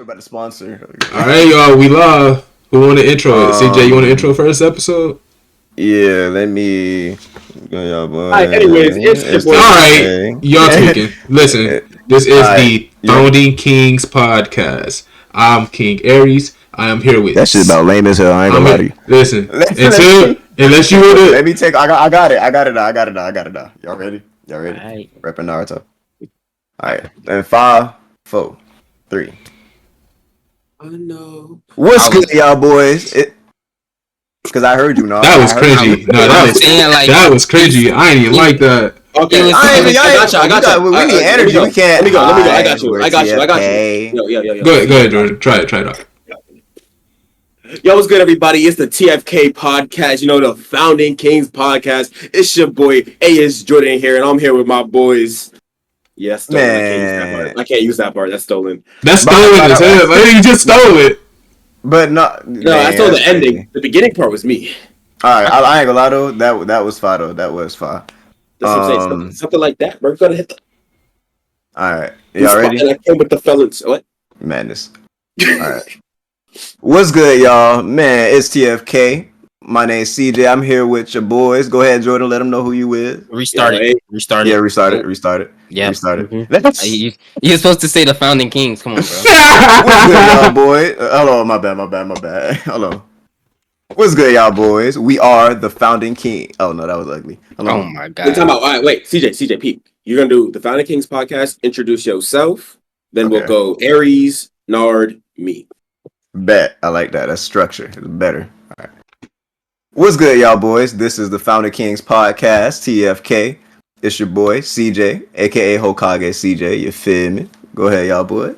about to sponsor. All right, y'all, we live. Who want to intro it? CJ, you want to intro first episode? Yeah, let me. Y'all, boy. Alright, anyways, it's your boy. All right, y'all tweaking. Listen, this is the Founding Kings podcast. I'm King Aries. I am here with. That shit about lame as hell. I ain't gonna lie to you. Listen, unless you would. Let me take. I got it. Y'all ready? Y'all ready? All right. Repping Naruto. All right, and 5, 4, 3. I know. What's good, y'all boys? Because I heard you, no. That was cringy. No, that was cringy. I ain't even like that. Okay, I got you. We need energy. We can't. Let me go. I got you. Yo. Go ahead, Jordan. Try it out. Yo, what's good, everybody? It's the TFK podcast. You know, the Founding Kings podcast. It's your boy, A.S. Jordan here, and I'm here with my boys. Yes, man. I can't use that part. That's stolen. That's stolen as hell. Like, you just stole it. But no, I stole the ending. The beginning part was me. All right, I ain't gonna lie though. That was fire though. That was fire. That's what I'm saying. Something like that. We're gonna hit the. All right, y'all ready? And I came with the felons. What? Madness. All right. What's good, y'all? Man, it's TFK. My name's CJ. I'm here with your boys. Go ahead, Jordan. Let them know who you with. Restart it. Yeah, restart it. Yeah. Restart it. Mm-hmm. You're supposed to say the Founding Kings. Come on, bro. What's good, y'all boys? Hello, my bad. Hello. What's good, y'all boys? We are the Founding King. Oh, no, that was ugly. Hello. Oh, my God. We're talking about, all right, wait, CJ, Pete. You're going to do the Founding Kings podcast, introduce yourself, then we'll go Aries, Nard, me. Bet. I like that. That's structure. It's better. All right. What's good, y'all boys? This is the Founding Kings podcast, TFK. It's your boy, CJ, a.k.a. Hokage CJ. You feel me? Go ahead, y'all boys.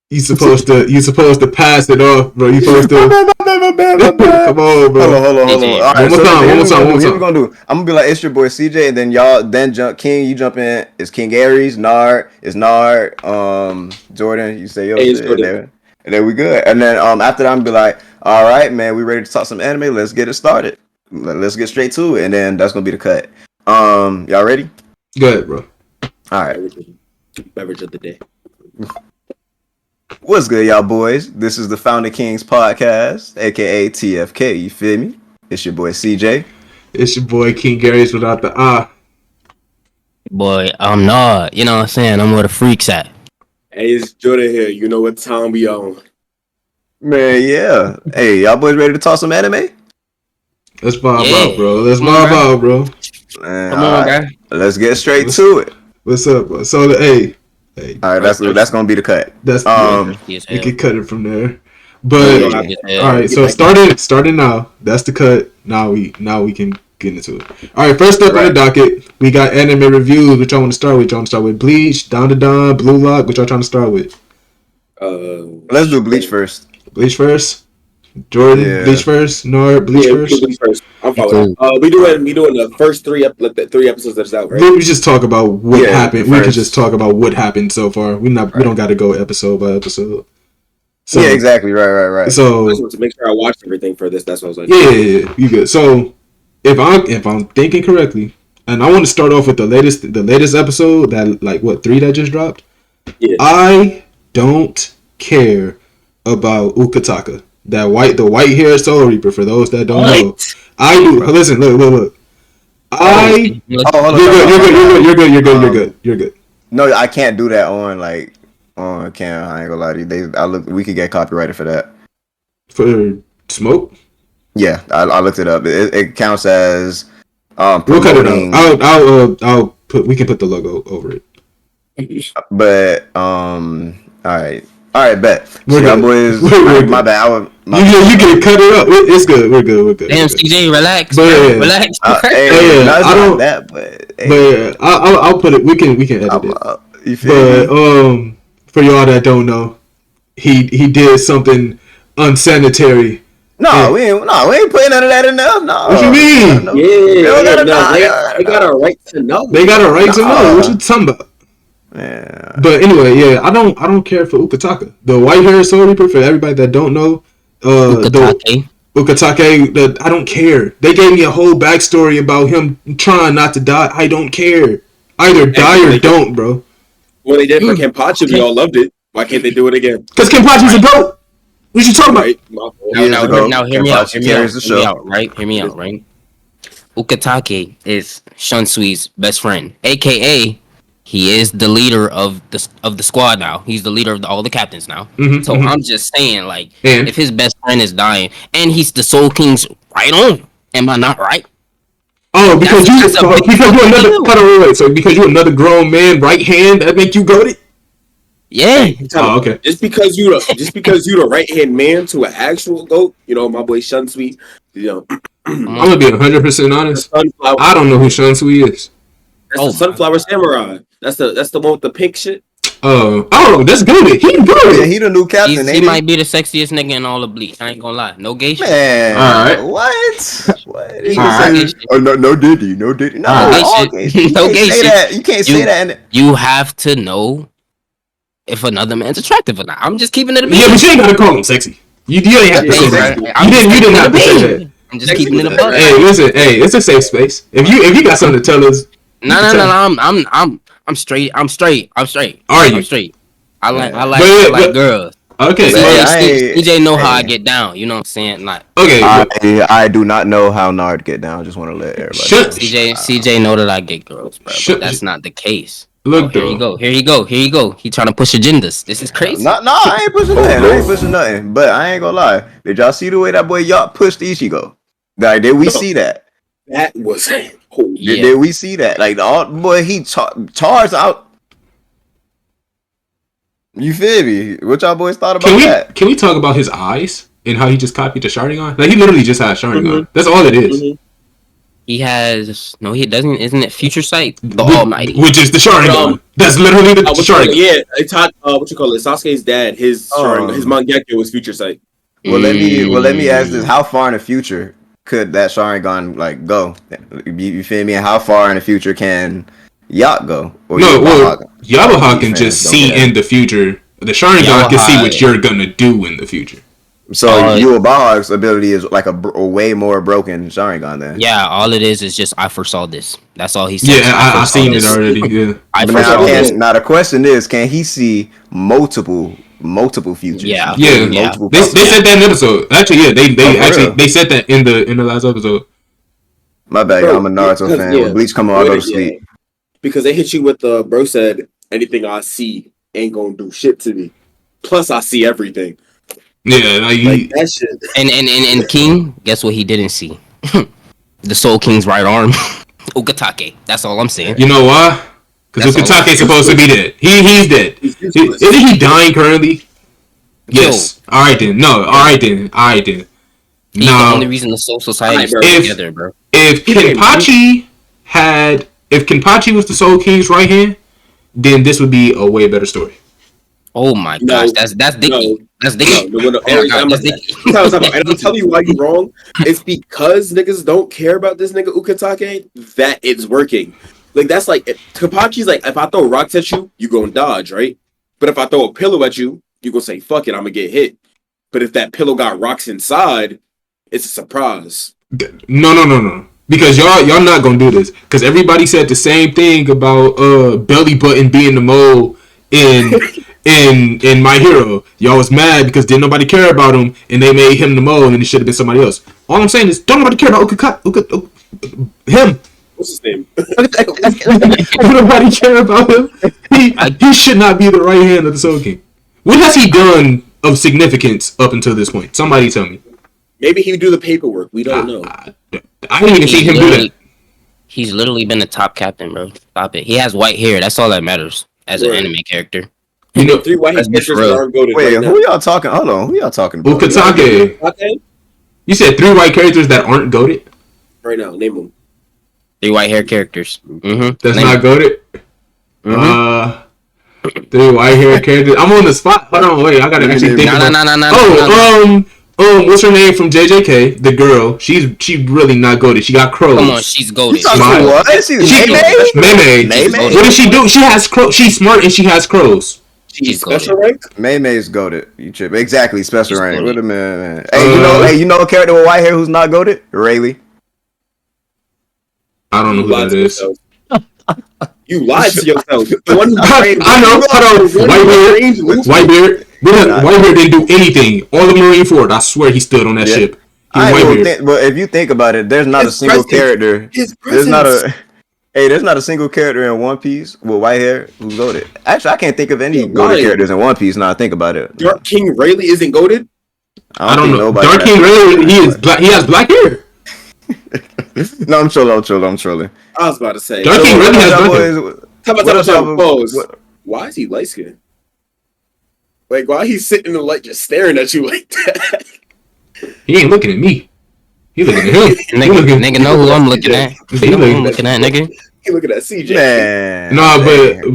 You supposed to pass it off, bro. You supposed to. My bad. Come on, bro. Hold on. All right, one more time. What we gonna do? I'm gonna be like, it's your boy CJ, and then y'all jump King. You jump in. It's King Aries. Nard. Jordan. You say yo. And then we good. And then after that, I'm gonna be like, all right, man, we ready to talk some anime. Let's get it started. Let's get straight to it, and then that's gonna be the cut. Y'all ready? Good, bro. All right. Beverage of the day. What's good, y'all boys? This is the Founding Kings podcast, aka TFK. You feel me? It's your boy CJ. It's your boy King Gary's without the ah. Boy, I'm not. You know what I'm saying? I'm where the freaks at. Hey, it's Jordan here. You know what time we on. Man, yeah. Hey, y'all boys ready to talk some anime? Let's vibe out, bro. Let's vibe out, bro. Man, come on, bro. Let's get straight to it. What's up, bro? So, hey. All right, that's gonna be the cut. That's you can cut it from there. But all right, so starting now. That's the cut. Now we can get into it. All right, first up on the docket, we got anime reviews. Which I want to start with. Y'all want to start with Bleach, Down to Dawn, Blue Lock. Which y'all trying to start with? Let's do Bleach first. Bleach first. Jordan, Bleach first. Nord, Bleach first. I'm following. We doing the first three episodes that's out, right? We just talk about what happened. We can just talk about what happened so far. We don't got to go episode by episode. So, yeah, exactly. Right. So I just want to make sure I watched everything for this. That's what I was like. Yeah, you good. So if I'm thinking correctly, and I want to start off with the latest episode that 3 that just dropped. Yeah. I don't care about Ukitaka. The white haired Soul Reaper, for those that don't know. I do. Listen, look. You're good. No, I can't do that on cam. I ain't gonna lie to you. We could get copyrighted for that. For smoke? Yeah, I looked it up. It counts as we'll cut it out. We can put the logo over it. But all right, bet. We're good. Boys. My bad. You can cut it up. It's good. We're good. Damn, CJ, relax. Relax. I don't that, but I'll put it. We can edit it. But for y'all that don't know, he did something unsanitary. We ain't putting none of that in there. No. What you mean? They got a right to know. They got a right to know. What you talking about? Yeah. But anyway, I don't care for Ukitaka. The white hair Soul Reaper, for everybody that don't know, Ukitake, I don't care. They gave me a whole backstory about him trying not to die. I don't care. Either die or don't, bro. Well, they did for Kenpachi. We all loved it. Why can't they do it again? Because Kenpachi's a goat. What you talking about? Right. Now, hear me out. Carries the show. Hear me out, right? Ukitake is Shunsui's best friend, aka he is the leader of the squad now. He's the leader of all the captains now. So I'm just saying, like, if his best friend is dying and he's the Soul King's right on, am I not right? Oh, because you're another wait. So because you're another grown man, right hand, that make you goated? Yeah. Oh, okay. Just because you the right hand man to an actual goat, you know, my boy Shunsui, you know. I'm gonna be 100% honest. I don't know who Shunsui is. That's the Sunflower Samurai. That's the one with the pink shit. Oh, that's good. He good. Yeah, he the new captain. He might be the sexiest nigga in all of Bleach. I ain't gonna lie. No gay shit. Man, all right. What? He All oh, no diddy. No gay shit. No gay shit. You can't say that. You have to know if another man's attractive or not. I'm just keeping it a Yeah, but you ain't gotta call him sexy. You didn't have to say that. You didn't have to say that. I'm just keeping it a buck. Hey, listen. Hey, it's a safe space. If you got something to tell us. No. I'm straight. Are you? I'm straight. I like girls. Okay. CJ know how I get down. You know what I'm saying? Like, okay. I do not know how Nard get down. I just want to let everybody know. CJ know that I get girls, bro. But that's not the case. Look, here you go. He trying to push agendas. This is crazy. No, I ain't pushing nothing. But I ain't gonna lie. Did y'all see the way that boy Yacht pushed Ichigo? Like, did we see that? That was Did we see that? Like, he charged out. You feel me? What y'all boys thought about that? Can we talk about his eyes and how he just copied the Sharingan? Like, he literally just has Sharingan. That's all it is. He has he doesn't. Isn't it Future Sight? The Almighty, which is the Sharingan. That's literally the Sharingan. Yeah, I taught what you call it. Sasuke's dad, his Sharingan, his Mangekyo was Future Sight. Well, let me ask this: how far in the future could that Sharingan like go? You feel me? And how far in the future can Yacht go? Or Yamaha can just see in the future. The Sharingan can see what you're gonna do in the future. So Yuabah's ability is like a way more broken Sharingan then. Yeah, all it is just I foresaw this. That's all he said. Yeah, I've seen it already. Yeah. Now the question is, can he see multiple futures? Yeah. They said that in the episode. Actually, yeah, they said that in the last episode. My bad, I'm a Naruto fan. When Bleach come on, I go to sleep. Because they hit you with the bro said anything I see ain't gonna do shit to me. Plus, I see everything. Yeah, like that shit. And King, guess what he didn't see? The Soul King's right arm, Ukitake. That's all I'm saying. You know why? Because Ukitake's supposed to be dead. He's dead. Isn't he dying currently? Yes. All right then. He's the only reason the Soul Society is together, bro. If Kenpachi was the Soul King's right hand, then this would be a way better story. Oh my gosh, that's Dicky. That's Dicky. And I'll tell you why you're wrong. It's because niggas don't care about this nigga Ukitake that it's working. Like, that's like, Kenpachi's like, if I throw rocks at you, you gonna dodge, right? But if I throw a pillow at you, you gonna say, fuck it, I'm gonna get hit. But if that pillow got rocks inside, it's a surprise. No. Because y'all not gonna do this. Because everybody said the same thing about Belly Button being the mole in My Hero. Y'all was mad because didn't nobody care about him and they made him the mole and it should have been somebody else. All I'm saying is don't nobody care about him. What's his name? Don't nobody care about him. He should not be the right hand of the Soul King. What has he done of significance up until this point? Somebody tell me. Maybe he would do the paperwork. We don't know. I didn't even see him do that. He's literally been the top captain, bro. Stop it. He has white hair. That's all that matters as an anime character. You know, 3 white characters aren't goated. Wait, who y'all talking? Hold on, who y'all talking about? Ukitake. You said 3 white characters that aren't goated? Right now, name them. 3 white hair characters. Mm-hmm. That's not goated? Mm-hmm. 3 white hair characters. I'm on the spot. Hold on, wait. I gotta actually think about it. What's her name from JJK? The girl. She really not goated. She got crows. Come on, she's goated. Mei-Mei. What does she do? She has crows. She's smart and she has crows. She's special rank? Mei-Mei's goated. You trip. Exactly, special rank. What a man. Hey, you know a character with white hair who's not goated? Rayleigh. I don't know who that is. You lied to yourself. The one who trained. I know. Whitebeard. Whitebeard didn't do anything. All of Marine Ford, I swear he stood on that ship. But if you think about it, there's not a single character. There's not a single character in One Piece with white hair who's goated. Actually, I can't think of any goated characters in One Piece now I think about it. Dark King Rayleigh isn't goated? I don't know. Dark King Rayleigh, he has black hair. No, I'm trolling. I was about to say. Dark King Rayleigh has black hair. Why is he light skinned? Like, why he's sitting in the light just staring at you like that? He ain't looking at me. He looking at him. Nigga know who I'm looking at. He know who I'm looking at, nigga. He looking at CJ. Man. No,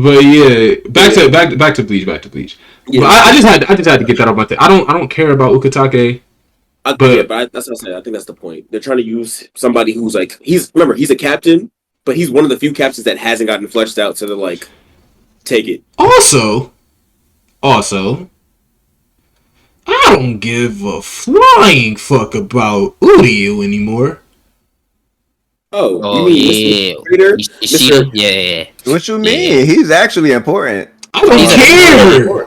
but yeah. Back to Bleach. Yeah. But I just had to get that off my thing. I don't care about Ukitake. But that's what I said. I think that's the point. They're trying to use somebody who's like he's a captain, but he's one of the few captains that hasn't gotten fleshed out, so they're like, take it. Also, I don't give a flying fuck about Uryu anymore. Oh, you mean Mr. Yeah. What you mean? He's actually important. I don't care.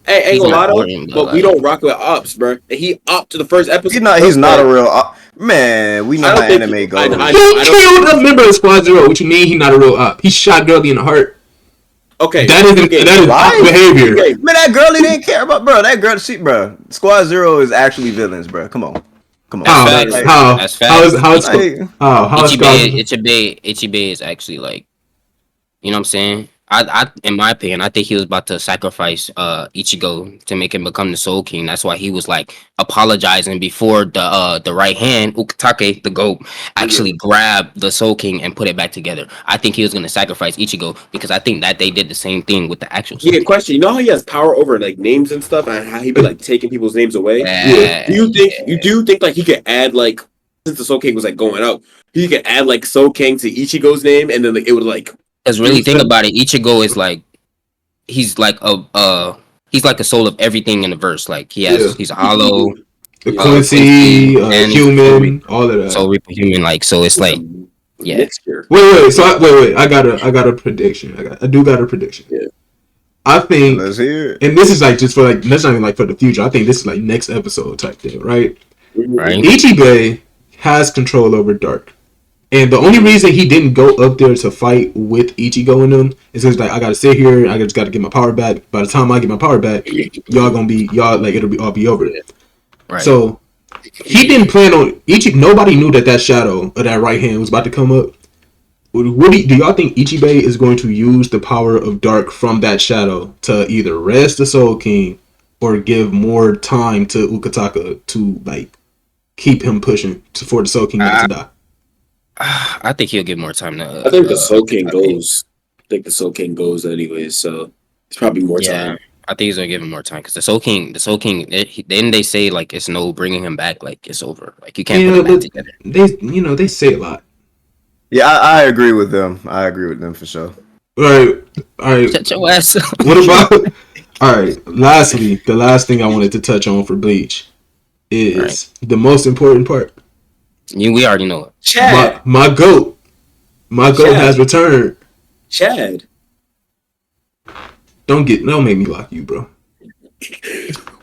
Hey, ain't gonna lie though, but we don't rock with ops, bro. He opt to the first episode. He's not a real op. Man, we know how anime goes. He killed a member of Squad Zero. What you mean he not a real op? He shot Girlie in the heart. Okay, that is op behavior. Okay. Man, that girlie didn't care about, bro. That girl, bro. Squad Zero is actually villains, bro. Come on. How is Ichibei is actually like, you know what I'm saying? I in my opinion, I think he was about to sacrifice Ichigo to make him become the Soul King. That's why he was like apologizing before the right hand Ukitake, the goat, actually grabbed the Soul King and put it back together. I think he was gonna sacrifice Ichigo because I think that they did the same thing with the actual Soul King. Question. You know how he has power over like names and stuff, and how he be like taking people's names away? You do think like he could add like, since the Soul King was like going out, he could add like Soul King to Ichigo's name, and then like, it would like. Because really think about it, Ichigo is like he's like a soul of everything in the verse. Like he's hollow, Quincy, human, all of that. So Reaper human, like so it's like yeah. Wait. So I got a prediction. I do got a prediction. Yeah. I think, let's hear it. And this is like just for like that's not even like for the future. I think this is like next episode type thing, right? Right. Ichibei has control over Dark. And the only reason he didn't go up there to fight with Ichigo and them is because like I gotta sit here, I just gotta get my power back. By the time I get my power back, it'll be over. Right. So he didn't plan on Ichigo. Nobody knew that shadow of that right hand was about to come up. Do y'all think Ichibei is going to use the power of Dark from that shadow to either rest the Soul King or give more time to Ukitake to like keep him pushing for the Soul King not to die? I think he'll get more time to. I think the Soul King goes. I think the Soul King goes anyways, so it's probably more time. I think he's gonna give him more time because the Soul King. Then they say like it's no bringing him back. Like it's over. Like you can't put him back together. They say a lot. Yeah, I agree with them. I agree with them for sure. All right. Shut your ass up. What about? All right. Lastly, the last thing I wanted to touch on for Bleach is the most important part. We already know it. Chad. My goat has returned. Chad. Don't make me block you, bro.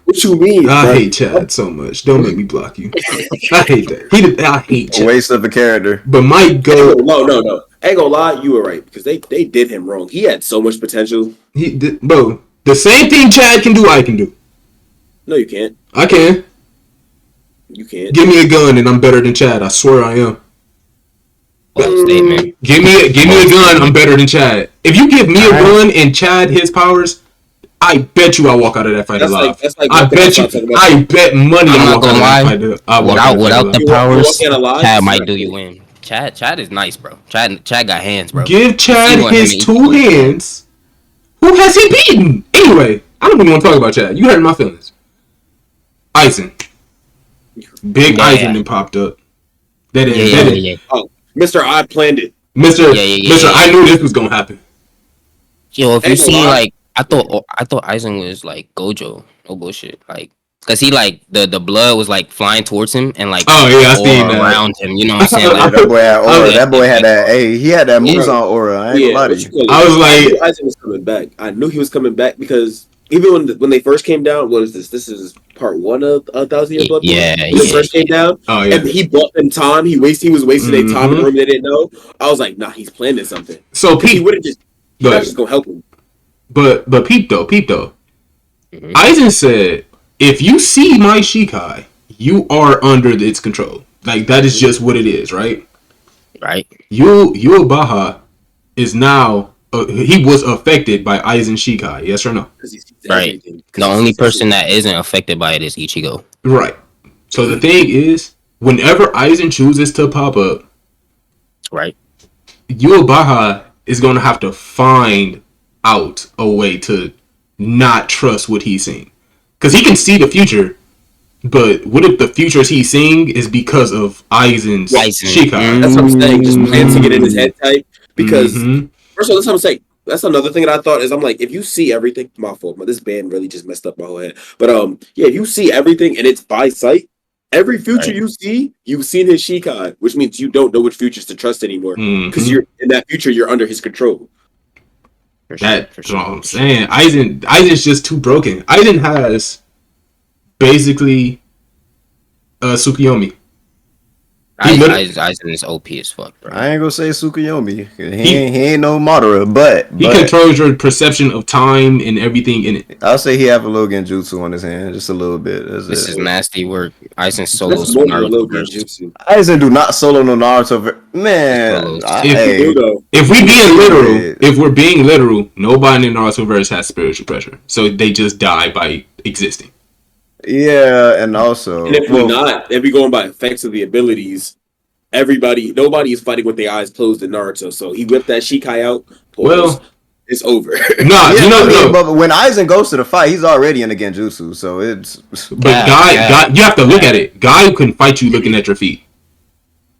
What you mean? I hate Chad so much. Don't make me block you. I hate that. I hate Chad. A waste of a character. But my goat. No. Ain't gonna lie, you were right because they did him wrong. He had so much potential. Bro, the same thing Chad can do, I can do. No, you can't. I can. You can't. Give me a gun and I'm better than Chad. I swear I am. Statement. Give me a gun. I'm better than Chad. If you give me a gun and Chad his powers, I bet you I walk out of that fight alive. I bet money I walk out of that fight. Without the powers, Chad might do you in. Chad is nice, bro. Chad got hands, bro. Give Chad his two hands. Who has he beaten? Anyway, I don't even want to talk about Chad. You hurt my feelings. Aizen. Big Aizen then popped up. That is. Oh, Mr. I planned it. Mr. I knew this was gonna happen. Yo, if you see like, I thought Aizen was like Gojo. No bullshit. Like Cause he like the blood was like flying towards him and like Oh yeah, I seen all that. around him. You know what I'm saying? Yeah, Like, that boy had aura. yeah, That boy had that. yeah. Hey, he had that Yeah. Muzan aura. I ain't gonna lie to you. I was I knew like, Isaac was coming back. I knew he was coming back because even when they first came down, what is this? This is part one of a Thousand Year Blood. Yeah, When they first came down, oh yeah. and he bought them time. He was wasting their time in the room. They didn't know. I was like, nah, he's planning something. So Because he Pete, wouldn't just. He's not just gonna help him. but Pete though. Mhm. Aizen said, if you see my Shikai, you are under its control. Like that is just what it is, right? Right. Yuabaha is now he was affected by Aizen Shikai, yes or no? Because he sees Right. everything. The only person that isn't affected by it is Ichigo. Right. So the thing is, whenever Aizen chooses to pop up, Right. Yuabaha is going to have to find out a way to not trust what he's seeing. Because he can see the future, but what if the futures he's seeing is because of Aizen's Shikai? That's what I'm saying. Just planting it in his head type. Because, Mhm. first of all, that's what I'm saying. That's another thing that I thought is I'm like, if you see everything, my fault. This band really just messed up my whole head. But yeah, if you see everything and it's by sight, every future you see, you've seen his Shikai, which means you don't know which futures to trust anymore. Because you're in that future, you're under his control. That's what I'm saying. Aizen's just too broken. Aizen has basically Tsukuyomi. Aizen is OP as fuck, bro. I ain't gonna say Tsukuyomi. He ain't no Madara, but He controls your perception of time and everything in it. I'll say he have a little genjutsu on his hand, just a little bit. This is nasty work. Aizen solo That's more than a Naruto little verse. genjutsu. Aizen do not solo no Naruto. Man, If we're being literal, nobody in Naruto verse has spiritual pressure, so they just die by existing. Yeah, and also, and if we going by effects of the abilities, nobody is fighting with their eyes closed in Naruto. So he whipped that Shikai out. Well, it's over. No. But when Aizen goes to the fight, he's already in the genjutsu, so it's. But Guy, you have to look at it. Guy can fight you looking at your feet.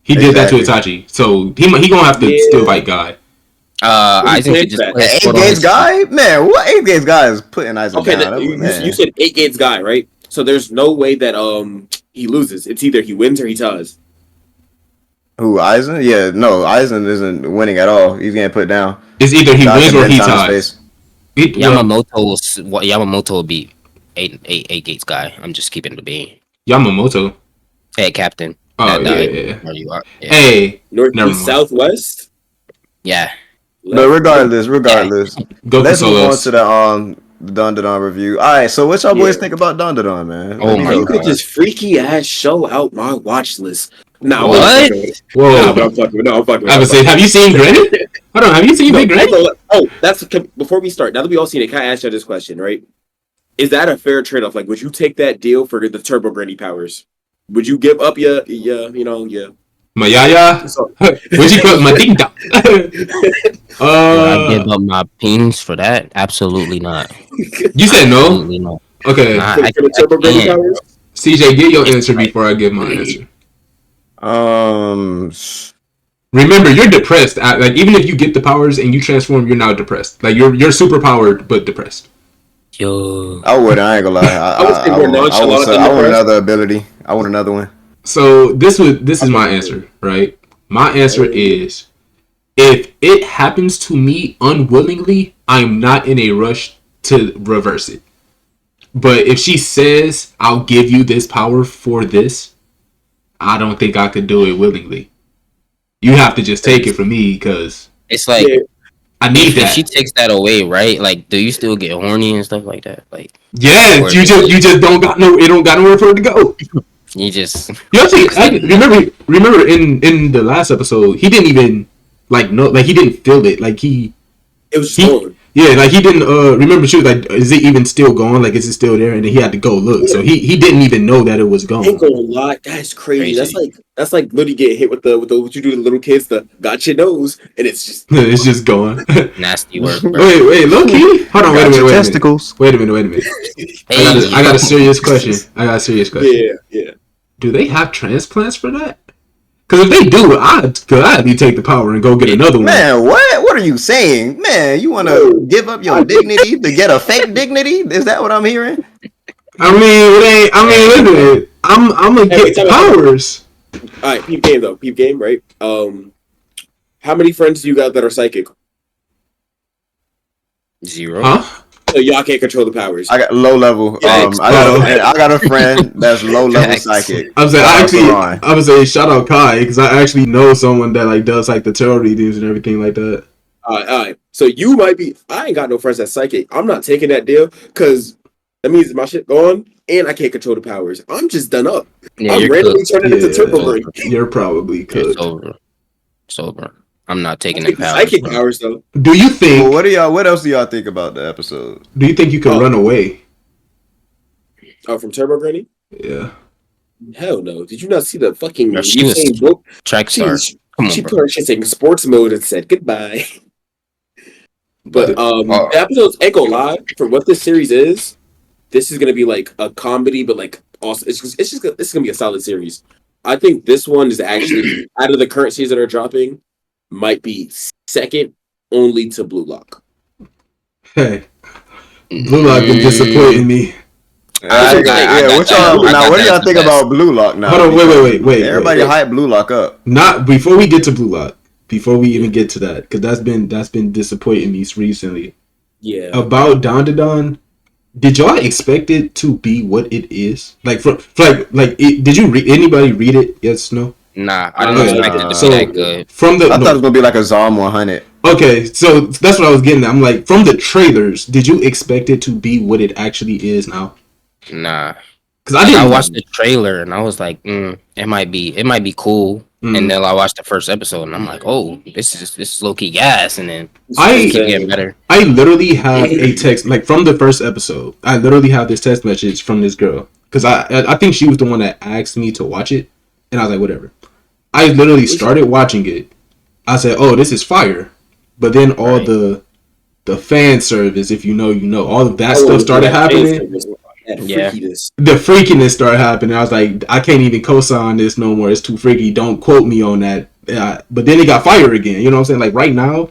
He did that to Itachi, so he gonna have to still fight Guy. Aizen could just put his 8 foot on Gates his Guy? Man, what 8 Gates Guy is putting Aizen down? Okay, you said 8 Gates Guy, right? So there's no way that he loses. It's either he wins or he ties. Who, Aizen? Yeah, no, Aizen isn't winning at all. He's getting put down. It's either he wins or he ties. Yamamoto will beat 8 Gates Guy. I'm just keeping it being. Yamamoto? Hey, Captain. Oh, yeah. Where you are. Yeah. Hey. Northeast, southwest? Yeah. But regardless, let's move on to the Dandadan review. All right, so what y'all boys think about Dandadan, man? Oh my god! You could just freaky ass show out my watch list. Nah, what? Whoa! Nah, but I'm fucking. No, I'm fucking. I would say, have you seen Granite? Hold on, have you seen Big Granite? Oh, that's before we start. Now that we all seen it, can I ask you this question? Right? Is that a fair trade off? Like, would you take that deal for the Turbo Granny powers? Would you give up your my yaya? Would you put my ding dong? Would I give up my penis for that? Absolutely not. You said no? Absolutely not. Okay. Nah, CJ, get your answer before I give my answer. Remember, you're depressed. Like, even if you get the powers and you transform, you're now depressed. Like, you're super powered but depressed. Yo. I ain't gonna lie. I want another ability. I want another one. So this is my answer, right? My answer is, if it happens to me unwillingly, I'm not in a rush to reverse it. But if she says, I'll give you this power for this, I don't think I could do it willingly. You have to just take it from me, because it's like, I need that. If she takes that away, right? Like, do you still get horny and stuff like that? Like, yes, you just don't got nowhere for it to go. You just remember in the last episode, he didn't even he didn't feel it. Like it was gone. Yeah, like he didn't remember. She was like, "Is it even still gone? Like, is it still there?" And then he had to go look. Yeah. So he didn't even know that it was gone. Ain't gonna lie, that's crazy. That's like literally getting hit with the what you do to the little kids, the got your nose, and it's just gone. Nasty work. Bro. Wait, low key. Hold on, wait a minute. Testicles. Wait a minute. I got a serious question. Yeah. Do they have transplants for that? Because if they do, I'd gladly take the power and go get another one. Man, what are you saying? Man, you want to give up your dignity to get a fake dignity? Is that what I'm hearing? I mean, it ain't. I mean, look at it. I'm gonna get powers. All right, peep game though. Peep game, right? How many friends do you got that are psychic? 0. Huh? So y'all can't control the powers. I got low level. I got a friend that's low level psychic. I'm saying I would say shout out Kai because I actually know someone that like does like the tarot readings and everything like that. All right. So you might be. I ain't got no friends that's psychic. I'm not taking that deal because that means my shit gone and I can't control the powers. I'm just done up. Yeah, I'm randomly turning into Turbo Green. You're probably cooked. It's over. I'm not taking them powers. Psychic powers though. Do you think? Well, what else do y'all think about the episode? Do you think you can run away? Oh, from Turbo Granny? Yeah. Hell no. Did you not see the fucking she was track star? She put her shit in sports mode and said goodbye. But the episodes ain't gonna lie. For what this series is, this is gonna be like a comedy, but like also this is gonna be a solid series. I think this one is actually out of the current series that are dropping, might be second only to Blue Lock. Hey, Blue Lock been disappointing me. What do y'all think about Blue Lock now? Hold on, wait. Everybody hype Blue Lock up. Not before we get to Blue Lock. Before we even get to that, because that's been disappointing me recently. Yeah. About Don, did y'all expect it to be what it is? Like did you anybody read it? Yes, no. Nah, I didn't expect it to be that good. I thought it was gonna be like a Zom 100. Okay, so that's what I was getting at. I'm like, from the trailers, did you expect it to be what it actually is now? Nah, because I watched the trailer and I was like, it might be cool. And then I watched the first episode and I'm like, oh, this is low key gas. And then keep getting better. I literally have a text like from the first episode. I literally have this text message from this girl because I think she was the one that asked me to watch it, and I was like, whatever. I literally started watching it. I said, oh, this is fire. But then all the fan service, if you know, all of that stuff started happening. Yeah. The freakiness started happening. I was like, I can't even co-sign this no more. It's too freaky. Don't quote me on that. But then it got fired again. You know what I'm saying? Like right now,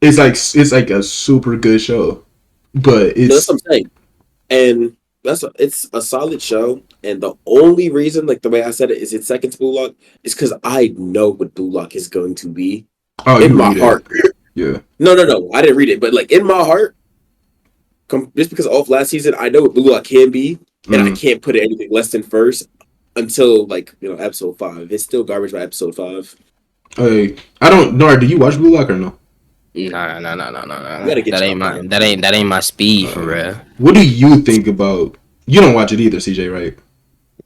it's like a super good show. But that's what I'm saying. And it's a solid show. And the only reason, like the way I said it, is it's second to Blue Lock, is because I know what Blue Lock is going to be. Oh, in my heart. Yeah. No. I didn't read it, but like in my heart. Just because off last season, I know what Blue Lock can be, and I can't put it anything less than first until episode 5. It's still garbage by episode 5. Hey, I don't know. Do you watch Blue Lock or no? Nah. That ain't my speed for real. What do you think about? You don't watch it either, CJ, right?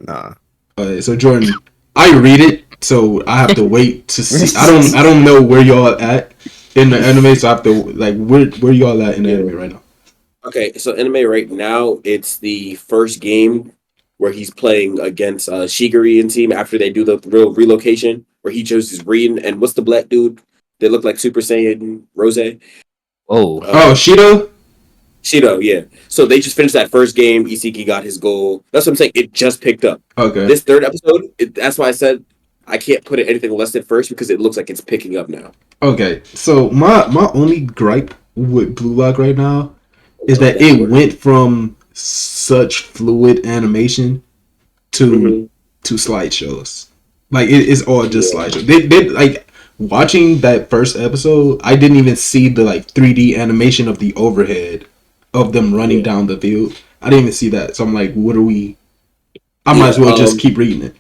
Nah. So Jordan, I read it, so I have to wait to see. I don't know where y'all at in the anime, so I have to like where y'all at in the anime right now. Okay, so anime right now, it's the first game where he's playing against Shigiri and team after they do the real relocation, where he chooses Rin and what's the black dude that looked like Super Saiyan Rose? Shido? Shido, yeah. So they just finished that first game. Isiki got his goal. That's what I'm saying. It just picked up. Okay. This third episode, that's why I said I can't put it anything less than first because it looks like it's picking up now. Okay, so my only gripe with Blue Lock right now is that it went from such fluid animation to slideshows. Like it's all just slideshows. They like watching that first episode. I didn't even see the like 3D animation of the overhead of them running down the field. I didn't even see that. So I'm like, what are we? I might as well just keep reading it.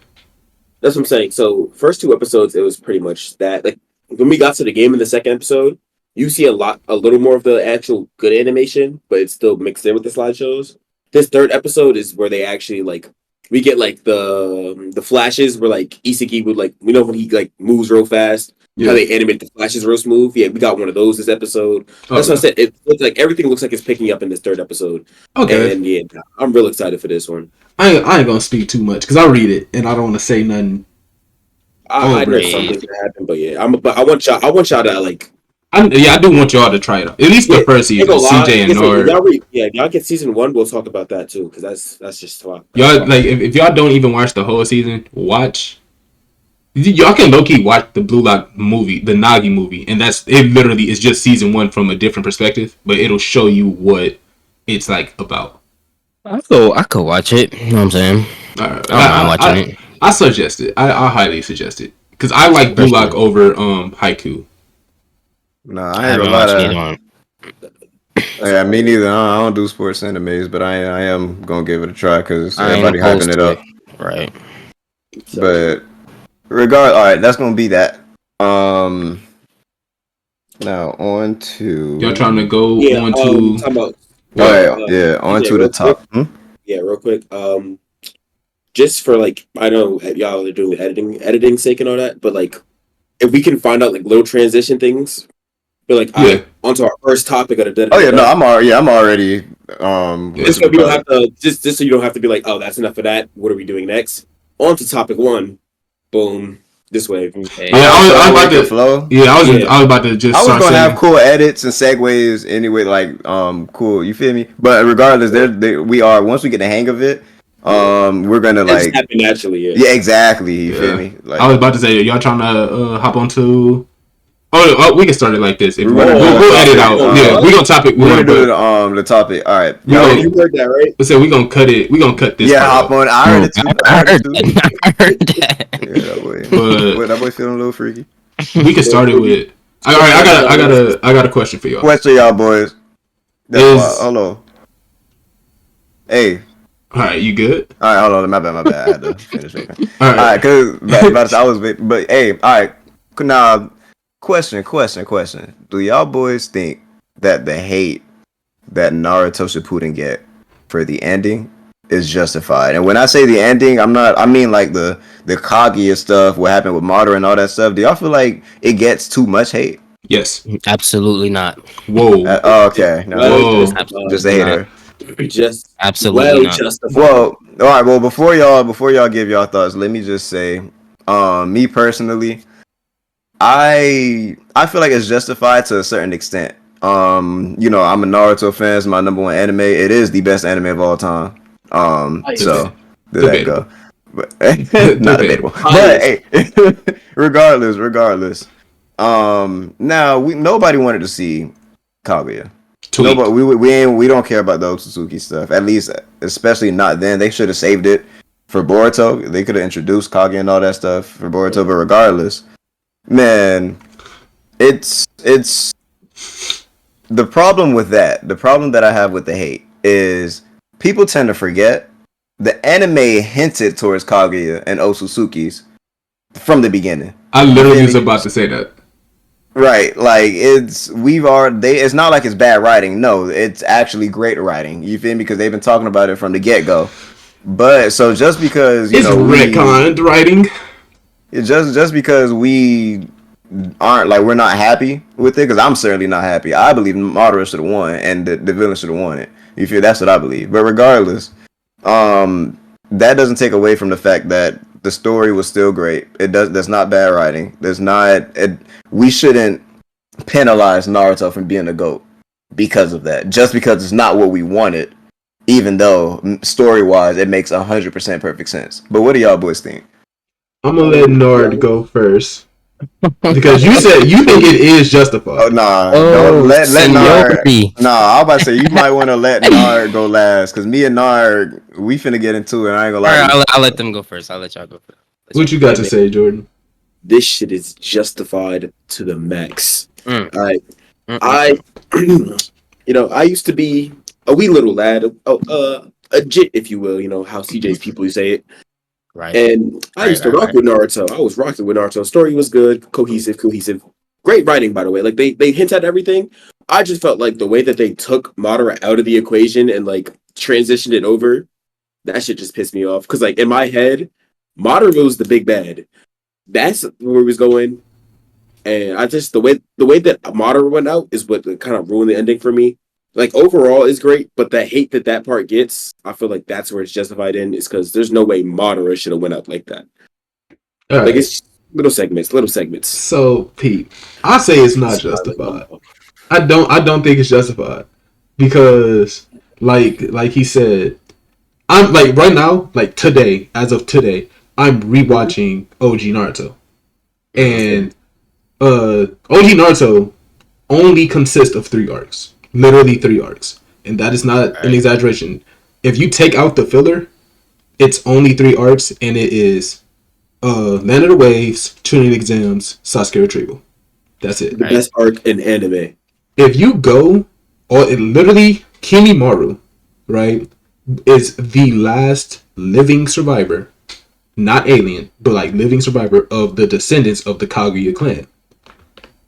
That's what I'm saying. So first 2 episodes, it was pretty much that. Like when we got to the game in the second episode. You see a little more of the actual good animation, but it's still mixed in with the slideshows. This third episode is where they actually we get like the flashes where like Isiki would we know when he like moves real fast, how they animate the flashes real smooth. Yeah, we got one of those this episode. That's what I said. It looks like everything looks like it's picking up in this third episode. Okay, and yeah, I'm real excited for this one. I ain't gonna speak too much because I read it and I don't want to say nothing. I know something's gonna happen, but yeah, I want y'all to I do want y'all to try it out. At least the first season, CJ and Nord. Y'all get season 1. We'll talk about that too, because that's just fun. Y'all if y'all don't even watch the whole season, watch. Y'all can low key watch the Blue Lock movie, the Nagi movie, and it. Literally is just season 1 from a different perspective, but it'll show you what it's like about. I could watch it. You know what I'm saying? I don't mind watching it. I suggest it. I highly suggest it because I like Blue Lock over Haiku. No, I ain't gonna lie to. Yeah, me funny. neither. I don't do sports animes, but I am gonna give it a try because I ain't everybody hyping opposed it to up. it. Right. But all right, that's gonna be that. Now on to Y'all trying to go on to talking about. on DJ, to the real top. quick. Yeah, real quick. Just for like, I know y'all are doing editing sake and all that, but like, if we can find out like little transition things, but like, onto our first topic of the. Oh yeah, no, I'm already. Just so you don't have to, just so you don't have to be like, oh, that's enough of that. What are we doing next? On to topic one. Boom. This way. Yeah, I was about to flow. Yeah, I was about to just. I was gonna have cool edits and segues anyway, like cool. You feel me? But regardless, we are once we get the hang of it, we're gonna like happen naturally. Yeah, exactly. You feel me? Like I was about to say, y'all trying to hop onto. Oh, we can start it like this. If we'll edit out. Yeah, we gonna topic. We're gonna do the topic. All right. You heard that, right? So we gonna cut it. We gonna cut this. Yeah, hop on. I heard it too. I heard that. Yeah, that boy. But that boy feeling a little freaky. We can start it with. All right, I got a question for y'all. Question, y'all boys. Hold on. Hey. All right, you good? All right, hold on. My bad. I had to finish making. All right, cause I was. But hey, all right. Now, question. Do y'all boys think that the hate that Naruto Shippuden get for the ending is justified? And when I say the ending, I mean like the Kaguya stuff, what happened with Madara and all that stuff. Do y'all feel like it gets too much hate? Yes. Absolutely not. Whoa. Okay. No, just a hater. Just absolutely not. Justified. Well, all right. Well, before y'all give y'all thoughts, let me just say, me personally, I feel like it's justified to a certain extent. I'm a Naruto fan. It's my number one anime. It is the best anime of all time. So there that go. But not debatable. But hey, regardless. Now nobody wanted to see Kaguya. Nobody, we don't care about the Otsutsuki stuff. At least, especially not then. They should have saved it for Boruto. They could have introduced Kaguya and all that stuff for Boruto. But regardless, man, it's the problem with that. The problem that I have with the hate is people tend to forget the anime hinted towards Kaguya and Otsutsuki's from the beginning. I literally was about to say that. Right, like it's not like it's bad writing. No, it's actually great writing. You feel me? Because they've been talking about it from the get go. But so just because it's retconned writing, just because we aren't like we're not happy with it, because I'm certainly not happy. I believe Madara should have won and the villain should have won it. You feel? That's what I believe. But regardless, that doesn't take away from the fact that the story was still great. That's not bad writing. We shouldn't penalize Naruto from being a GOAT because of that. Just because it's not what we wanted, even though story-wise it makes 100% perfect sense. But what do y'all boys think? I'm gonna let Nard go first. Because you said you think it is justified. Oh nah, don't let Nard. Nah, I was about to say you might want to let Nard go last, because me and Nard, we finna get into it. I ain't gonna lie. All right, I'll let them go first. I'll let y'all go first. What you got to say, Jordan? This shit is justified to the max. I used to be a wee little lad, a jit, if you will. How CJ's people say it. Right. And I used to rock with Naruto. I was rocking with Naruto. Story was good, cohesive. Great writing, by the way. Like they hint at everything. I just felt like the way that they took Madara out of the equation and like transitioned it over, that shit just pissed me off. Because like in my head, Madara was the big bad. That's where he was going. And I just the way that Madara went out is what kind of ruined the ending for me. Like overall is great, but the hate that part gets, I feel like that's where it's justified in, is because there's no way Madara should have went out like that. Like it's little segments. So Pete, I say it's not justified. I don't think it's justified because like he said, I'm like right now, like today, as of today, I'm rewatching OG Naruto, and OG Naruto only consists of 3 arcs. Literally 3 arcs. And that is not an exaggeration. If you take out the filler, it's only 3 arcs, and it is Land of the Waves, Trinity Exams, Sasuke Retrieval. That's it. The best arc in anime. If you go, literally, Kimimaru, right, is the last living survivor, not alien, but like living survivor of the descendants of the Kaguya clan.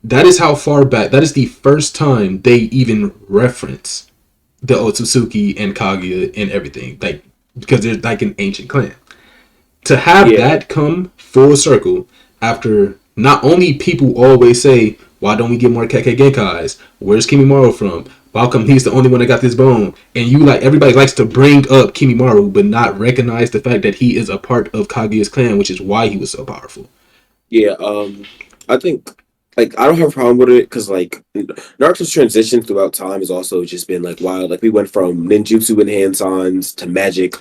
That is how far back, that is the first time they even reference the Otsutsuki and Kaguya and everything, like, because they're like an ancient clan. To have that come full circle after not only people always say, why don't we get more Kekkei Genkais? Where's Kimimaru from? How come he's the only one that got this bone? And you like, everybody likes to bring up Kimimaru, but not recognize the fact that he is a part of Kaguya's clan, which is why he was so powerful. Yeah, I think, like, I don't have a problem with it, because, like, Naruto's transition throughout time has also just been, like, wild. Like, we went from ninjutsu enhance-ons to magic.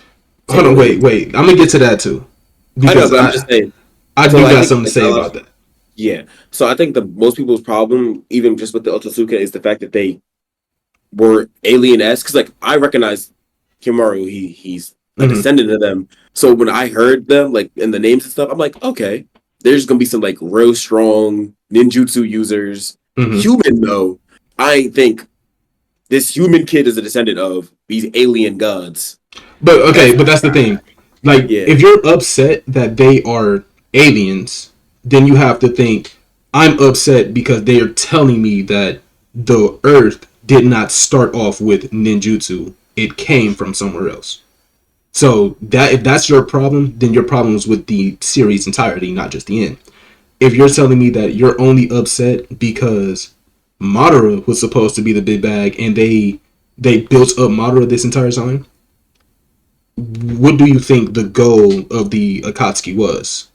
Hold on, wait. I'm going to get to that, too. Because I know, but I'm just saying. I do got something to say about that. Yeah. So I think most people's problem, even just with the Otsutsuki, is the fact that they were alien-esque. Because, like, I recognize Kimimaru, he's a descendant of them. So when I heard them, like, in the names and stuff, I'm like, okay, there's going to be some, like, real strong ninjutsu users. Human, though, I think this human kid is a descendant of these alien gods. But, okay, but that's the thing. Like, if you're upset that they are aliens, then you have to think, I'm upset because they are telling me that the Earth did not start off with ninjutsu. It came from somewhere else. So that if that's your problem, then your problem is with the series entirety, not just the end. If you're telling me that you're only upset because Madara was supposed to be the big bag and they built up Madara this entire time, what do you think the goal of the Akatsuki was?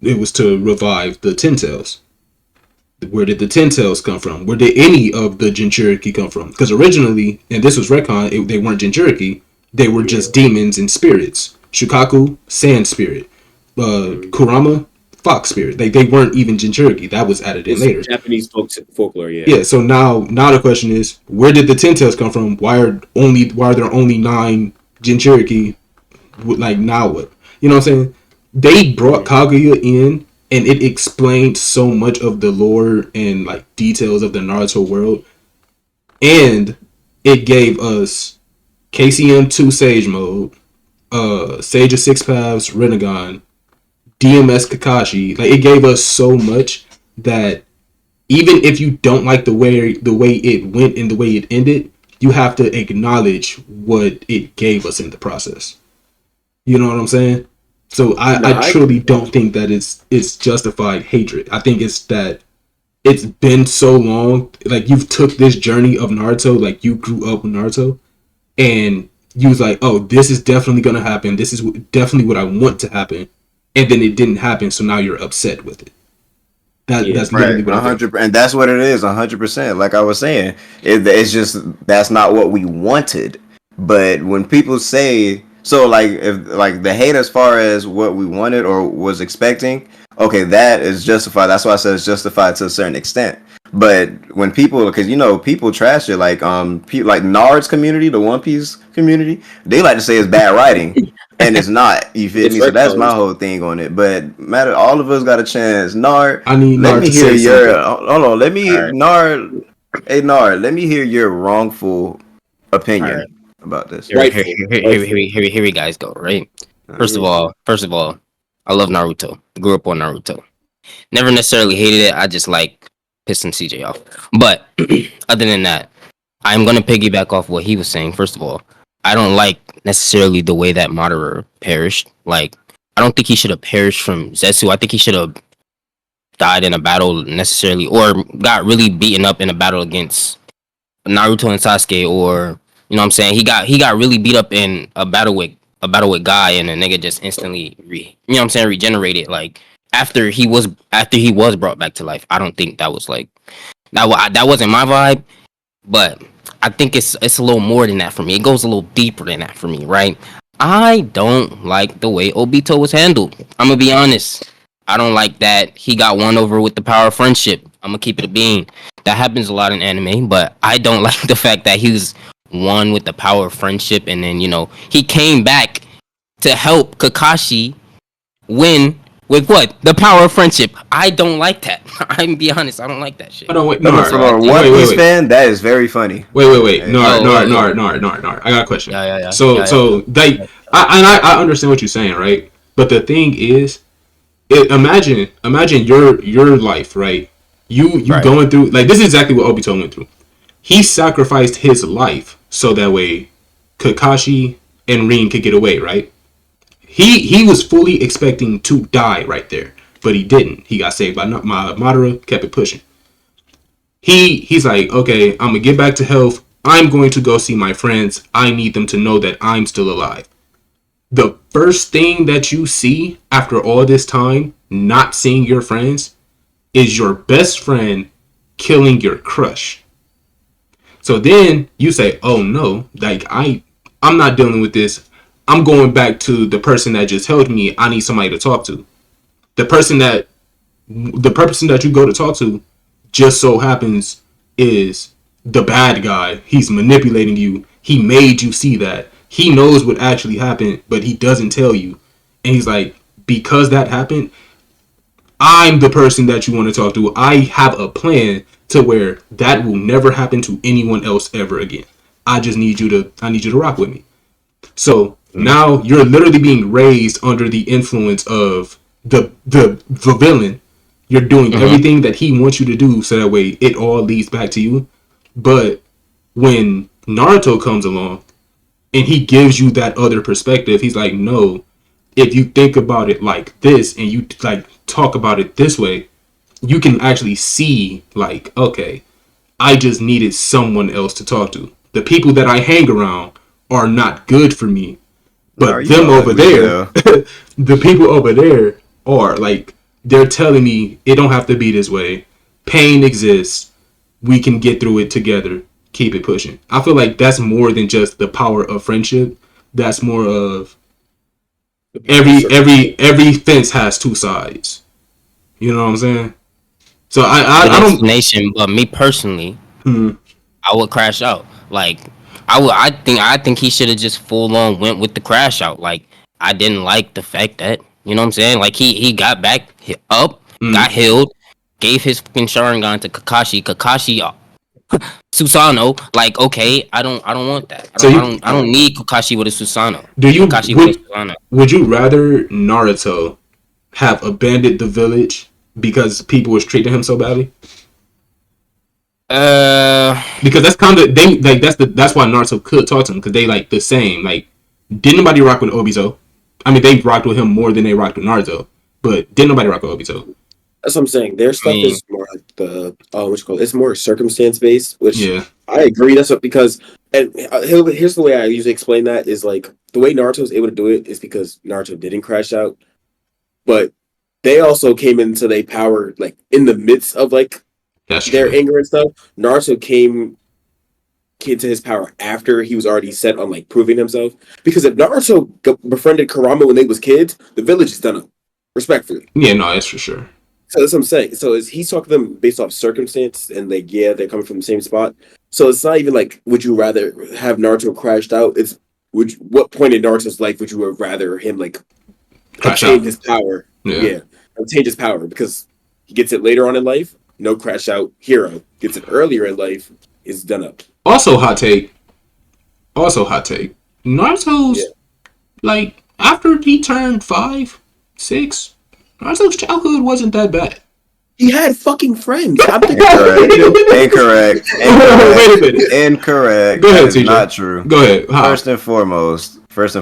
It was to revive the Ten Tails. Where did the Ten Tails come from? Where did any of the Jinchuriki come from? Because originally, and this was retcon, they weren't Jinchuriki. They were just demons and spirits. Shukaku, sand spirit. Kurama, fox spirit. They weren't even Jinchuriki. That was added in later. Japanese folklore, yeah. Yeah, so now the question is, where did the Ten Tails come from? Why are there only 9 Jinchuriki? Like, now what? You know what I'm saying? They brought Kaguya in, and it explained so much of the lore and like details of the Naruto world, and it gave us KCM 2 Sage Mode, Sage of Six Paths Rinnegan, DMS Kakashi. Like, it gave us so much that even if you don't like the way it went and the way it ended, you have to acknowledge what it gave us in the process. You know what I'm saying? So I truly don't think that it's justified hatred. I think it's that it's been so long. Like, you've took this journey of Naruto, like you grew up with Naruto, and you was like, oh, this is definitely gonna happen. This is definitely what I want to happen, and then it didn't happen. So now you're upset with it. That's literally what 100%, and that's what it is. 100%. Like I was saying, it's just that's not what we wanted. But when people say so, like, if like the hate as far as what we wanted or was expecting, okay, that is justified. That's why I said it's justified to a certain extent. But when people, because people trash it, like like Nard's community, the One Piece community, they like to say it's bad writing, and it's not. You feel me? So that's my whole thing on it. But all of us got a chance. Nard, I need let Nard me to hear say your. something. Hold on, let me Nard. Hey Nard, let me hear your wrongful opinion about this. Here we guys go. Right. First of all, I love Naruto. Grew up on Naruto. Never necessarily hated it. I just like pissing CJ off. But other than that, I'm gonna piggyback off what he was saying. First of all, I don't like necessarily the way that Madara perished. Like, I don't think he should have perished from Zetsu. I think he should have died in a battle necessarily, or got really beaten up in a battle against Naruto and Sasuke, or you know what I'm saying, he got really beat up in a battle with Guy, and the nigga just instantly regenerated, like after he was brought back to life. I don't think that was like that wasn't my vibe, but I think it's a little more than that for me. It goes a little deeper than that for me, right? I don't like the way Obito was handled. I'm gonna be honest. I don't like that he got won over with the power of friendship. I'm gonna keep it a bean. That happens a lot in anime, but I don't like the fact that he was one with the power of friendship, and then he came back to help Kakashi win with what? The power of friendship. I don't like that. I'm be honest, I don't like that shit. Hold on, wait, Coming from a One Piece fan, that is very funny. Wait. Nar. I got a question. Yeah. So like, I understand what you're saying, right? But the thing is, imagine your life, right? You Right. going through, like, this is exactly what Obito went through. He sacrificed his life so that way Kakashi and Rin could get away, right? He was fully expecting to die right there, but he didn't. He got saved by Madara, kept it pushing. He's like, okay, I'm gonna get back to health. I'm going to go see my friends. I need them to know that I'm still alive. The first thing that you see after all this time, not seeing your friends, is your best friend killing your crush. So then you say, oh no, like I'm not dealing with this. I'm going back to the person that just helped me. I need somebody to talk to. The person that you go to talk to just so happens is the bad guy. He's manipulating you. He made you see that. He knows what actually happened, but he doesn't tell you. And he's like, because that happened, I'm the person that you want to talk to. I have a plan to where that will never happen to anyone else ever again. I need you to rock with me. So now you're literally being raised under the influence of the villain. You're doing everything that he wants you to do, so that way it all leads back to you. But when Naruto comes along and he gives you that other perspective, he's like, no, if you think about it like this and you like talk about it this way, you can actually see, like, okay, I just needed someone else to talk to. The people that I hang around are not good for me. But them over there, the people over there are, like, they're telling me it don't have to be this way. Pain exists. We can get through it together. Keep it pushing. I feel like that's more than just the power of friendship. That's more of every fence has two sides. You know what I'm saying? So I don't. Nation, but me personally, I would crash out. Like I think he should have just full on went with the crash out. Like I didn't like the fact that what I'm saying. Like he got back up, got healed, gave his fucking Sharingan to Kakashi. Kakashi Susanoo. Like okay, I don't want that. I don't need Kakashi with a Susanoo. Would you rather Naruto have abandoned the village because people was treating him so badly? Because that's kind of that's why Naruto could talk to him, because they like the same. Like, didn't nobody rock with Obito? I mean, they rocked with him more than they rocked with Naruto, but didn't nobody rock with Obito? That's what I'm saying. Their stuff is more like the it's more circumstance based, which I agree. That's what, because here's the way I usually explain that is, like, the way Naruto was able to do it is because Naruto didn't crash out, but they also came into their power like in the midst of like their anger and stuff. Naruto came to his power after he was already set on like proving himself. Because if Naruto befriended Kurama when they was kids, the village is done up. Respectfully. Yeah, no, that's for sure. So that's what I'm saying. So he's talking to them based off circumstance, and like, yeah, they're coming from the same spot. So it's not even like, would you rather have Naruto crashed out? It's what point in Naruto's life would you rather him like obtain his power? Yeah, obtain his power, because he gets it later on in life. No crash out hero gets it earlier in life, is done up. Also hot take. Naruto's like, after he turned 5, 6, Naruto's childhood wasn't that bad. He had fucking friends. Incorrect. Wait a minute. Incorrect. Go ahead, TJ. Not true. Go ahead. First and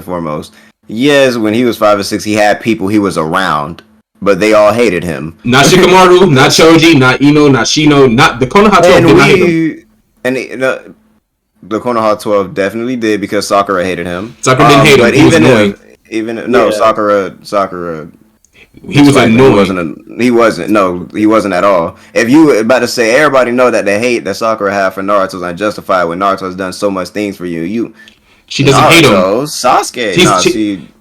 foremost, yes, when he was 5 or 6, he had people he was around, but they all hated him. Not Shikamaru, not Choji, not Ino, not Shino, not the Konoha 12 did not hate him. And the Konoha 12 definitely did, because Sakura hated him. Sakura didn't hate him. But Sakura. He was annoying. He wasn't at all. If you were about to say everybody know that the hate that Sakura had for Naruto is unjustified when Naruto has done so much things for you, she doesn't hate him. Sasuke.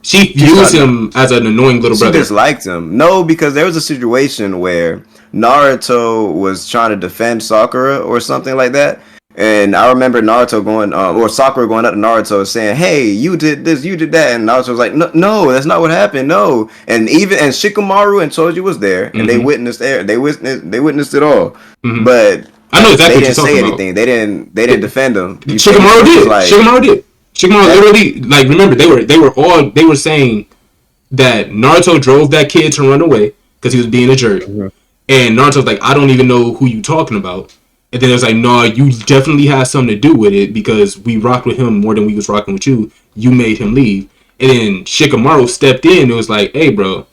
She views him as an annoying little brother. She disliked him. No, because there was a situation where Naruto was trying to defend Sakura or something like that, And I remember Naruto going, or Sakura going up to Naruto saying, "Hey, you did this, you did that," and Naruto was like, "No, that's not what happened. No." And Shikamaru and Choji was there, and they witnessed witnessed it all. But I know exactly they what didn't you're say talking anything. about. They didn't defend him. Shikamaru did. Shikamaru did. Shikamaru literally, like, remember they were saying that Naruto drove that kid to run away because he was being a jerk. And Naruto's like, I don't even know who you talking about. And then it was like, no, you definitely had something to do with it because we rocked with him more than we was rocking with you. You made him leave. And then Shikamaru stepped in and was like, hey, bro,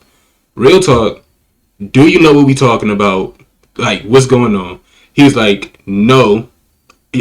real talk. Do you know what we talking about? Like, what's going on? He was like, no,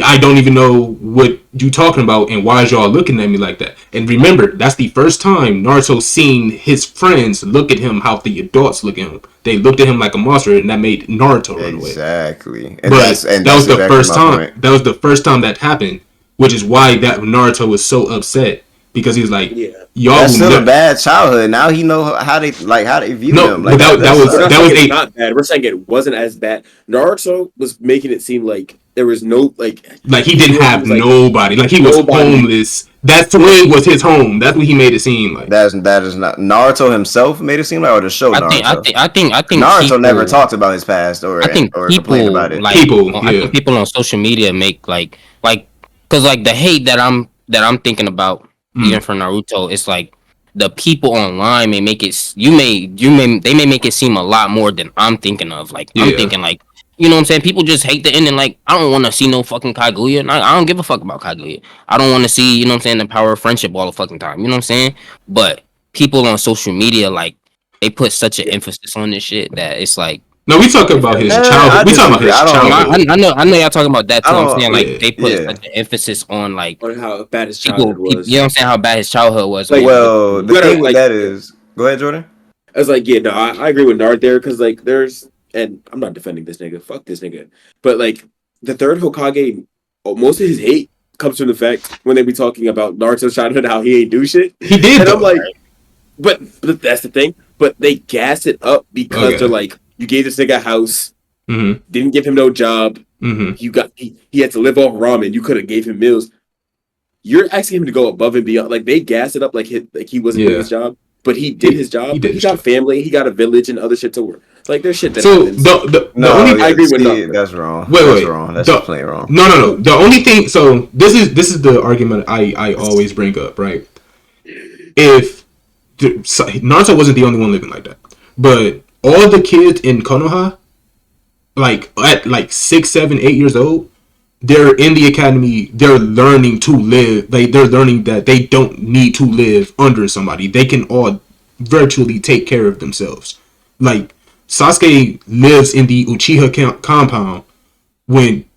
I don't even know what you talking about and why is y'all looking at me like that? And remember, that's the first time Naruto seen his friends look at him how the adults look at him. They looked at him like a monster, and that made Naruto run away. Exactly. And that was the first time. That was the first time that happened, which is why that Naruto was so upset because he was like, "Y'all that's still a bad childhood. Now he know how they view him." Like, that was not bad. We're saying it wasn't as bad. Naruto was making it seem like there was no like he didn't have nobody. Like he was homeless. That swing was his home. That's what he made it seem like. That is not Naruto himself made it seem like, or the show Naruto. I think Naruto people, never talked about his past or complained about it. I think people on social media make like because like the hate that I'm thinking about even for Naruto, it's like the people online may make it they may make it seem a lot more than I'm thinking of. Like I'm thinking like, you know what I'm saying? People just hate the ending. Like, I don't want to see no fucking Kaguya. And I don't give a fuck about Kaguya. I don't want to see, you know what I'm saying, the power of friendship all the fucking time. You know what I'm saying? But people on social media, like, they put such an emphasis on this shit that it's like. No, we talking about his childhood. We talking about his childhood. I know y'all talking about that too. I'm saying, like, they put such an emphasis on, like, on how bad his childhood was. You know what I'm saying? How bad his childhood was. Like, well, the thing with that is. Go ahead, Jordan. I was like, I agree with Nard there because, like, there's. And I'm not defending this nigga. Fuck this nigga. But, like, the third Hokage, most of his hate comes from the fact when they be talking about Naruto's childhood, how he ain't do shit. He did, and I'm like, but that's the thing. But they gas it up because they're like, you gave this nigga a house, didn't give him no job. He had to live off ramen. You could have gave him meals. You're asking him to go above and beyond. Like, they gas it up like he wasn't doing his job. But he did his job. He got family. He got a village and other shit to work. Like, there's shit that happens. I agree with that. That's wrong. Wait. Wrong. That's plain wrong. No. The only thing. So this is the argument I always bring up, right? If Naruto wasn't the only one living like that, but all the kids in Konoha, like at like 6, 7, 8 years old, they're in the academy. They're learning to live. They're learning that they don't need to live under somebody. They can all virtually take care of themselves. Like Sasuke lives in the Uchiha compound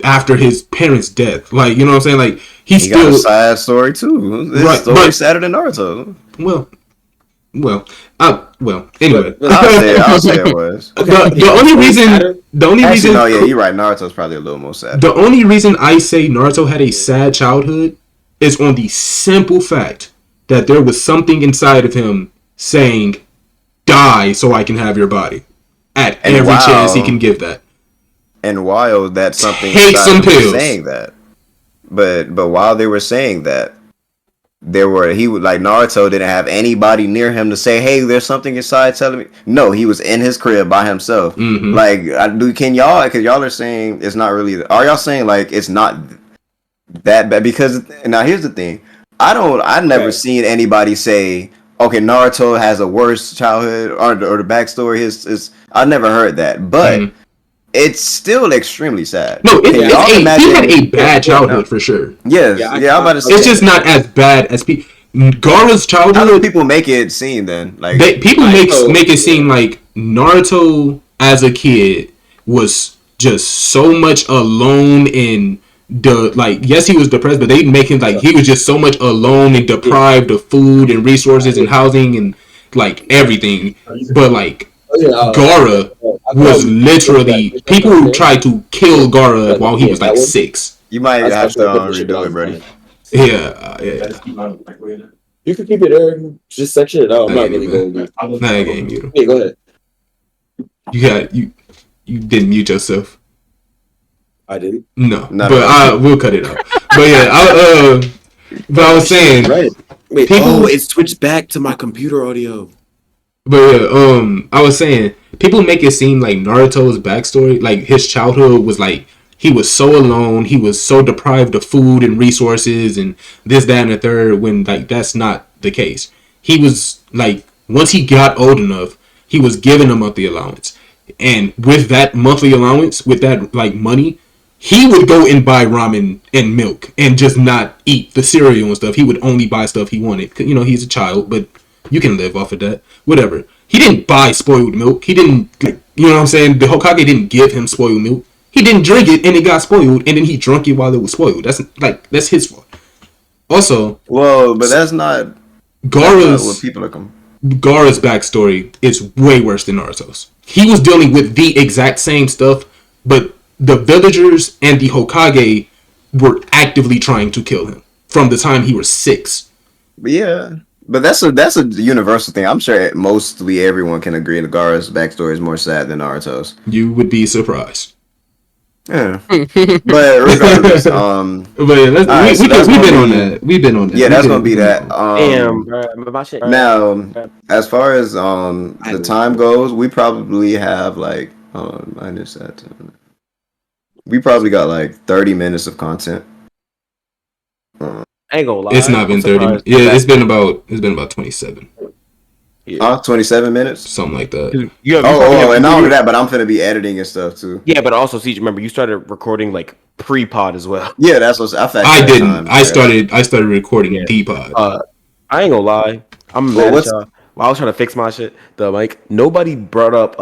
after his parents' death. Like, you know what I'm saying? Like he still got a sad story too. This story sadder than Naruto. Anyway, I'll say it was. The only reason. No, yeah, you're right. Naruto's probably a little more sad. The only reason I say Naruto had a sad childhood is on the simple fact that there was something inside of him saying, "Die so I can have your body." At every chance he can give that. And while that something take some pills saying that, but while they were saying that. Naruto didn't have anybody near him to say, hey, there's something inside telling me. No, he was in his crib by himself. Can y'all, because y'all are saying it's not really, are y'all saying like it's not that bad? Because now here's the thing, I've never seen anybody say, okay, Naruto has a worse childhood or the backstory is I never heard that, but it's still extremely sad. No, he had a bad childhood for sure. Yes, I'm about to say it's just not as bad as people. Gaara's childhood. How do people make it seem then? Like people make it seem like Naruto as a kid was just so much alone in the yes, he was depressed, but they make him like he was just so much alone and deprived of food and resources and housing and like everything. But like Gaara was literally people who tried to kill Gaara while he was like 6. You might have to redo it, buddy. Yeah. You can keep it there. Just section it out. I'm not really going to. I can't mute him. Yeah, go ahead. You didn't mute yourself. I didn't. No, Not but at all. we'll cut it out. But yeah, I was saying, Right. Wait, people, it switched back to my computer audio. but yeah, I was saying, people make it seem like Naruto's backstory, like his childhood was like he was so alone, he was so deprived of food and resources and this, that, and the third. When like that's not the case. He was like once he got old enough, he was given a monthly allowance, and with that monthly allowance, with that like money, he would go and buy ramen and milk and just not eat the cereal and stuff. He would only buy stuff he wanted. You know, he's a child, but you can live off of that. Whatever. He didn't buy spoiled milk. He didn't, like, you know what I'm saying? The Hokage didn't give him spoiled milk. He didn't drink it and it got spoiled, and then he drank it while it was spoiled. That's his fault. Also, Well, but that's not what people are coming. Gaara's backstory is way worse than Naruto's. He was dealing with the exact same stuff, but the villagers and the Hokage were actively trying to kill him from the time he was 6. But yeah, but that's a universal thing. I'm sure mostly everyone can agree that Gaara's backstory is more sad than Naruto's. You would be surprised. Yeah, but regardless, but yeah, right, we've been on that. We've been on that. Yeah, that's gonna be that. Damn, bro, my shit. Now, as far as the time goes, we probably have like minus that. We probably got like 30 minutes of content. I ain't gonna lie. It's not been 30. Yeah, it's been about 27. Yeah. 27 minutes, something like that. And not only that, but I'm finna be editing and stuff too. Yeah, but also, see, remember you started recording like pre-pod as well. Yeah, that's what I didn't. I started recording the pod. I ain't gonna lie. I'm mad at y'all. While I was trying to fix my shit, the mic, nobody brought up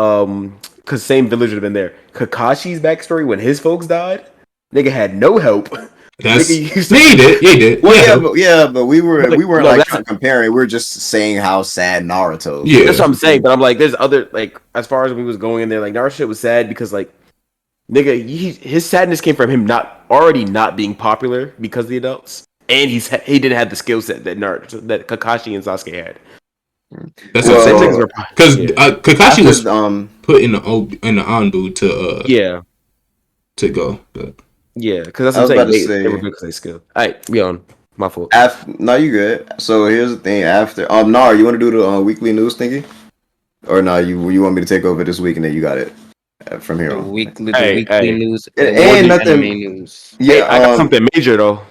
because same village would have been there. Kakashi's backstory when his folks died, nigga had no help. He did. Well, but we weren't comparing. We were just saying how sad Naruto. Yeah, that's what I'm saying. But I'm like, there's other like, as far as we was going in there, like Naruto shit was sad because like, nigga, his sadness came from him not being popular because of the adults, and he didn't have the skill set that Kakashi and Sasuke had. That's what I'm saying. Because Kakashi was put in the Anbu to go. But. Yeah, because that's what I'm saying. They were good because they skill. All right, we on. My fault. No, you good. So here's the thing. After Nar, you want to do the weekly news thingy, or no? You want me to take over this week and then you got it from here on. Weekly news. It ain't nothing. News. Yeah, I got something major though.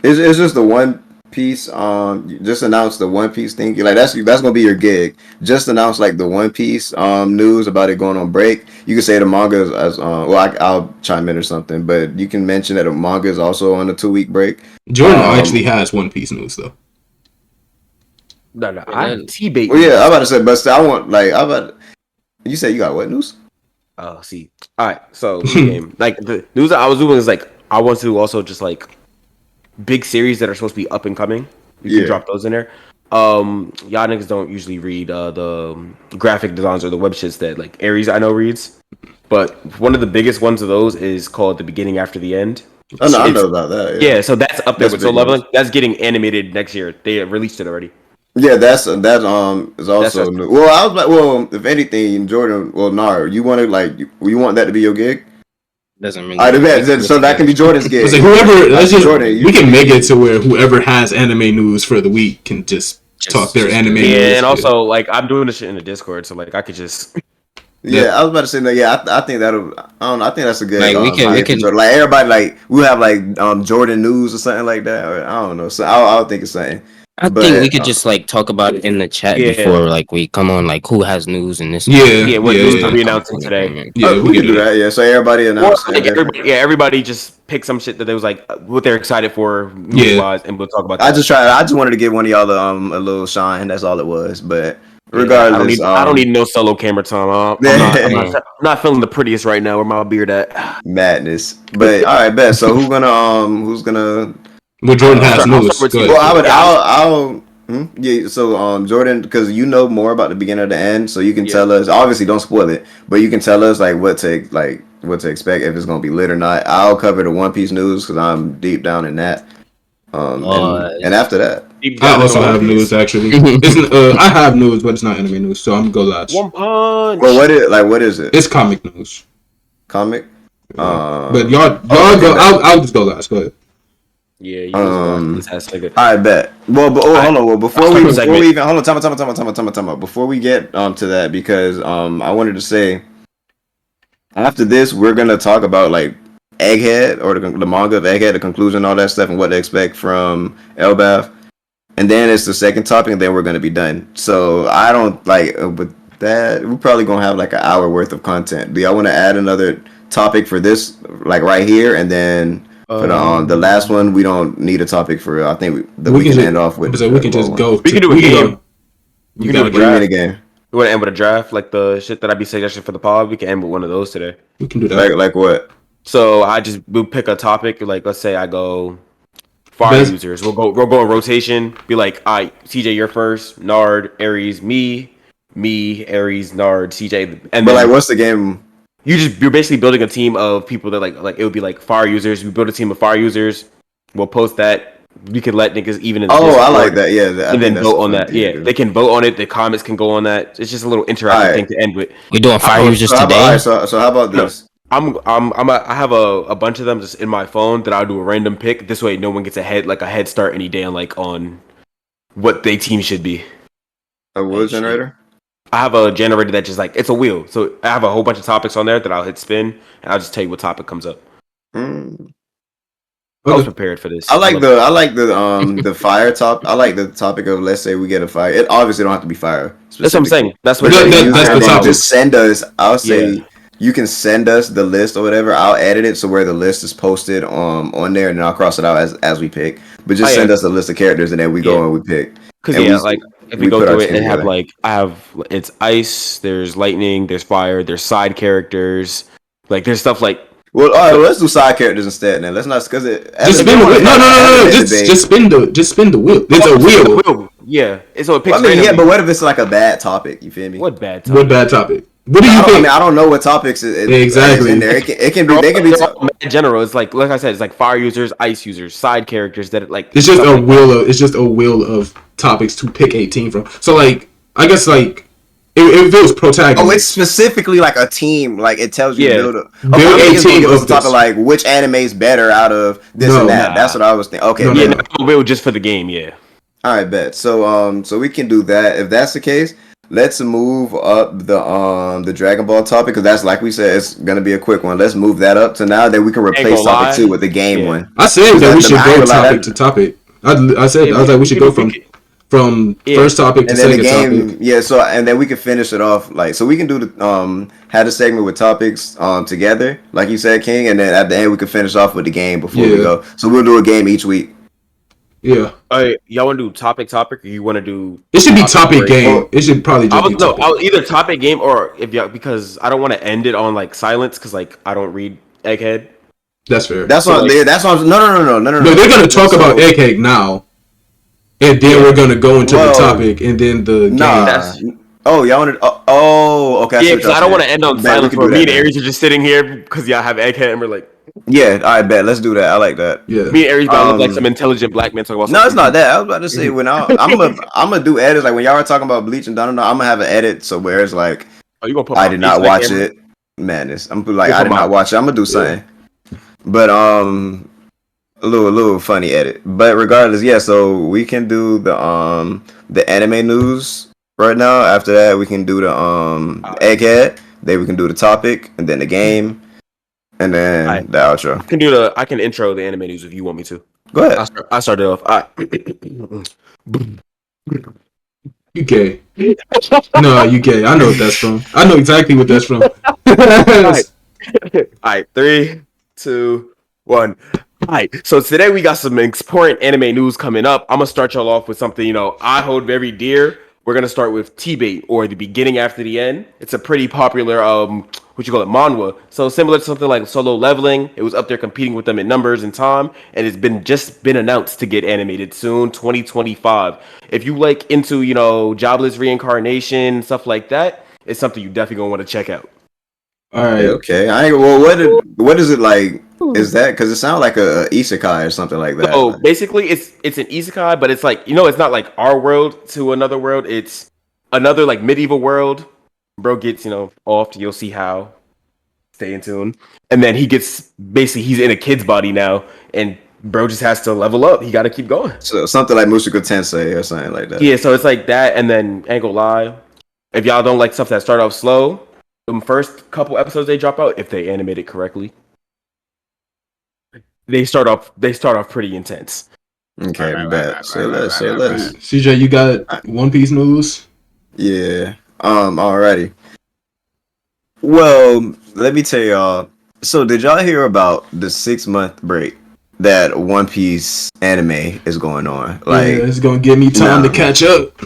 It's just the One Piece. You just announced the One Piece thing. Like that's gonna be your gig. Just announce like the One Piece news about it going on break. You can say the manga as I'll chime in or something, but you can mention that the manga is also on a 2-week break. Jordan actually has One Piece news though. No, I'm T-bait. Well, yeah, I'm about to say, but still, I want you said you got what news? Oh, see. All right, so game. Like the news that I was doing is like I want to also just like big series that are supposed to be up and coming. You can drop those in there. Y'all niggas don't usually read the graphic designs or the web shits that like Aries I know reads, but one of the biggest ones of those is called The Beginning After the End. Oh no, I know about that. Yeah, so that's up there with Soul Leveling. That's getting animated next year. They released it already. Yeah, that is also new. Well, I was like, if anything, Jordan, Nar, you want that to be your gig? Doesn't really. So that can be Jordan's gig. Like we can make it to where whoever has anime news for the week can just talk their anime news. Yeah, and also like I'm doing this shit in the Discord, so like I could just. Yeah, I was about to say that. Yeah, I think that'll. I don't know. I think that's a good. Like we can like everybody like we have like Jordan news or something like that. Or, I don't know. So I'll think of something. I think we could just like talk about it in the chat before like we come on like who has news in this. What news are we announcing today? Yeah, we can do that. Yeah, so everybody announce. Everybody just pick some shit that they was like what they're excited for news-wise, and we'll talk about that. I just wanted to give one of y'all a little shine. That's all it was. But regardless, I don't need no solo camera time. I'm not feeling the prettiest right now. Where my beard at? Madness. But all right, bet. So who's gonna? Well, Jordan has news. I'll yeah. So Jordan, because you know more about the beginning or the end, so you can tell us. Obviously, don't spoil it, but you can tell us like what to expect if it's gonna be lit or not. I'll cover the One Piece news because I'm deep down in that. And after that, I also have news actually. I have news, but it's not anime news, so I'm gonna go last. One Punch. Well, what is it? It's comic news. Comic. But y'all go. I'll just go last. Go ahead. Yeah, you was I bet. Well, but hold on. Well, before we even hold on, time out. Before we get to that, because I wanted to say after this we're gonna talk about like Egghead or the manga of Egghead, the conclusion, all that stuff, and what to expect from Elbaf. And then it's the second topic, and then we're gonna be done. So I don't like with that. We're probably gonna have like an hour worth of content. Do y'all want to add another topic for this, like right here, and then for the last one, we don't need a topic for. I think we can end off with. So we can just go. We can do a game. You can do a draft game. You want to end with a draft, like the shit that I'd be suggesting for the pod? We can end with one of those today. We can do that. Like what? So we'll pick a topic. Like let's say I go fire users. We'll go in rotation. Be like, all right, CJ, you're first. Nard, Aries, me, Aries, Nard, CJ. And but like, what's the game? You're basically building a team of people that like it would be like fire users. We build a team of fire users. We'll post that. We can let niggas even in the Discord, I like that. Yeah, and then vote on that. Yeah, they can vote on it. The comments can go on that. It's just a little interactive thing to end with. We're doing fire users today. So how about this? I have a bunch of them just in my phone that I'll do a random pick. This way, no one gets a head start any day on what they team should be. A wheel generator. I have a generator that just like it's a wheel. So I have a whole bunch of topics on there that I'll hit spin, and I'll just tell you what topic comes up. I was prepared for this. I like the fire top. I like the topic of, let's say we get a fire. It obviously don't have to be fire. That's what I'm saying. That's the topic. Just send us. I'll say you can send us the list or whatever. I'll edit it so where the list is posted on there, and then I'll cross it out as we pick. But just send us a list of characters, and then we go and we pick. Because if we go through it and have it's ice, there's lightning, there's fire, there's side characters, like there's stuff like. Well, all right. Well, let's do side characters instead. Then let's not because it. Just spin the wheel. No. Just spin the wheel. It's a wheel. Yeah. So it picks. But what if it's like a bad topic? You feel me? What bad topic? What do you think? I don't know what topics exactly in there. It can be. They can be in general. It's like I said. It's like fire users, ice users, side characters that like. It's just a wheel. It's just a wheel of topics to pick a team from. So like, I guess like. If it was protagonist. Oh, it's specifically like a team. Like it tells you build a team of topic like which anime is better out of this and that. That's what I was thinking. Okay, no, just for the game. Yeah. All right, bet. So we can do that. If that's the case, let's move up the Dragon Ball topic because that's like we said, it's gonna be a quick one. Let's move that up to now that we can replace topic 2 with the game one. I said that we should go topic to topic. I was like we should go from first topic to second topic. Yeah, so and then we can finish it off so we can do the have the segment with topics together, like you said, King, and then at the end we can finish off with the game before we go. So we'll do a game each week. Yeah. All right, y'all want to do topic, or you want to do? It should be topic game. It should probably just be topic. I'll either topic game or because I don't want to end it on like silence because like I don't read Egghead. That's fair. That's what. No. They're gonna talk about Egghead now. And then we're gonna go into the topic, and then the game. Y'all wanted. Okay. Yeah, because I don't want to end on silence where me and Aries are just sitting here because y'all have Egghead, and we're like. Yeah, I bet. Let's do that. I like that. Yeah. Me and Aries look like some intelligent black men talking about. No, it's not that. I was about to say when I'm gonna do edits like when y'all are talking about Bleach and Donald. I'm gonna have an edit so where it's like. You gonna put I did not watch it. Madness. I'm like I did not watch it. I'm gonna do something. But a little funny edit, but regardless, so we can do the anime news right now. After that, we can do the Egghead. Then we can do the topic, and then the game, and then the outro. I can intro the anime news if you want me to. Go ahead. I started off. You gay? No, you gay. I know what that's from. I know exactly what that's from. All right, 3, 2, 1. Alright, so today we got some important anime news coming up. I'm gonna start y'all off with something I hold very dear. We're gonna start with T-Bait, or the beginning after the end. It's a pretty popular manhwa. So similar to something like Solo Leveling, it was up there competing with them in numbers and time, and it's been announced to get animated soon, 2025. If you like into jobless reincarnation stuff like that, it's something you definitely gonna want to check out. All right, okay. What is it like? Is that because it sounds like a isekai or something like that? Oh, basically, it's an isekai, but it's like it's not like our world to another world. It's another like medieval world. Bro gets off. You'll see how. stay in tune. And then he's in a kid's body now, and bro just has to level up. He got to keep going. So something like Mushoku Tensei or something like that. Yeah, so it's like that, and then ain't gonna lie, if y'all don't like stuff that start off slow, the first couple episodes they drop out, if they animate it correctly, they start off pretty intense. Okay, bet. Say less. CJ, you got One Piece news? Yeah. Alrighty. Well, let me tell y'all. So, did y'all hear about the 6-month break that One Piece anime is going on? Like, yeah, it's gonna give me time to catch up.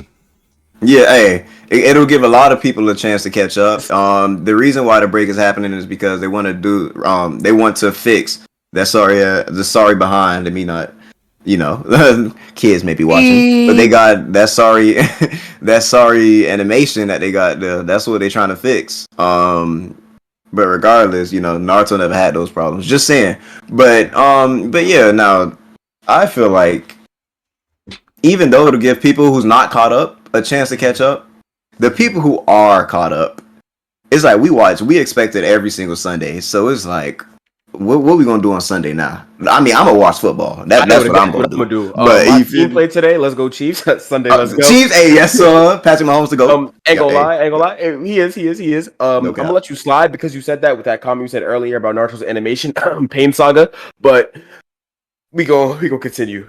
Yeah, hey, it'll give a lot of people a chance to catch up. The reason why the break is happening is because they want to fix that the sorry behind. Let me not, kids may be watching, but they got that sorry animation that they got. That's what they're trying to fix. But regardless, Naruto never had those problems. Just saying. But yeah, now I feel like even though it'll give people who's not caught up a chance to catch up, the people who are caught up, it's like we expect it every single Sunday. So it's like, what we gonna do on Sunday now? I mean, I'm gonna watch football. That's what I'm gonna do. But my team played today. Let's go Chiefs. Sunday, let's go Chiefs. Hey, yes sir. Patrick Mahomes to go. Ain't gonna lie. He is. I'm gonna let you slide because you said that with that comment you said earlier about Naruto's animation, Pain Saga. But we gonna continue.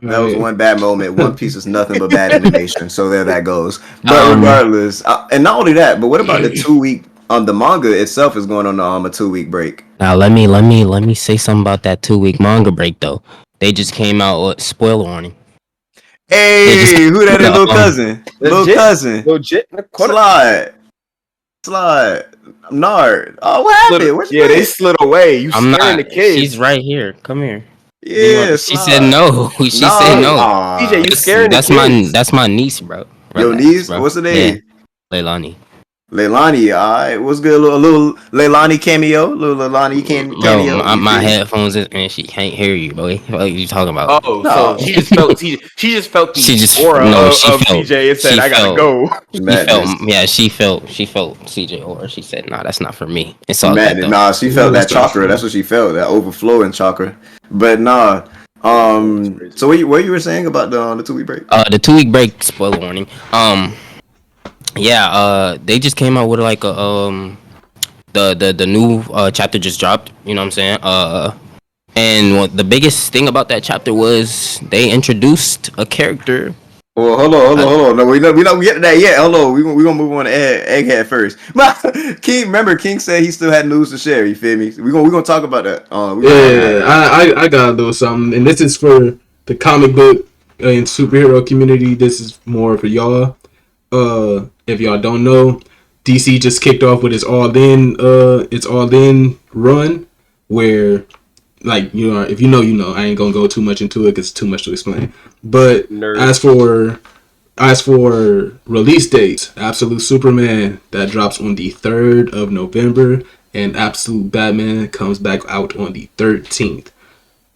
That was one bad moment. One Piece is nothing but bad animation. So there that goes. But regardless, and not only that, but what about the 2-week? The manga itself is going on a 2-week break. Now let me say something about that 2-week manga break though. They just came out with spoiler warning. Hey, who that is? Little cousin. Legit. Slide. Nard. Oh, what happened? They slid away. You scaring the kids. She's right here. Come here. Yeah, she said no. She said no. DJ, you scaring the kids. That's my niece, bro. Your niece? Bro. What's her name? Yeah. Leilani, alright. What's good? A little Leilani cameo. Cameo. My headphones and she can't hear you, boy. What are you talking about? Oh, no. So she just felt the aura of CJ and said, I gotta go. She felt CJ aura. She said, nah, that's not for me. It's all madness. Nah, she felt that chakra. That's what she felt, that overflowing chakra. But nah. So what you were saying about the 2-week break? The 2-week break, spoiler warning. They just came out with like a the new chapter just dropped. You know what I'm saying? And the biggest thing about that chapter was they introduced a character. Well, hold on. No, we not get to that yet. Hold on. We gonna move on to Egghead first. King said he still had news to share. You feel me? We gonna talk about that. I gotta do something, and this is for the comic book and superhero community. This is more for y'all. If y'all don't know, DC just kicked off with its all in run, where, like, if you know, I ain't gonna go too much into it because it's too much to explain. But as for release dates, Absolute Superman that drops on the 3rd of November, and Absolute Batman comes back out on the 13th.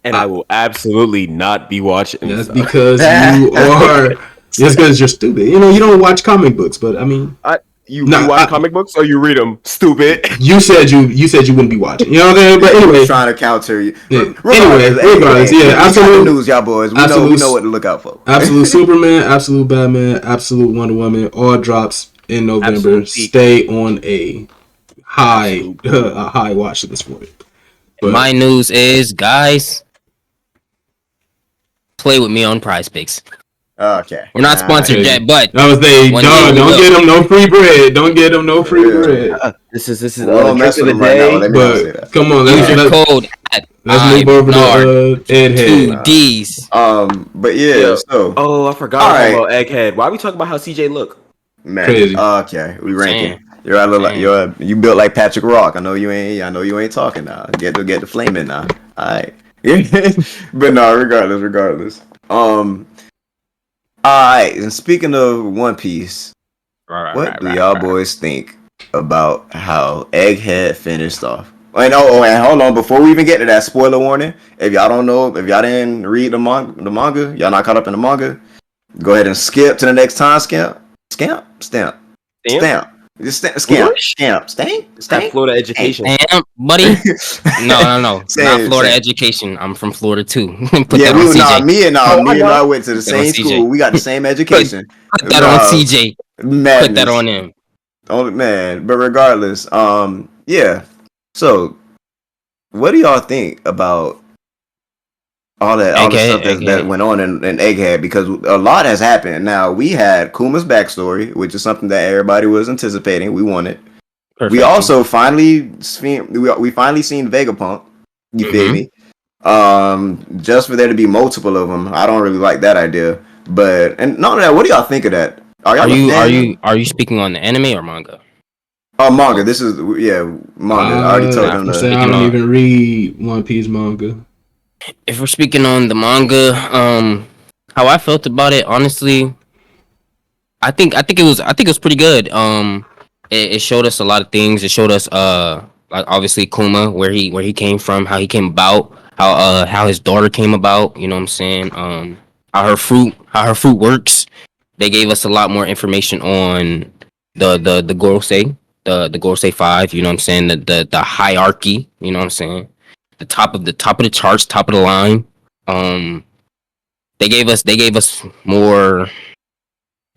And I will absolutely not be watching. That's because you are. Just because you're stupid. You don't watch comic books, but I mean, you watch comic books or you read them? Stupid. You said you wouldn't be watching. You know what I'm saying? But anyway, trying to counter you. Yeah. Regardless, absolute news, y'all boys. We know what to look out for. Absolute Superman, Absolute Batman, Absolute Wonder Woman, all drops in November. Stay on a high watch list for it. But my news is, guys, play with me on Prize Picks. Okay. We're not sponsored yet, but don't get them no free bread. Don't get them no free bread. This is mess with them right now. Let me not say that. Come on, let's move over to Egghead. 2 D's. But yeah. So. I forgot about Egghead. Why are we talking about how CJ look? Man. Crazy. Okay, we ranking. You built like Patrick Rock. I know you ain't talking now. Get the flame in now. All right. But no, regardless. Alright, and speaking of One Piece, what do y'all boys think about how Egghead finished off? And hold on, before we even get to that, spoiler warning, if y'all don't know, if y'all didn't read the manga, y'all not caught up in the manga, go ahead and skip to the next time stamp. Just Stamp. Florida education. Damn, buddy. No. Not Florida education. I'm from Florida too. Put that on CJ. Me and I went to the same school. We got the same education. Put that on CJ. Madness. Put that on him. Oh man, but regardless, yeah. So, what do y'all think about all the stuff that went on in Egghead? Because a lot has happened. Now we had Kuma's backstory, which is something that everybody was anticipating. We wanted. Perfect. We also finally seen Vegapunk. You feel me? Just for there to be multiple of them, I don't really like that idea. But and not only that, what do y'all think of that? Are you speaking on the anime or manga? Oh, manga. This is manga. I already told them that. I don't even read One Piece manga. If we're speaking on the manga, how I felt about it, honestly, I think it was pretty good. It showed us a lot of things. It showed us like obviously Kuma, where he came from, how he came about, how his daughter came about. You know what I'm saying? How her fruit works. They gave us a lot more information on the Gorosei, the Gorosei 5. You know what I'm saying? The hierarchy. You know what I'm saying? The top of the charts, top of the line. They gave us more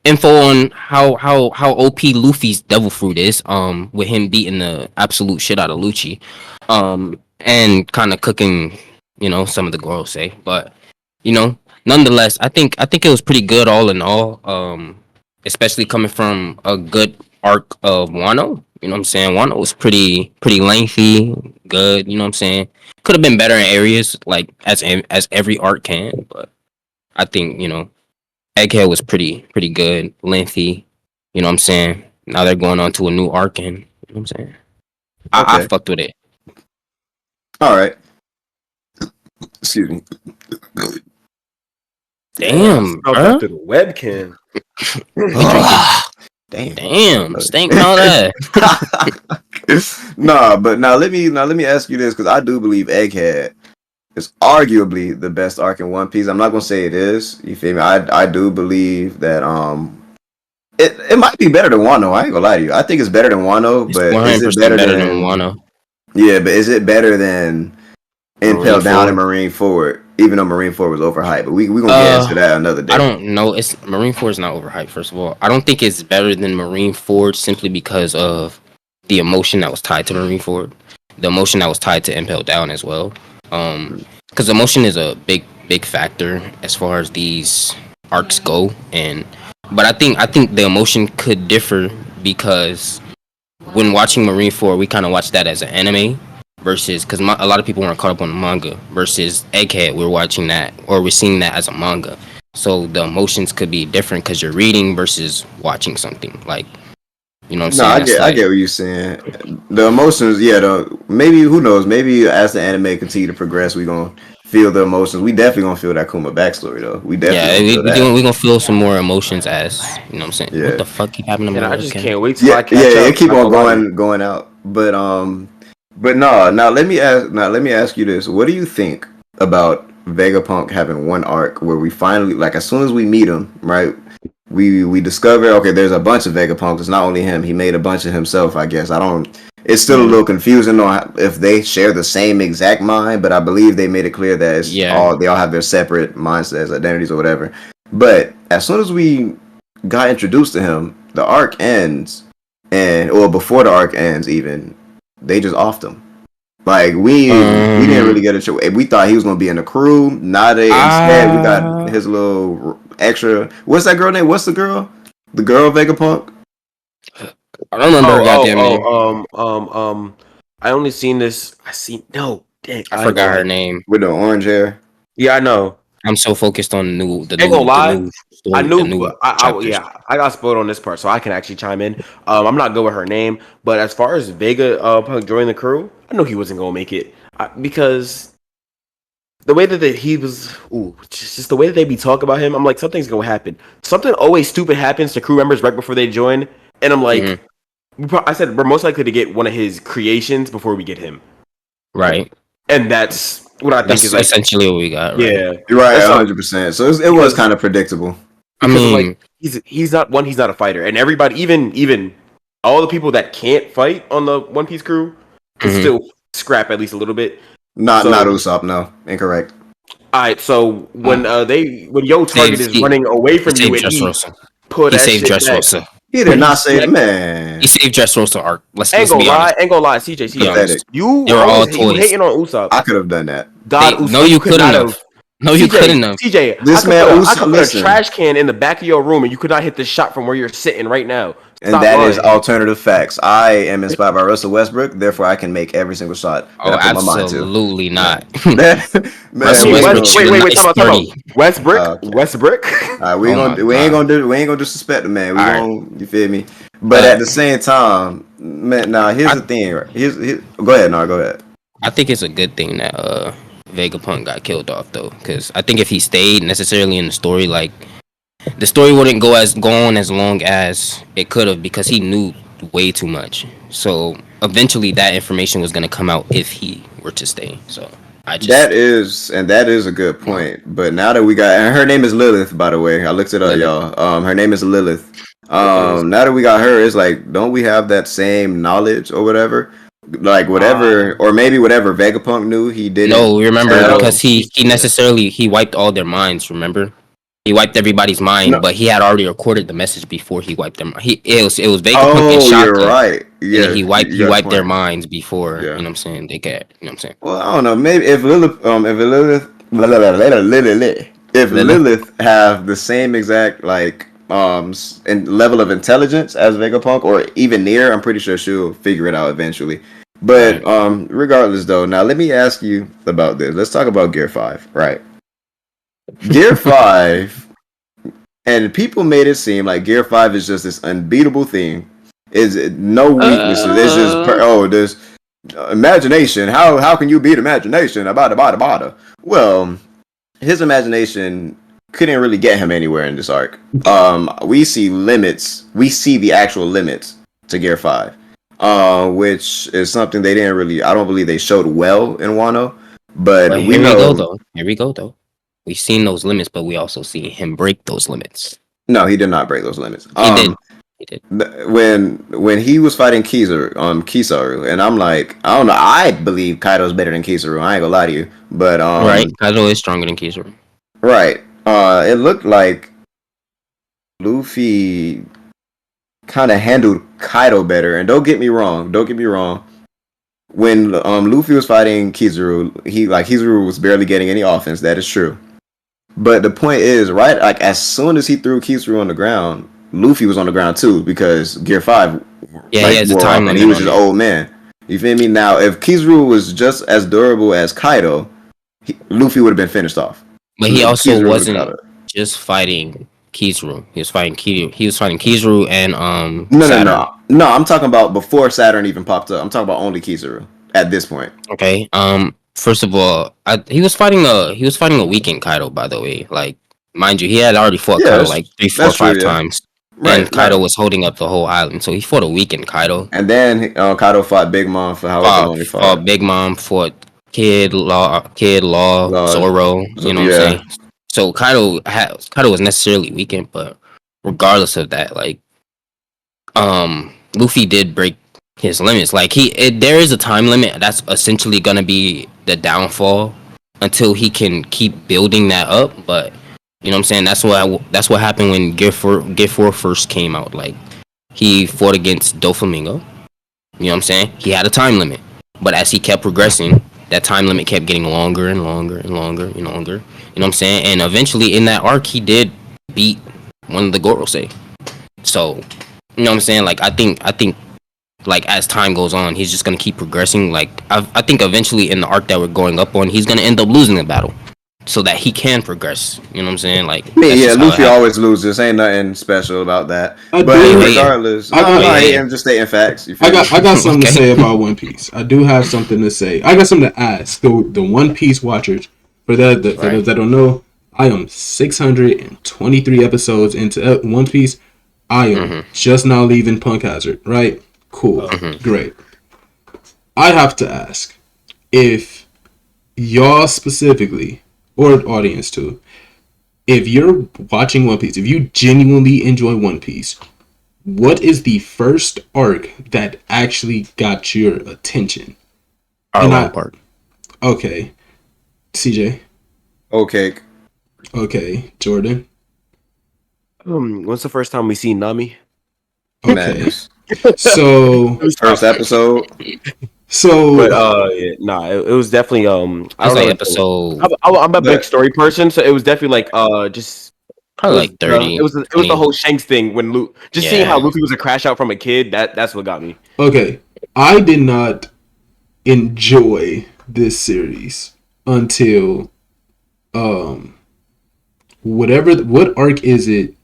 info on how OP Luffy's devil fruit is, with him beating the absolute shit out of Lucci, and kind of cooking, some of the Gorosei. But, nonetheless, I think it was pretty good all in all, especially coming from a good arc of Wano. You know what I'm saying? Wano was pretty lengthy, good, you know what I'm saying? Could have been better in areas, like, as every arc can, but I think, Egghead was pretty good, lengthy. You know what I'm saying? Now they're going on to a new arc, and you know what I'm saying? I fucked with it. All right. Excuse me. Damn, bro. Through the webcam. Damn, stink all that. But now let me ask you this, because I do believe Egghead is arguably the best arc in One Piece. I'm not gonna say it is. You feel me? I do believe that it might be better than Wano. I ain't gonna lie to you. I think it's better than Wano, but is it better than Wano? Yeah, but is it better than Impel Down and Marine Forward? Even though Marine Forward was overhyped, but we gonna get into that another day. I don't know. It's Marine Forward is not overhyped. First of all, I don't think it's better than Marine Forward simply because of the emotion that was tied to Marine Forward, the emotion that was tied to Impel Down as well. Because emotion is a big factor as far as these arcs go, but I think the emotion could differ because when watching Marine Forward, we kind of watch that as an anime versus because a lot of people weren't caught up on the manga versus Egghead. We're watching that or we're seeing that as a manga, so the emotions could be different because you're reading versus watching something like. You know what I'm saying? I get what you're saying. The emotions, maybe, who knows? Maybe as the anime continue to progress, we're going to feel the emotions. We definitely going to feel that Kuma backstory, though. We definitely we're going to feel some more emotions as, you know what I'm saying? Yeah. What the fuck keep happening to me? I just can't wait till I catch up. It keep on going out. But no, now let me ask you this. What do you think about Vegapunk having one arc where we finally, like, as soon as we meet him, right? We discover, okay, there's a bunch of Vegapunks. It's not only him. He made a bunch of himself, I guess. It's still a little confusing on if they share the same exact mind, but I believe they made it clear that they all have their separate mindsets, identities, or whatever. But as soon as we got introduced to him, the arc ends, or before the arc ends even, they just offed him. Like, we didn't really get a show. We thought he was going to be in the crew. Instead, we got his little extra. What's that girl name? What's the girl? The girl Vegapunk? I don't remember her goddamn name. I only seen this. I forgot her name. With the orange hair. Yeah, I know. I'm so focused on the new I knew. I got spoiled on this part, so I can actually chime in. I'm not good with her name, but as far as Vegapunk joining the crew, I knew he wasn't gonna make it because the way that he was, just the way that they be talking about him, I'm like, something's gonna happen. Something always stupid happens to crew members right before they join, and I'm like, I said we're most likely to get one of his creations before we get him, right? And that's what I think is like, essentially what we got. Right? Yeah, you're right, 100%. So it was kind of predictable. I mean, like, he's not a fighter, and everybody, even all the people that can't fight on the One Piece crew can still scrap at least a little bit. Not Usopp, no. Incorrect. Alright, so when Yo Target is running away from you and he put that saved shit back. Dressrosa. He did not say, man. He saved Dressrosa arc. Let's ain't be honest. Ain't gonna lie, CJ. You hating on Usopp. I could have done that. Usopp. No, you couldn't have. No, you couldn't have. CJ, this man I could put a trash can in the back of your room and you could not hit the shot from where you're sitting right now. And that is alternative facts. I am inspired by Russell Westbrook, therefore I can make every single shot. Oh, absolutely not. Man, wait, come on. Westbrook. We ain't gonna disrespect the man. You feel me? But at the same time, man, here's the thing. Go ahead, Nar. Go ahead. I think it's a good thing that Vegapunk got killed off though, because I think if he stayed necessarily in the story, like the story wouldn't go on as long as it could have, because he knew way too much. So eventually that information was going to come out if he were to stay. So that is a good point. But now that we got, and her name is Lilith, by the way, I looked it up, y'all. Her name is Lilith. Now that we got her, it's like, don't we have that same knowledge or whatever? Like whatever, or maybe whatever Vegapunk knew, he didn't. No, remember, because he wiped all their minds. Remember, he wiped everybody's mind, but he had already recorded the message before he wiped them. It was Vegapunk and Shaka. You're right. Yeah, he wiped their minds before. Yeah. You know what I'm saying? They can't. You know what I'm saying? Well, I don't know. Maybe if Lilith have the same exact level of intelligence as Vegapunk, or even near, I'm pretty sure she'll figure it out eventually. But regardless, though, now let me ask you about this. Let's talk about Gear 5, right? Gear 5, and people made it seem like Gear 5 is just this unbeatable thing. Is no weaknesses. It's just there's imagination. How can you beat imagination? About. Well, his imagination couldn't really get him anywhere in this arc. We see limits. We see the actual limits to Gear 5, which is something they didn't really. I don't believe they showed well in Wano. But here we go though. We've seen those limits, but we also see him break those limits. No, he did not break those limits. He did. When he was fighting Kizaru, and I'm like, I don't know. I believe Kaido's better than Kizaru. I ain't gonna lie to you, but right, Kaido is stronger than Kizaru. Right. It looked like Luffy kind of handled Kaido better. And don't get me wrong. When Luffy was fighting Kizaru, Kizaru was barely getting any offense. That is true. But the point is, right, like as soon as he threw Kizaru on the ground, Luffy was on the ground too, because Gear 5 he has a time limit, and he was just an old man. You feel me? Now, if Kizaru was just as durable as Kaido, Luffy would have been finished off. But he also wasn't just fighting Kizaru. He was fighting Kizaru and No, I'm talking about before Saturn even popped up. I'm talking about only Kizaru at this point. Okay. First of all, he was fighting a weakened Kaido, by the way. Like, mind you, he had already fought Kaido like 3, 4, 5 times. Right, and Kaido was holding up the whole island, so he fought a weakened Kaido. And then Kaido fought Big Mom for however long he fought. Fought Big Mom, fought Kid Law, Zoro. You know what I'm saying? So Kaido was necessarily weakened, but regardless of that, like, Luffy did break his limits. Like there is a time limit that's essentially gonna be the downfall until he can keep building that up. But you know what I'm saying? That's what happened when Gear 4 first came out. Like, he fought against Doflamingo. You know what I'm saying? He had a time limit, but as he kept progressing, that time limit kept getting longer and longer and longer and longer. You know what I'm saying? And eventually, in that arc, he did beat one of the Gorosei. So, you know what I'm saying? Like, I think, like, as time goes on, he's just gonna keep progressing. Like, I think eventually in the arc that we're going up on, he's gonna end up losing the battle, so that he can progress. You know what I'm saying? Like, yeah, Luffy always loses. Ain't nothing special about that. But regardless, I'm just stating facts. I got something to say about One Piece. I do have something to say. I got something to ask the One Piece watchers. For those that don't know, I am 623 episodes into One Piece. I am just now leaving Punk Hazard. Right? Cool. Great. I have to ask if y'all specifically, or audience too, if you're watching One Piece, if you genuinely enjoy One Piece, what is the first arc that actually got your attention? Arlong Park. Okay. CJ. Okay. Okay. Jordan. When's the first time we seen Nami? Okay. Madness. So First episode. So, but it was definitely I don't like know episode. I'm a big story person, so it was definitely like just probably like 30. It was the whole Shanks thing when Luke seeing how Luffy was a crash out from a kid. That's what got me. Okay, I did not enjoy this series until what arc is it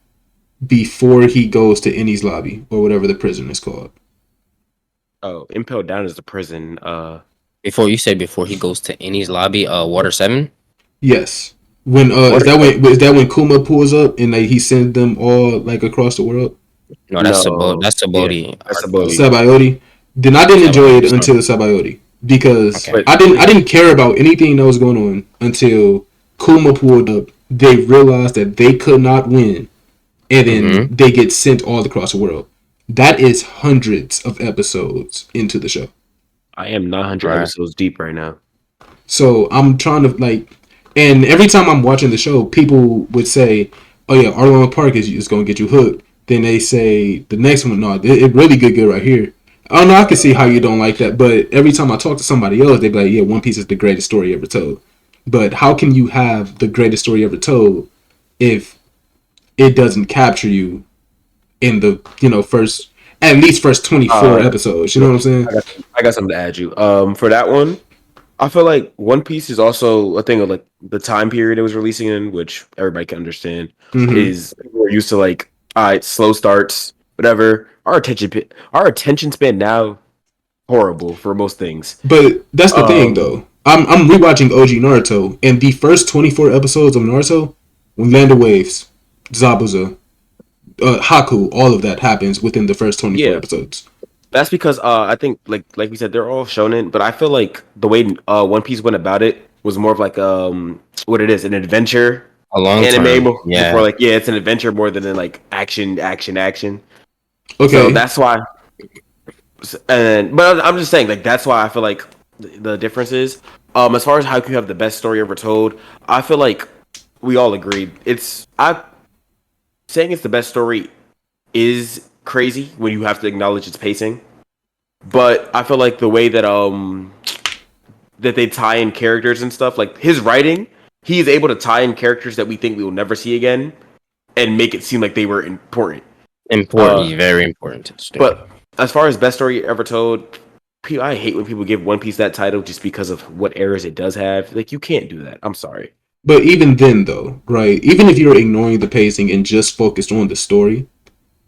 before he goes to Enies Lobby or whatever the prison is called? Oh, Impel Down is the prison. Before he goes to Enies Lobby, Water 7? Yes. When is that when Kuma pulls up and like he sends them all like across the world? No, that's Sabaody. Yeah, that's Sabaody. Sabaody. Then I didn't enjoy it until Sabaody because I didn't care about anything that was going on until Kuma pulled up. They realized that they could not win, and then they get sent all across the world. That is hundreds of episodes into the show. I am 900 episodes deep right now. So I'm trying to like, and every time I'm watching the show, people would say, "Oh yeah, Arlong Park is going to get you hooked." Then they say the next one, no, it really good right here. I don't know, I can see how you don't like that, but every time I talk to somebody else, they be like, "Yeah, One Piece is the greatest story ever told." But how can you have the greatest story ever told if it doesn't capture you in the first 24 episodes? You know what I'm saying? I got something to add you. For that one, I feel like One Piece is also a thing of like the time period it was releasing in, which everybody can understand. Is we're used to like, all right, slow starts, whatever. Our attention span now horrible for most things. But that's the thing, though. I'm rewatching OG Naruto, and the first 24 episodes of Naruto, when Land of Waves, Zabuza, Haku, all of that happens within the first 24 episodes. That's because I think like we said, they're all shonen, but I feel like the way One Piece went about it was more of like what it is, an adventure, a long anime time. before like it's an adventure more than like action. Okay, so that's why. But I'm just saying, like, that's why I feel like the difference is as far as how can you have the best story ever told. I feel like we all agreed saying it's the best story is crazy when you have to acknowledge its pacing. But I feel like the way that that they tie in characters and stuff, like his writing, he is able to tie in characters that we think we will never see again and make it seem like they were important. Very important. But as far as best story ever told, I hate when people give One Piece that title just because of what errors it does have. Like, you can't do that. I'm sorry. But even then, though, right? Even if you're ignoring the pacing and just focused on the story,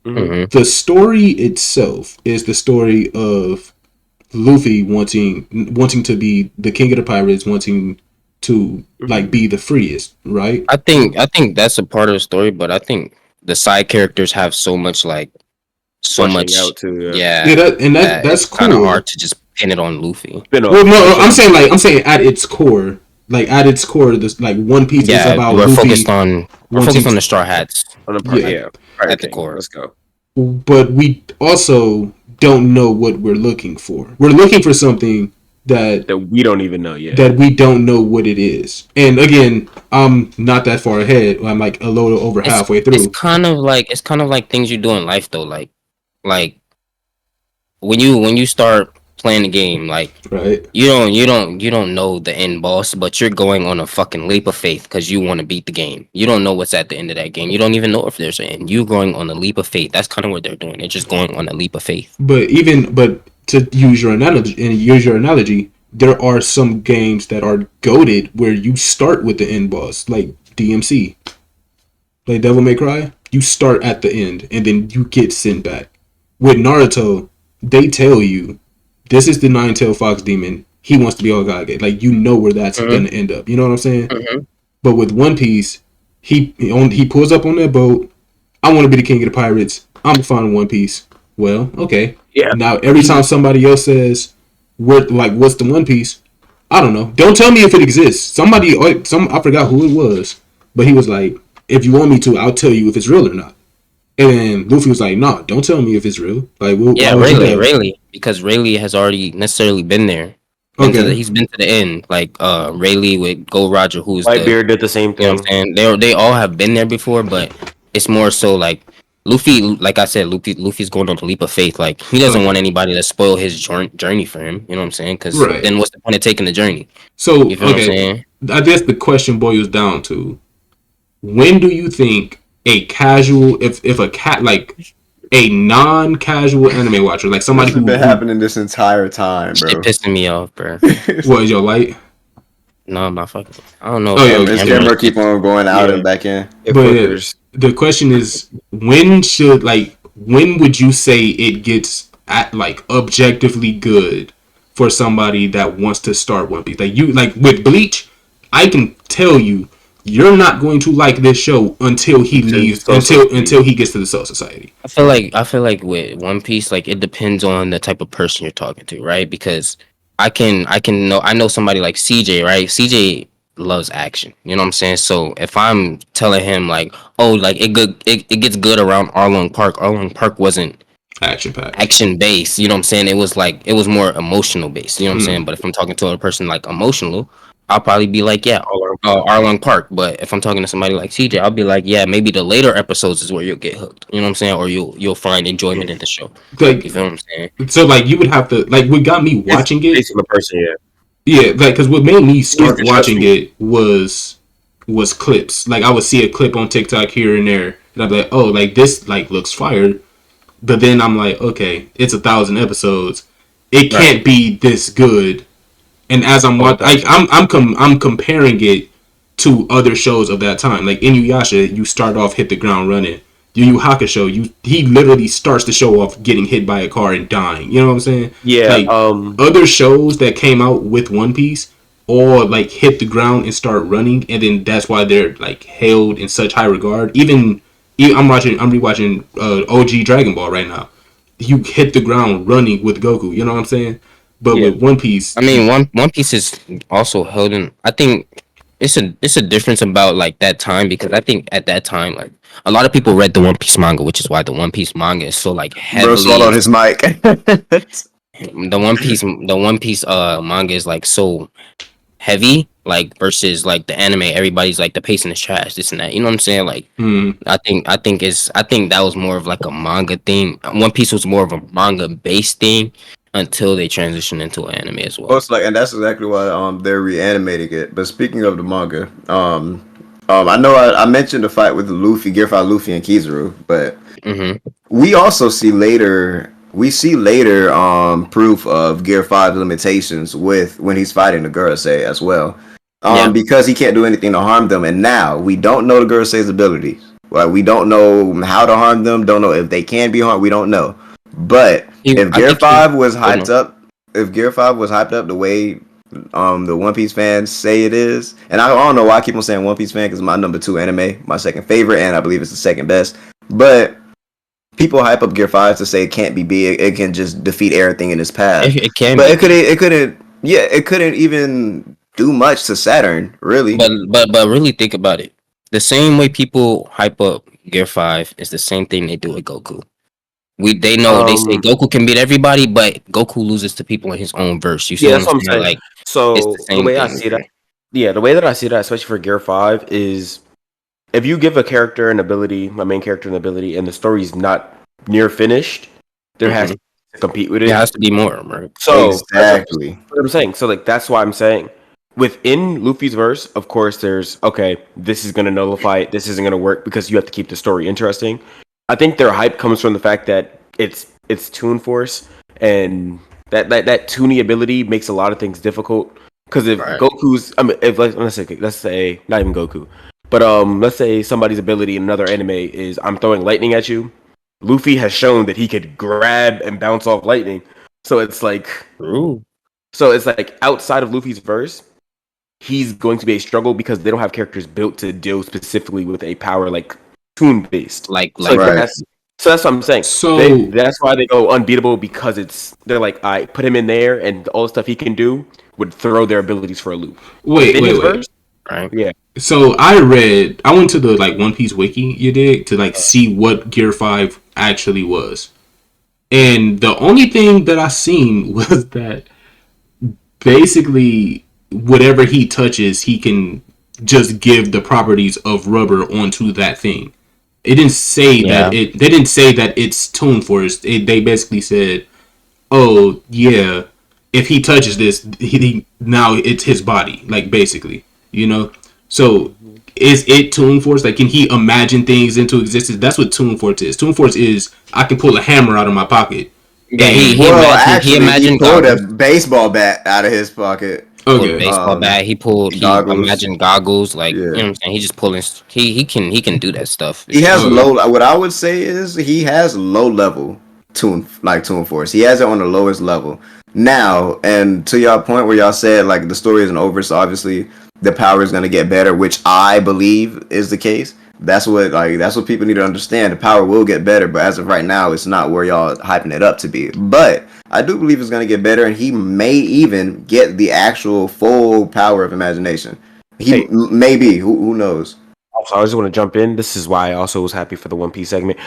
the story itself is the story of Luffy wanting to be the king of the pirates, wanting to like be the freest, right? I think that's a part of the story, but I think the side characters have so much out too, that's cool. Kind of hard to just pin it on Luffy. Well, no, I'm saying at its core, this like One Piece is about we're Luffy. Focused on the Straw Hats. At the core. Let's go. But we also don't know what we're looking for. We're looking for something that we don't even know yet. That we don't know what it is. And again, I'm not that far ahead. I'm like a little over halfway through. It's kind of like things you do in life though. Like when you start playing the game, like right, you don't know the end boss, but you're going on a fucking leap of faith because you want to beat the game. You don't know what's at the end of that game. You don't even know if there's an end. You going on a leap of faith. That's kind of what they're doing. They're just going on a leap of faith. But to use your analogy, there are some games that are goated where you start with the end boss, like DMC, like Devil May Cry. You start at the end and then you get sent back. With Naruto, they tell you, this is the nine-tailed fox demon. He wants to be Hokage. Like, you know where that's going to end up. You know what I'm saying? But with One Piece, he pulls up on that boat. I want to be the king of the pirates. I'm going to find One Piece. Well, okay. Yeah. Now, every time somebody else says, what's the One Piece? I don't know. Don't tell me if it exists. I forgot who it was. But he was like, if you want me to, I'll tell you if it's real or not. And then Luffy was like, "Nah, don't tell me if it's real. Like, Yeah, why would you Rayleigh, because Rayleigh has already necessarily been there. He's been to the end. Like Rayleigh with Gold Roger, who's Whitebeard did the same you know what thing. I'm saying? They all have been there before, but it's more so like Luffy. Like I said, Luffy's going on a leap of faith. Like he doesn't want anybody to spoil his journey for him. You know what I'm saying? Because then what's the point of taking the journey? So You feel what I'm saying? I guess the question boils down to: when do you think a casual, if a cat like a non-casual anime watcher, like somebody who been happening this entire time, bro? Shit pissing me off, bro. What is your light? No, I'm not fucking. I don't know. His camera keep on going out and back in. But the question is, when would you say it gets at like objectively good for somebody that wants to start One Piece? Like with Bleach, I can tell you, you're not going to like this show until he leaves, until he gets to the Soul Society. I feel like with One Piece, like it depends on the type of person you're talking to, right? Because I know somebody like CJ, right? CJ loves action. You know what I'm saying? So if I'm telling him like, oh, like it gets good around Arlong Park. Arlong Park wasn't action based. You know what I'm saying? It was more emotional based. You know what I'm saying? But if I'm talking to a person like emotional, I'll probably be like, yeah, Arlong Park. But if I'm talking to somebody like CJ, I'll be like, yeah, maybe the later episodes is where you'll get hooked. You know what I'm saying? Or you'll find enjoyment in the show. Like, you feel what I'm saying? So like you would have to like what got me watching it. Based on the person, yeah, like because what made me start watching it was clips. Like I would see a clip on TikTok here and there, and I'd be like, oh, like this like looks fire. But then I'm like, okay, it's 1,000 episodes. It can't be this good. And as I'm watching, I'm comparing it to other shows of that time. Like Inuyasha, you start off hit the ground running. Yu Yu Hakusho, he literally starts the show off getting hit by a car and dying. You know what I'm saying? Yeah. Like other shows that came out with One Piece or like hit the ground and start running, and then that's why they're like held in such high regard. I'm rewatching OG Dragon Ball right now. You hit the ground running with Goku. You know what I'm saying? But with One Piece, I mean, One Piece is also held in. I think it's a difference about like that time, because I think at that time like a lot of people read the One Piece manga, which is why the One Piece manga is so like heavily. Bro swallowed his mic. The One Piece manga is like so heavy, like versus like the anime. Everybody's like the pacing is trash, this and that. You know what I'm saying? Like I think that was more of like a manga thing. One Piece was more of a manga based thing until they transitioned into an anime as well. Most like, and that's exactly why they're reanimating it. But speaking of the manga, I know I mentioned the fight with Luffy, Gear 5 Luffy and Kizaru, but we also see later proof of Gear 5 limitations with when he's fighting the Gurusei as well. Because he can't do anything to harm them, and now we don't know the Gurusei's abilities. Well, we don't know how to harm them, don't know if they can be harmed, we don't know. But if Gear 5 was hyped up, the way the One Piece fans say it is, and I don't know why I keep on saying One Piece fan, because it's my number 2 anime, my second favorite, and I believe it's the second best. But people hype up Gear 5 to say it can't be big, it can just defeat everything in its path. It can, but it couldn't even do much to Saturn, really. But really think about it. The same way people hype up Gear 5 is the same thing they do with Goku. They say Goku can beat everybody, but Goku loses to people in his own verse. You see what I'm saying? Like, so the way I see that, the way that I see that, especially for Gear 5, is if you give a character an ability, a main character an ability, and the story's not near finished, there has to compete with it. There has to be more, right? So exactly what I'm saying. So like that's why I'm saying within Luffy's verse, of course, there's this is gonna nullify it. This isn't gonna work because you have to keep the story interesting. I think their hype comes from the fact that it's Toon Force, and that Toonie ability makes a lot of things difficult. Because if Goku's, let's say not even Goku, but let's say somebody's ability in another anime is I'm throwing lightning at you. Luffy has shown that he could grab and bounce off lightning, so it's like, outside of Luffy's verse, he's going to be a struggle because they don't have characters built to deal specifically with a power like Toon based. So that's what I'm saying. So that's why they go unbeatable, because they're like, put him in there, and all the stuff he can do would throw their abilities for a loop. Wait. Right. Yeah. So I went to the like One Piece wiki, you did, to like see what Gear 5 actually was. And the only thing that I seen was that basically whatever he touches, he can just give the properties of rubber onto that thing. It didn't say that it. They didn't say that it's Toon Force. They basically said, "Oh yeah, if he touches this, he now it's his body." Like basically, you know. So is it Toon Force? Like, can he imagine things into existence? That's what Toon Force is. Toon Force is I can pull a hammer out of my pocket. Yeah, he he imagined pulled a goggles. baseball bat out of his pocket. Pulled a Okay. baseball bat. He Goggles. imagined goggles. Like, you know Yeah. what I'm saying. He just pulling. He can do that stuff. He It's has just Okay. low. What I would say is he has low level tune force. He has it on the lowest level now. And to y'all point where y'all said like the story isn't over, so obviously the power is gonna get better, which I believe is the case. That's what people need to understand. The power will get better, but as of right now, it's not where y'all hyping it up to be. But I do believe it's gonna get better, and he may even get the actual full power of imagination. He Hey. maybe. Who knows? Also, I just want to jump in. This is why I also was happy for the One Piece segment.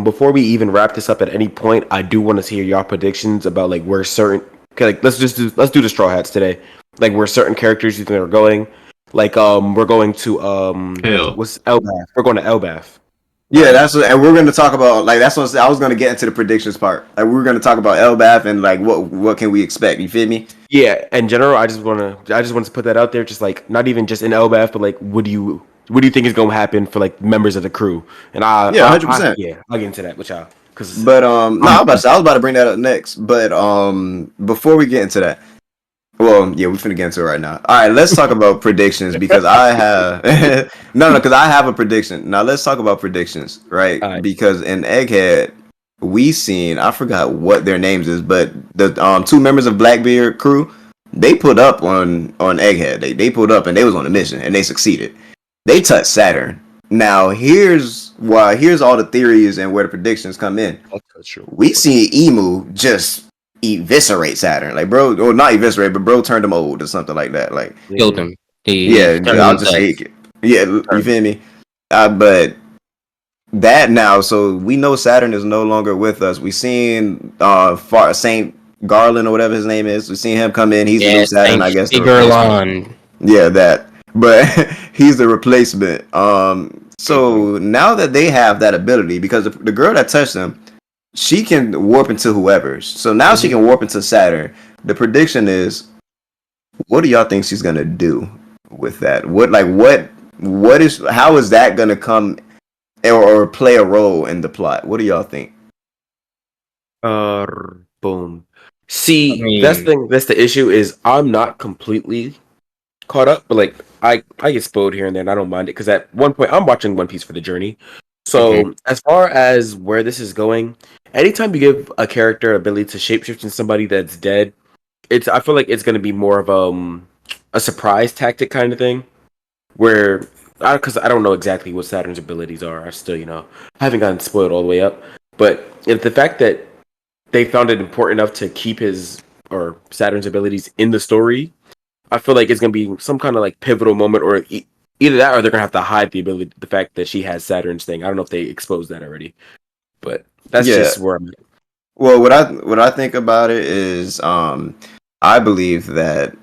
Before we even wrap this up at any point, I do want to hear y'all predictions about like where certain. Okay, like let's do the Straw Hats today. Like where certain characters you think are going. Like we're going to Hell. what's Elbath? We're going to Elbath. Yeah, Right. and we're going to talk about like that's what I was going to get into the predictions part. Like we're going to talk about Elbath and like what can we expect? You feel me? Yeah, in general, I just want to put that out there. Just like not even just in Elbath, but like what do you think is going to happen for like members of the crew? And Yeah, 100%. yeah, I'll get into that with y'all because But no, I was about to bring that up next. But before we get into that, well, yeah, we're finna get into it right now. All right, let's talk about predictions because I have no, because I have a prediction. Now let's talk about predictions, right? All right. Because in Egghead, we seen I forgot what their names is, but the two members of Blackbeard crew, they put up on Egghead. They put up and they was on a mission and they succeeded. They touched Saturn. Now here's all the theories and where the predictions come in. We see Emu just eviscerate Saturn, like bro, or not eviscerate, but bro turned him old or something like that. Like killed him. yeah, I'll just say yeah, you feel me? But that now, so we know Saturn is no longer with us. We seen Saint Garland or whatever his name is. We seen him come in. He's the new Saturn, I guess. The replacement. Yeah, that. But he's the replacement. So now that they have that ability, because the girl that touched them, she can warp into whoever. So now she can warp into Saturn. The prediction is, what do y'all think she's gonna do with that? How is that gonna come or play a role in the plot? What do y'all think? Boom. See, that's the issue is I'm not completely caught up, but like I get spoiled here and there, and I don't mind it because at one point I'm watching One Piece for the journey. So as far as where this is going, anytime you give a character ability to shapeshift in somebody that's dead, I feel like it's going to be more of a surprise tactic kind of thing, where because I don't know exactly what Saturn's abilities are. I still I haven't gotten spoiled all the way up, but if the fact that they found it important enough to keep his or Saturn's abilities in the story, I feel like it's gonna be some kind of like pivotal moment, or either that, or they're gonna have to hide the fact that she has Saturn's thing. I don't know if they exposed that already, but that's just where I'm at. Well, what I think about it is, I believe that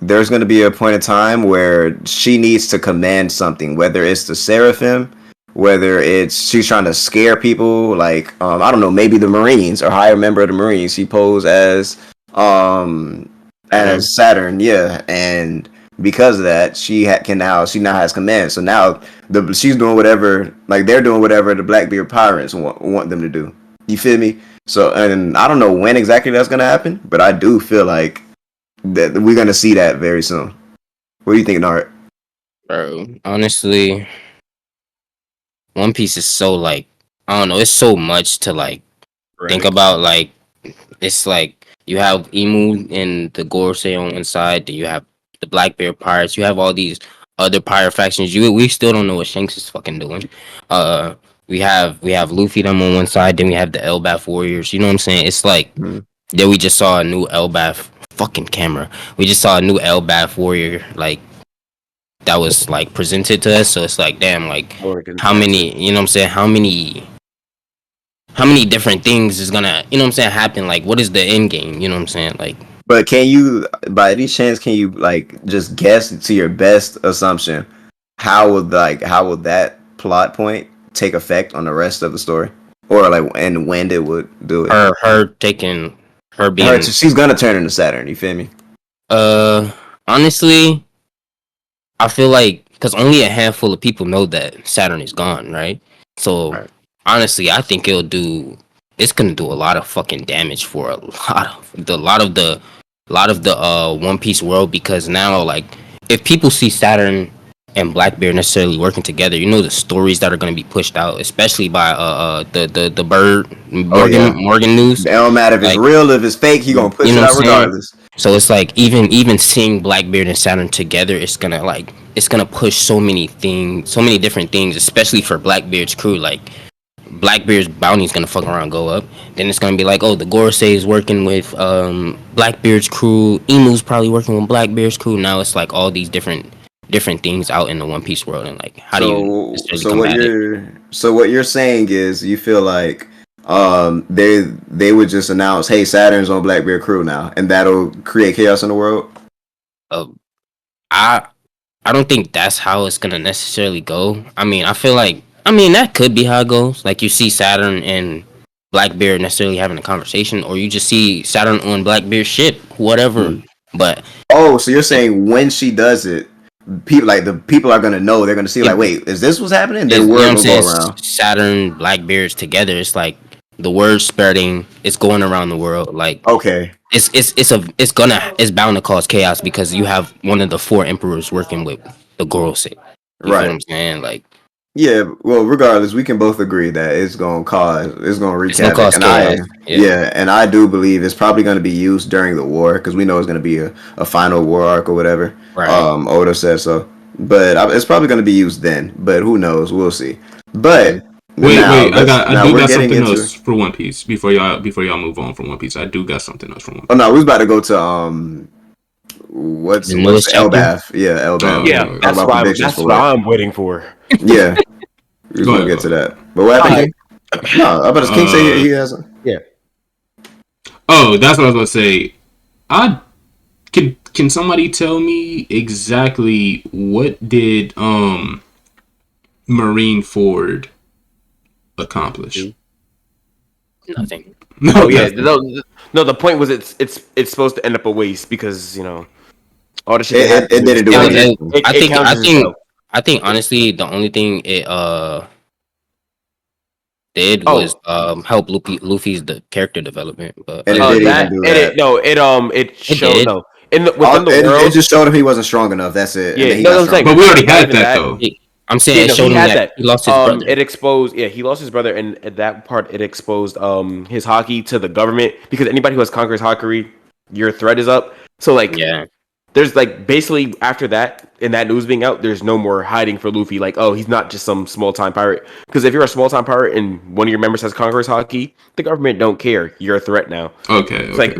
there's going to be a point in time where she needs to command something, whether it's the Seraphim, whether it's she's trying to scare people, like I don't know, maybe the Marines or hire a member of the Marines. She posed as Saturn, yeah, and because of that, she now has command. So now she's doing whatever, like they're doing whatever the Blackbeard pirates want them to do. You feel me? So, and I don't know when exactly that's gonna happen, but I do feel like that we're gonna see that very soon. What do you think, Nart? Bro, honestly, One Piece is so like I don't know. It's so much to like think about. Like it's like you have Emu and the Gorosei on one side. Then you have the Blackbeard pirates. You have all these other pirate factions. We still don't know what Shanks is fucking doing. We have Luffy them on one side. Then we have the Elbaf warriors. You know what I'm saying? It's like then we just saw a new Elbaf fucking camera. We just saw a new Elbaf warrior like that was like presented to us. So it's like, damn, like how many, you know what I'm saying? How many different things is gonna, you know what I'm saying, happen? Like, what is the end game? You know what I'm saying? Like, but can you, by any chance, can you like just guess to your best assumption how would that plot point take effect on the rest of the story, or like, and when it would do it? She's gonna turn into Saturn. You feel me? Honestly, I feel like because only a handful of people know that Saturn is gone, right? So honestly, I think it's gonna do a lot of fucking damage for a lot of the One Piece world, because now, like, if people see Saturn and Blackbeard necessarily working together, you know the stories that are going to be pushed out, especially by the bird Morgan News. It don't matter if it's real, if it's fake, he gonna push it out regardless. So it's like even seeing Blackbeard and Saturn together, it's gonna push so many different things, especially for Blackbeard's crew. Like, Blackbeard's bounty's gonna fuck around, go up. Then it's gonna be like, oh, the Gorosei is working with Blackbeard's crew. Emu's probably working with Blackbeard's crew. Now it's like all these different things out in the One Piece world, and like, how do you combat it? So what you're saying is you feel like they would just announce, hey, Saturn's on Blackbeard crew now, and that'll create chaos in the world? I don't think that's how it's gonna necessarily go. I mean, I feel like that could be how it goes. Like, you see Saturn and Blackbeard necessarily having a conversation, or you just see Saturn on Blackbeard's ship, whatever. But so you're saying when she does it, people are gonna know. They're gonna see, like, wait, is this what's happening? Then word will go around. Saturn, Blackbeard's together. It's like the word spreading. It's going around the world. Like, okay, it's bound to cause chaos because you have one of the 4 emperors working with the Gorosei. You know what I'm saying? Like, yeah. Well, regardless, we can both agree that it's gonna wreak havoc. And I do believe it's probably gonna be used during the war, because we know it's gonna be a final war arc or whatever. Right. Oda said so, but it's probably gonna be used then. But who knows? We'll see. But wait, I got something else for One Piece before y'all move on from One Piece. I do got something else for One Piece. Oh no, we was about to go to what's Elbaf? Yeah, Elbaf. Yeah, that's what I'm waiting for. Yeah, we're gonna get to that. But what happened? No, I bet King say he hasn't. Yeah. Oh, that's what I was gonna say. Can somebody tell me exactly what did Marineford accomplish? Nothing. No, no. The point was it's supposed to end up a waste because, you know, all the shit. It didn't do anything. I think honestly, the only thing it did was help Luffy's the character development, but it showed no. It just showed him he wasn't strong enough. That's it. Yeah, but we already had that though. I'm saying it showed him that he lost his brother. It exposed, he lost his brother, and at that part, it exposed his haki to the government, because anybody who has Conqueror's Haki, your threat is up. So like, there's like basically after that, and that news being out, there's no more hiding for Luffy. Like, oh, he's not just some small time pirate. Because if you're a small time pirate and one of your members has Conqueror's Haki, the government don't care. You're a threat now. Okay. It's like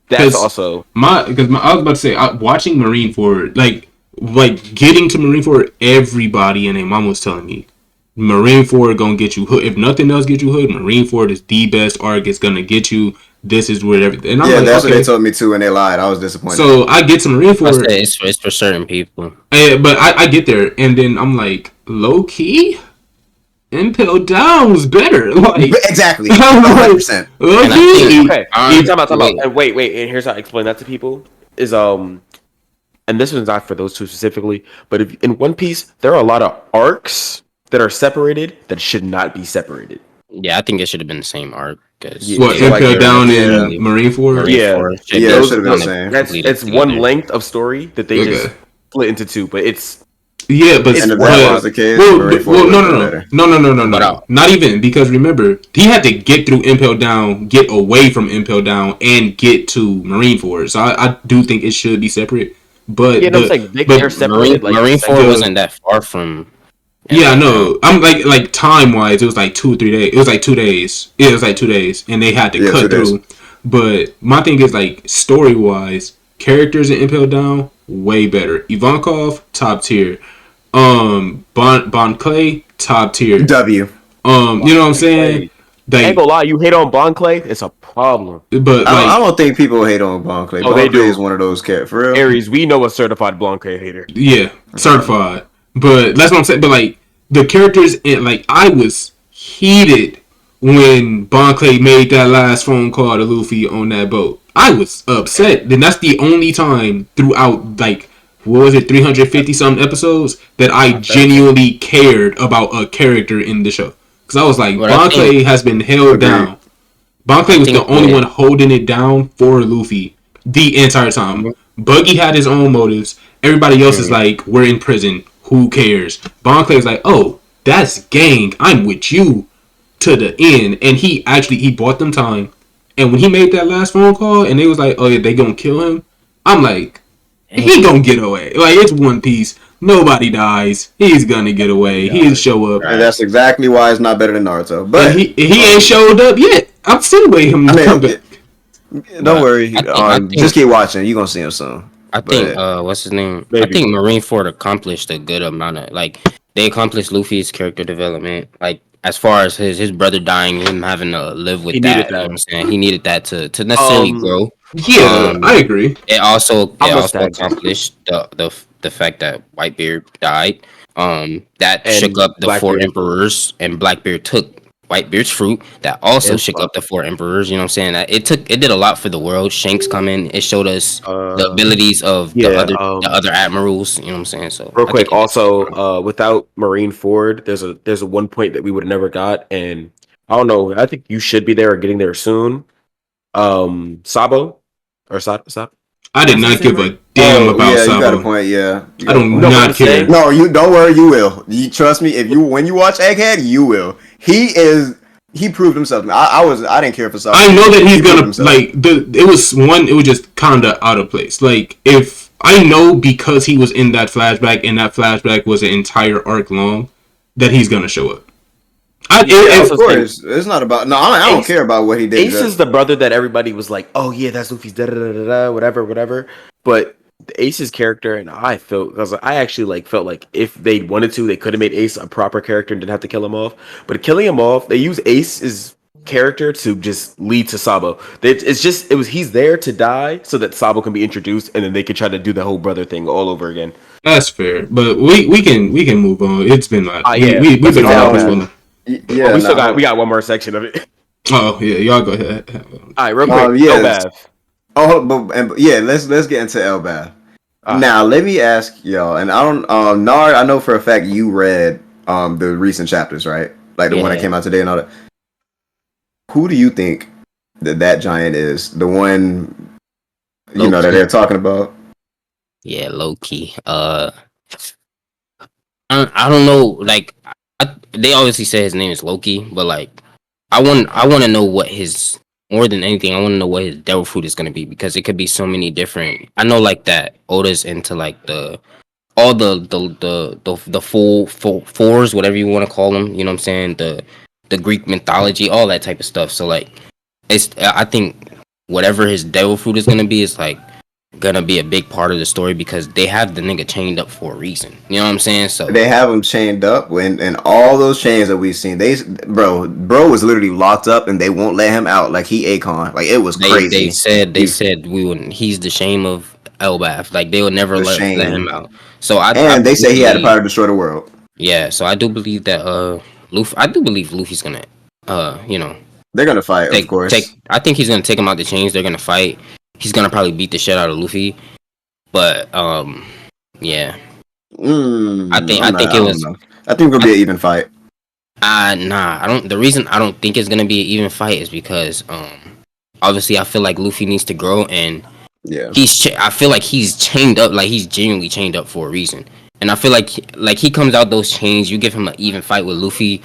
that's also I was about to say, watching Marineford, like getting to Marineford, everybody and their mom was telling me Marineford gonna get you hood. If nothing else get you hood, Marineford is the best arc. It's gonna get you. This is where everything. And I'm like, that's what they told me too, and they lied. I was disappointed. So I get to Marineford. It's for certain people. But I get there, and then I'm like, low key, Impel Down was better. Like, exactly, 100%. Low key. Okay. Talking about. And wait. And here's how I explain that to people is and this one's not for those two specifically, but if in One Piece there are a lot of arcs that are separated that should not be separated. Yeah, I think it should have been the same arc. Impel Down in Marineford? Yeah, it should have been the same. It's one length of story that they just split into two, but it's. Yeah, but no. Not even, because remember, he had to get through Impel Down, get away from Impel Down, and get to Marineford. So I do think it should be separate. But they're separated. Marineford wasn't that far from. Yeah, I know. I'm like time wise, it was like 2 or 3 days. It was like 2 days. Yeah, it was like 2 days, and they had to cut through. But my thing is, like, story wise, characters in Impel Down, way better. Ivankov, top tier. Bon Clay, top tier. W. You know what I'm saying? I ain't gonna lie, you hate on Bon Clay, it's a problem. But I don't think people hate on Bon Clay. Oh, Bon they Clay do. is one of those characters. For real. Aries, we know a certified Bon Clay hater. Yeah, certified. But that's what I'm saying. But like the characters, like I was heated when Bon Clay made that last phone call to Luffy on that boat. I was upset. Then that's the only time throughout like what was it, 350 something episodes that I genuinely cared about a character in the show. Because I was like, Bon Clay has been held down. Bon Clay was the only one holding it down for Luffy the entire time. Buggy had his own motives. Everybody else is like, we're in prison. Who cares? Bon Clay was like, oh, that's gang. I'm with you to the end. And he bought them time. And when he made that last phone call and they was like, oh yeah, they gonna kill him. I'm like, he gonna get away. Like, it's One Piece. Nobody dies. He's gonna get away. He'll show up. And that's exactly why it's not better than Naruto. But he ain't showed up yet. I'm still waiting him to come back. Don't worry. I think, just keep watching. You're gonna see him soon. I think what's his name? Maybe. I think Marineford accomplished a good amount of like they accomplished Luffy's character development. Like as far as his brother dying, him having to live with that. You know what I'm saying? He needed that to necessarily grow. Yeah, I agree. It also accomplished the fact that Whitebeard died. That shook up the four emperors, and Blackbeard took Whitebeard's fruit. That also shook up the four emperors. You know what I'm saying? That it did a lot for the world. Shanks coming. It showed us the abilities of the other admirals. You know what I'm saying? So real quick, also without Marineford, there's a one point that we would have never got, and I don't know. I think you should be there or getting there soon. Sabo or Sab. I did not give a damn about Sabo. You got a point. Yeah, I don't not care. No, you don't worry. You will. You trust me. When you watch Egghead, you will. He proved himself. I didn't care for Sabo. I know that he's gonna like it was just kind of out of place. Like if I know because he was in that flashback and that flashback was an entire arc long that he's gonna show up. Of course, it's not about. No, I don't care about what he did. Ace is the brother that everybody was like, "Oh yeah, that's Luffy's da da da da whatever." But Ace's character, and I actually felt like if they wanted to, they could have made Ace a proper character and didn't have to kill him off. But killing him off, they use Ace's character to just lead to Sabo. He's there to die so that Sabo can be introduced, and then they could try to do the whole brother thing all over again. That's fair, but we can move on. It's been like we've been on. Yeah, we got one more section of it. Oh yeah, y'all go ahead. All right, real quick. Elbaf. Let's get into Elbaf. Now let me ask y'all, and I don't Nard, I know for a fact you read the recent chapters, right? Like the one that came out today and all that. Who do you think that giant is? The one that they're talking about? Yeah, low key. I don't know. Like they obviously say his name is Loki, but like I want to know what his more than anything. I want to know what his devil fruit is gonna be because it could be so many different. I know like that Oda's into like the full fours, whatever you want to call them. You know what I'm saying? The Greek mythology, all that type of stuff. So like I think whatever his devil fruit is gonna be is like gonna be a big part of the story because they have the nigga chained up for a reason. You know what I'm saying? So they have him chained up and all those chains that we've seen. Bro was literally locked up and they won't let him out. Like he Akon. Like it was crazy. They said we wouldn't. He's the shame of Elbaf. Like they would never let him out. So they say he had the power to destroy the world. Yeah. So I do believe that Luffy. I do believe Luffy's gonna they're gonna fight. Of course. I think he's gonna take him out the chains. They're gonna fight. He's gonna probably beat the shit out of Luffy, but yeah. I think it's gonna be an even fight. Nah. I don't. The reason I don't think it's gonna be an even fight is because obviously I feel like Luffy needs to grow and I feel like he's chained up. Like he's genuinely chained up for a reason, and I feel like he comes out those chains. You give him an even fight with Luffy.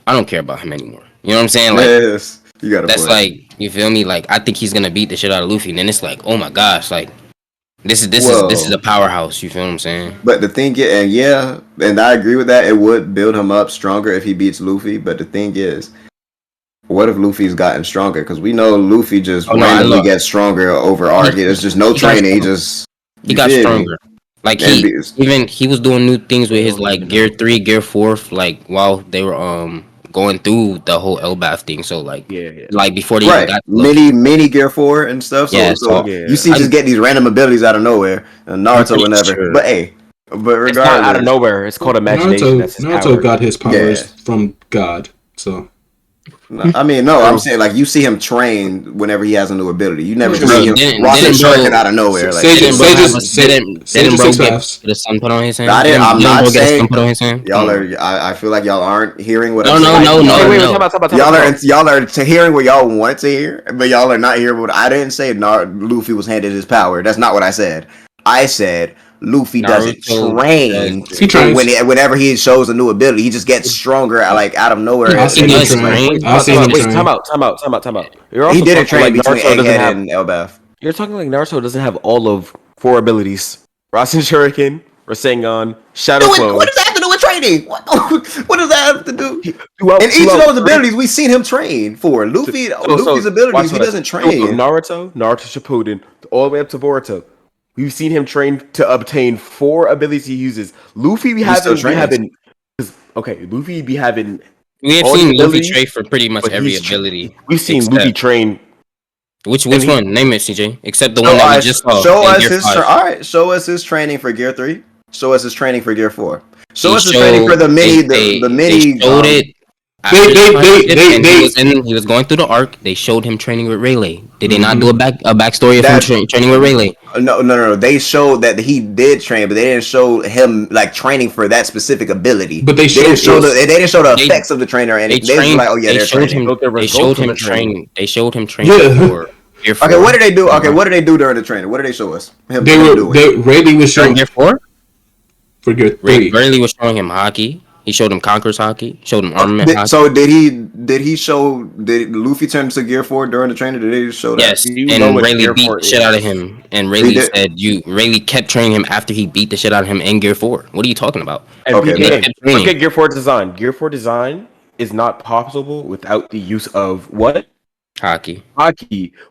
I don't care about him anymore. You know what I'm saying? Like, yes, you got. That's like, you feel me? Like, I think he's gonna beat the shit out of Luffy, and then it's like, oh my gosh, like, this is a powerhouse. You feel what I'm saying? But the thing, and I agree with that. It would build him up stronger if he beats Luffy. But the thing is, What if Luffy's gotten stronger? Because we know Luffy just randomly gets stronger over arc. There's just no training. He got stronger. Like he was doing new things with his like gear 3, gear 4, like while they were going through the whole Elbath thing. So like like before they even got mini gear 4 and stuff. So you see, just get these random abilities out of nowhere. Naruto, whenever. Sure. But regardless, it's not out of nowhere. It's called imagination. Naruto got his powers from God. So. I mean, no, I'm saying like you see him train whenever he has a new ability. You never just see him rocking shuriken out of nowhere. Like didn't bro get the sun put on his hand? I'm not saying y'all are. I feel like y'all aren't hearing what I'm saying. No. Y'all are hearing what y'all want to hear, but y'all are not hearing what I didn't say. Luffy was handed his power. That's not what I said. I said Luffy doesn't train. He trains. Whenever he shows a new ability, he just gets stronger, like out of nowhere. I'll see him train. Time out. He didn't train between Egghead and Elbath. You're talking like Naruto doesn't have all of 4 abilities: Rasen Shuriken, Rasengan, Shadow Flow. What does that have to do with training? What does that have to do? In each of those abilities, we've seen him train for Luffy's abilities. He doesn't train. Naruto Shippuden, all the way up to Boruto. We've seen him train to obtain 4 abilities he uses. Luffy, Luffy be having. We have seen Luffy train for pretty much every ability. We've seen Luffy train. Which one? Name it, CJ. Except the one that we just saw. Show us his training for Gear 3. Show us his training for Gear 4. Show us his training for the mini. The mini. They showed it. He was going through the arc. They showed him training with Rayleigh. Did they not do a backstory of him training with Rayleigh? No. They showed that he did train, but they didn't show him like training for that specific ability. But they didn't show the effects of the trainer, and they were like, they showed him training. They showed him training for. Okay, what did they do? Okay, what did they do during the training? What did they show us? Rayleigh was showing Gear 4. For Gear 3. Rayleigh was showing him hockey. He showed him Conqueror's hockey. Showed him armament hockey. So did Luffy turn to Gear 4 during the training? Did they show that? Yes, and Rayleigh beat the shit out of him. And Rayleigh Rayleigh kept training him after he beat the shit out of him in Gear 4. What are you talking about? Look at Gear 4 design. Gear 4 design is not possible without the use of what? Hockey,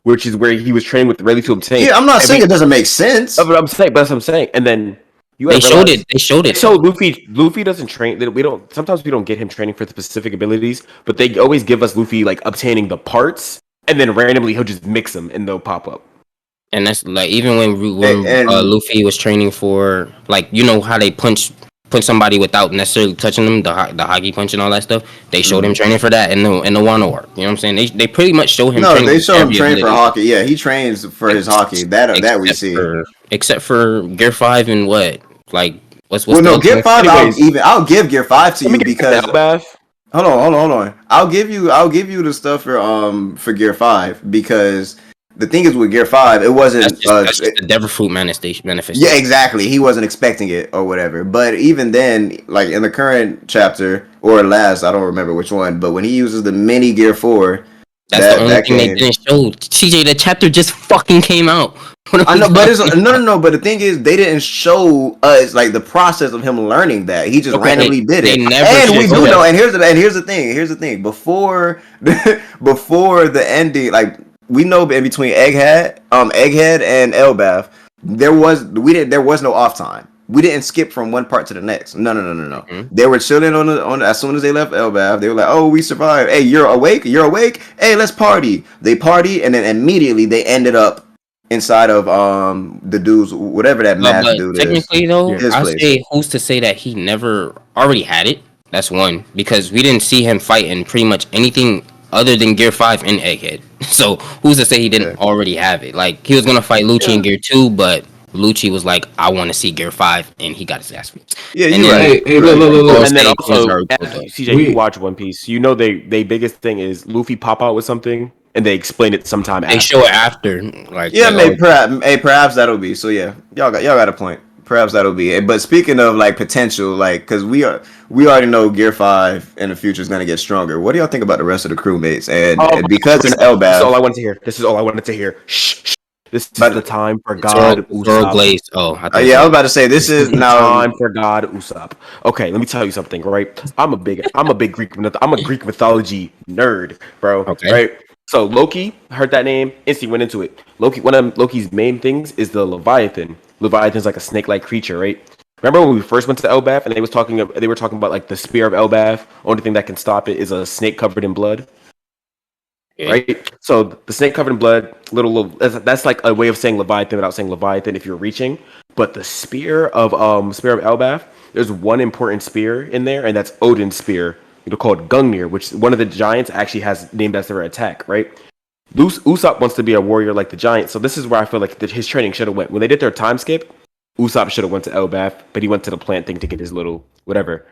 which is where he was trained with Rayleigh to obtain. Yeah, I'm not saying it doesn't make sense. But I'm saying. And then they showed it. So Luffy doesn't train. Sometimes we don't get him training for the specific abilities, but they always give us Luffy like obtaining the parts, and then randomly he'll just mix them and they'll pop up. And that's like even when Luffy was training for, like, you know how they punch somebody without necessarily touching them, the hockey punch and all that stuff. They showed him training for that in the Wano arc. You know what I'm saying? They pretty much show him. No, they show him train for hockey. Yeah, he trains for his hockey. That we see. Except for Gear 5 and what? Like what's Gear 5. I'll give Gear 5 to you because hold on. I'll give you the stuff for Gear 5 because the thing is with Gear 5, it wasn't that's just the Devil Fruit manifestation. Yeah, exactly. He wasn't expecting it or whatever. But even then, like in the current chapter or last, I don't remember which one, but when he uses the mini Gear 4, that's the only thing they didn't show. CJ, the chapter just fucking came out. I know, but no. But the thing is, they didn't show us like the process of him learning that. He just randomly did it. And we do know. And here's the thing. Before the ending, like we know in between Egghead and Elbath, there was no off time. We didn't skip from one part to the next. No. Mm-hmm. They were chilling on as soon as they left Elbath. They were like, "Oh, we survived. Hey, you're awake. Hey, let's party." They party, and then immediately they ended up inside of the dude's whatever that math dude is. Technically, though, I say who's to say that he never already had it? That's one, because we didn't see him fight in pretty much anything other than Gear 5 and Egghead. So who's to say he didn't already have it? Like he was gonna fight Lucci in Gear 2, but Lucci was like, I want to see Gear 5, and he got his ass beat. Yeah, you're right. Hey, look. And then also, CJ, you watch One Piece. You know, they biggest thing is Luffy pop out with something, and they explain it sometime after. They show it after. Like, yeah, maybe, perhaps that'll be. So, yeah, y'all got a point. Perhaps that'll be. But speaking of, like, potential, like, because we already know Gear 5 in the future is going to get stronger. What do y'all think about the rest of the crewmates? And because it's Elbath. This is all I wanted to hear. Shh. This is the time for God Usopp. Glaze. Oh, I was about to say this is now time for God Usopp. Okay, let me tell you something, right? I'm a big Greek mythology nerd, bro. Okay. Right? So Loki, heard that name, instantly went into it. Loki, one of Loki's main things is the Leviathan. Leviathan's like a snake-like creature, right? Remember when we first went to Elbaf and they were talking about like the spear of Elbaf? Only thing that can stop it is a snake covered in blood. Right? So the snake covered in blood, that's like a way of saying Leviathan without saying Leviathan if you're reaching. But the spear of Elbaf, there's one important spear in there, and that's Odin's spear, called Gungnir, which one of the giants actually has named as their attack, right? Usopp wants to be a warrior like the giant, so this is where I feel like his training should have went. When they did their time skip, Usopp should have went to Elbaf, but he went to the plant thing to get his little whatever.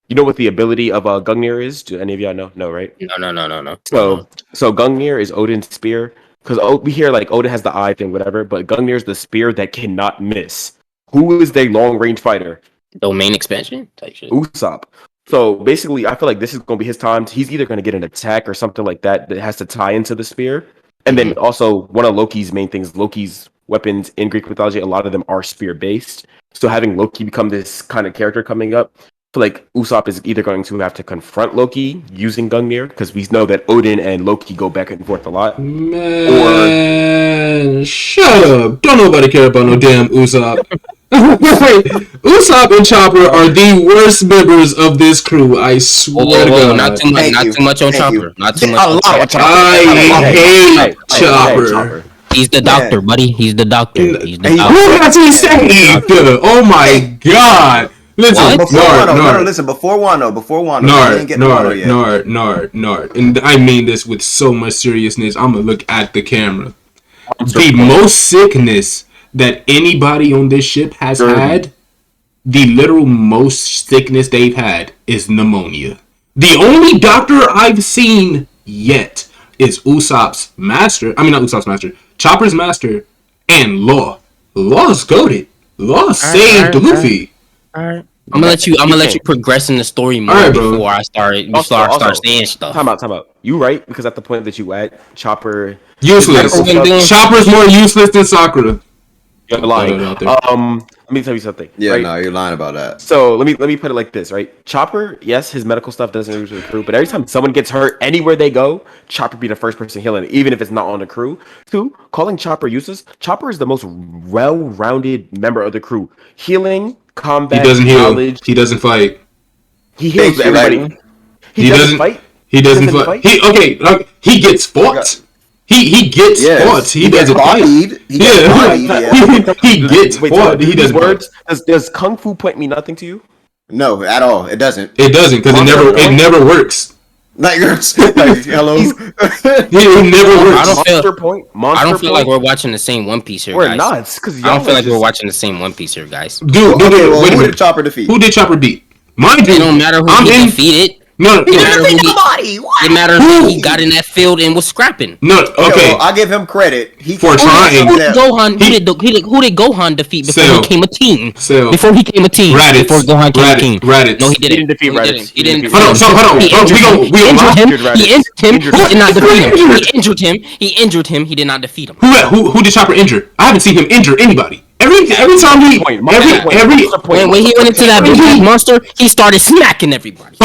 You know what the ability of Gungnir is? Do any of y'all know? No, right? No. So Gungnir is Odin's spear, because we hear like Odin has the eye thing, whatever, but Gungnir is the spear that cannot miss. Who is the long range fighter? Domain expansion type shit. Usopp. So basically, I feel like this is going to be his time. He's either going to get an attack or something like that has to tie into the spear. And then also one of Loki's main things, Loki's weapons in Greek mythology, a lot of them are spear based. So having Loki become this kind of character coming up, I feel like Usopp is either going to have to confront Loki using Gungnir, because we know that Odin and Loki go back and forth a lot. Man, shut up. Don't nobody care about no damn Usopp. Usopp and Chopper are the worst members of this crew. I swear to God. Not too much on Chopper. Not too much on Chopper. I hate Chopper. He's the doctor, buddy. He's the doctor. He's the doctor. Who has he saved? Oh my God. Listen, before Wano. Nard. And I mean this with so much seriousness. I'm going to look at the camera. The most sickness that anybody on this ship has had, the literal most sickness they've had is pneumonia. The only doctor I've seen yet is Chopper's master, and Law. Law's goated. Law saved Luffy. Alright. I'm gonna let you progress in the story more before I start saying stuff. Time out. You right, because at the point that you at, Chopper useless. Chopper's more useless than Sakura. You're lying. Let me tell you something. Yeah, right? No, you're lying about that. So let me put it like this, right? Chopper, yes, his medical stuff doesn't usually crew, but every time someone gets hurt anywhere they go, Chopper be the first person healing it, even if it's not on the crew. Two, calling Chopper useless. Chopper is the most well-rounded member of the crew. Healing, combat, he doesn't heal. Knowledge. He doesn't fight. He heals everybody. He doesn't fight. He doesn't fight. He gets fought. He gets fought. He doesn't fight. He gets fought. He doesn't words. Does Kung Fu point mean nothing to you? No, at all. It doesn't. It doesn't, because it never works. Like hello. It never works. I don't feel like we're watching the same One Piece here, guys. We're not, because I don't feel like we're watching the same One Piece here, guys. Dude, wait a minute. Who did Chopper defeat? Who did Chopper beat? Mind you, it don't matter who he defeated. No, it matters who he got in that field and was scrapping. No, okay. Well, I give him credit. For trying. Who did Gohan defeat before he became a team? Before he became a team. Raditz. Before Gohan became a team. Raditz. No, he didn't. He didn't defeat Raditz. He didn't. Hold on. He injured him. He injured him. He did not defeat him. He did not defeat him. Who did Chopper injure? I haven't seen him injure anybody. Every time when he went into that big monster, he started smacking everybody.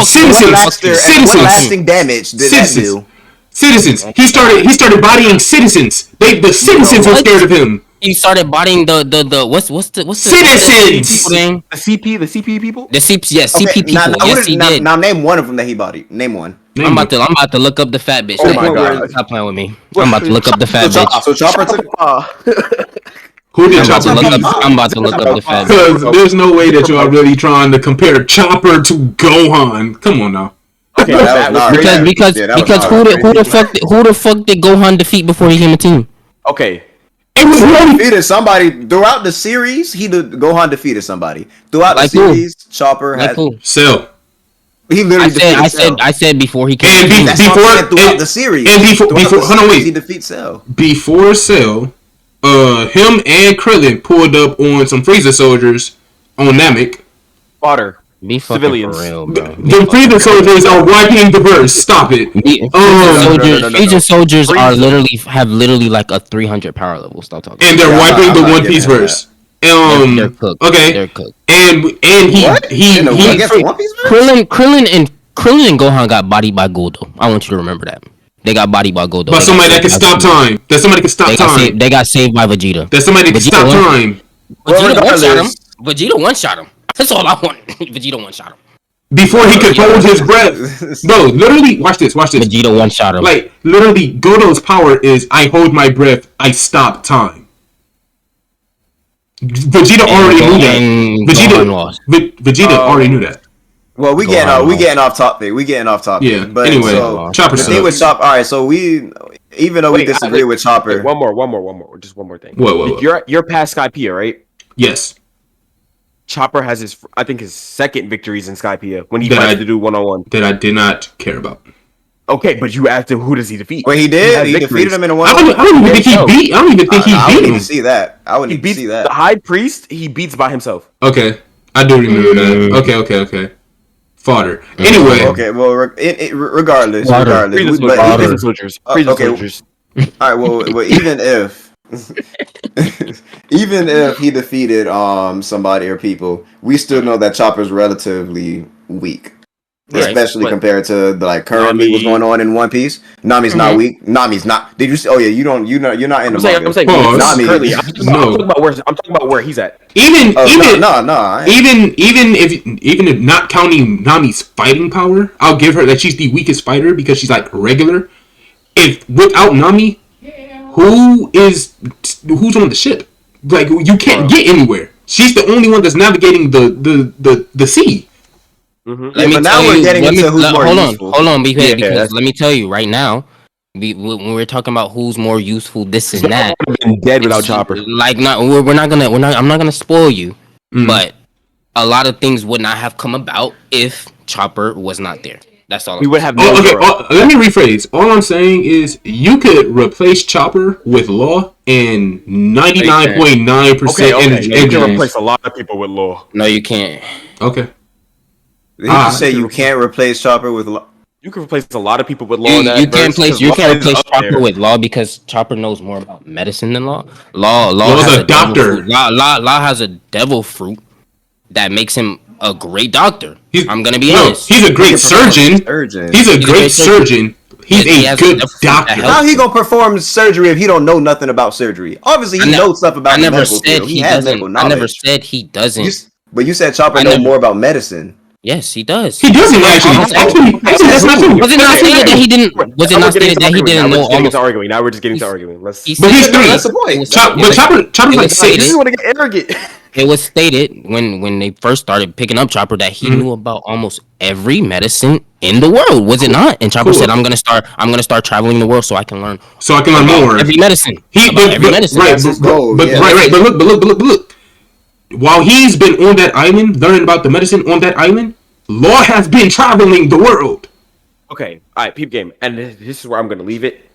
Citizens. What lasting damage did that do? Citizens. He started bodying citizens. The citizens were scared of him. He started bodying the what's the citizens thing? The CP people? The CP people. Yes, he did. Now name one of them that he bodied. Name one. I'm about to look up the fat bitch. Oh my God! Stop playing with me. I'm about to look up the fat bitch. So Chopper took. Who did Chopper beat? I'm about to look up the fat bitch. Because there's no way that you are really trying to compare Chopper to Gohan. Come on now. Okay, because who the fuck did Gohan defeat before he became a team? Okay. He defeated somebody throughout the series. Gohan defeated somebody throughout the series. Chopper had Cell. He literally defeated Cell. I said before he came. Throughout the series. Hold on, wait. He defeats Cell. Before Cell, him and Krillin pulled up on some Frieza soldiers on Namek. Fodder. Be fucking civilians. for real, bro. The Freedom Soldiers are wiping the verse. Stop it. Fusion soldiers are literally like a 300 power level. Stop talking. And they're wiping the One Piece verse. They're cooked. Okay. They're cooked. And he Krillin and Gohan got bodied by Goldo. I want you to remember that. They got bodied by Goldo. But somebody that can stop time. They got saved by Vegeta. There's somebody that can stop time. Vegeta one-shot him. That's all I want. Vegeta one-shot him. Before he could hold his breath. Bro, literally, watch this. Vegeta one-shot him. Like, literally, Goldo's power is, I hold my breath, I stop time. Vegeta already knew that. Vegeta already knew that. Well, we getting off topic. Yeah. But anyway, Chopper. The thing with Chopper. All right. So even though we disagree with Chopper, one more. Just one more thing. What? You're past Skypiea, right? Yes. Chopper has his second victories in Skypiea when he tried to do 1-on-1. That I did not care about. Okay, but you asked him who does he defeat? Wait, he did. He defeated him in a one. I don't even think he beat. I don't even think he beat him. I wouldn't even see that. The High Priest. He beats by himself. Okay, I do remember that. Okay. Fodder. Anyway. Okay. Well, regardless. Prison soldiers. All right. Well, even if he defeated somebody or people, we still know that Chopper's relatively weak. Right. Especially compared to currently what's going on in One Piece. Nami's not weak. Nami's not. Did you see? Oh yeah, you're not in the manga. I'm saying Nami. I'm talking about where he's at. Even if not counting Nami's fighting power, I'll give her that she's the weakest fighter because she's like regular. If without Nami, who's on the ship? Like you can't get anywhere. She's the only one that's navigating the sea. Mm-hmm. Hold on, because let me tell you right now, when we're talking about who's more useful, this and that, dead without Chopper. I'm not gonna spoil you, but a lot of things would not have come about if Chopper was not there. That's all. We would have. Let me rephrase. All I'm saying is you could replace Chopper with Law and 99.9%. You can replace a lot of people with Law. No, you can't. Okay. Did you say you can't replace Chopper with Law? You can replace a lot of people with Law. You can't replace Chopper with Law because Chopper knows more about medicine than Law. Law has a doctor. Law has a devil fruit that makes him a great doctor. I'm gonna be honest. He's a great surgeon. He's a great surgeon. He's a good doctor. How he gonna perform surgery if he don't know nothing about surgery? Obviously, he knows stuff about the medical field. He has medical knowledge. I never said he doesn't. But you said Chopper knows more about medicine. Yes, he does. He doesn't actually. That's not true. Was it not stated that he didn't? Was it not stated that he didn't know almost? Now we're just getting to arguing. But he's three. That's the point. Chopper's like 6. You want to get arrogant. It was stated when they first started picking up Chopper that he knew about almost every medicine in the world. Was it not? And Chopper said, "I'm gonna start traveling the world so I can learn more every medicine." Every medicine. Right. But look. While he's been on that island, learning about the medicine on that island, Law has been traveling the world. Okay, all right, peep game, and this is where I'm going to leave it.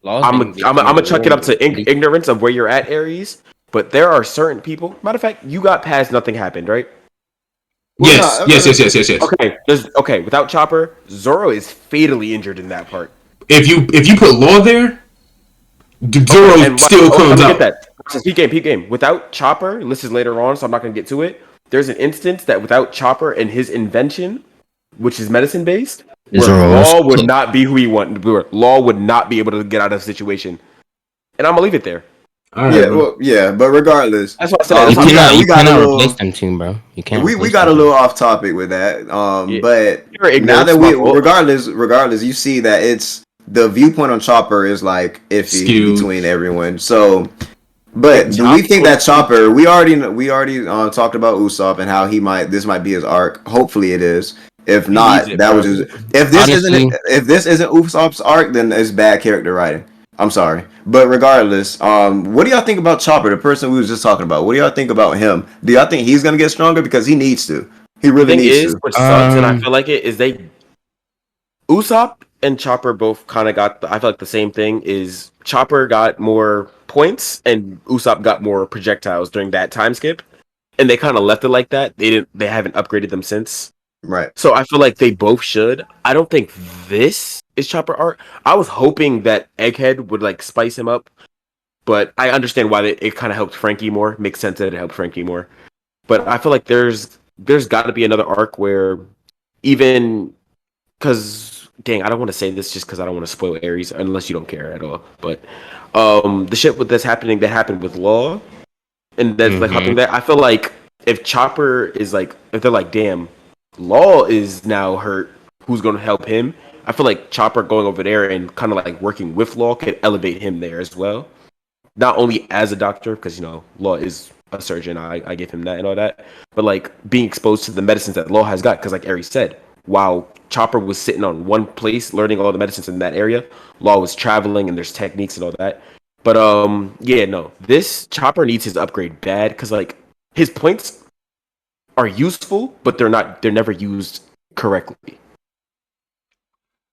I'm gonna chuck it up to ignorance of where you're at, Aries. But there are certain people. Matter of fact, you got past nothing happened, right? Yes. Okay. Without Chopper, Zoro is fatally injured in that part. If you put Law there, Zoro still comes out. Get that. Peep game. Without Chopper, this is later on, so I'm not gonna get to it. There's an instance that without Chopper and his invention, which is medicine based, Law would not be who he wanted. Law would not be able to get out of the situation, and I'm gonna leave it there. Right, but regardless, that's what I said. You cannot replace them two, bro. You can't. We got a little off topic with that. But now that regardless, you see that it's the viewpoint on Chopper is like iffy between everyone. So. But do we think that Chopper? We already talked about Usopp and how this might be his arc. Hopefully it is. If not, if this isn't Usopp's arc, then it's bad character writing. I'm sorry, but regardless, what do y'all think about Chopper, the person we was just talking about? What do y'all think about him? Do y'all think he's gonna get stronger because he needs to? He really needs to. What sucks, and I feel like it is Usopp and Chopper both kind of got. I feel like the same thing is Chopper got more points and Usopp got more projectiles during that time skip. and they kind of left it like that. They haven't upgraded them since. Right. So I feel like they both should. I don't think this is Chopper arc. I was hoping that Egghead would like spice him up, but I understand why it kind of helped Frankie more. Makes sense that it helped Frankie more. But I feel like there's got to be another arc where even because dang, I don't want to say this just because I don't want to spoil Ares unless you don't care at all. But the shit that happened with Law and that's like helping that. I feel like if Chopper is like if they're like damn. Law is now hurt. Who's going to help him? I feel like Chopper going over there and kind of like working with Law could elevate him there as well. Not only as a doctor, because Law is a surgeon. I give him that and all that. But like being exposed to the medicines that Law has got, because like Ares said, while Chopper was sitting on one place learning all the medicines in that area, Law was traveling and there's techniques and all that. But this Chopper needs his upgrade bad because like his points are useful, but they're never used correctly.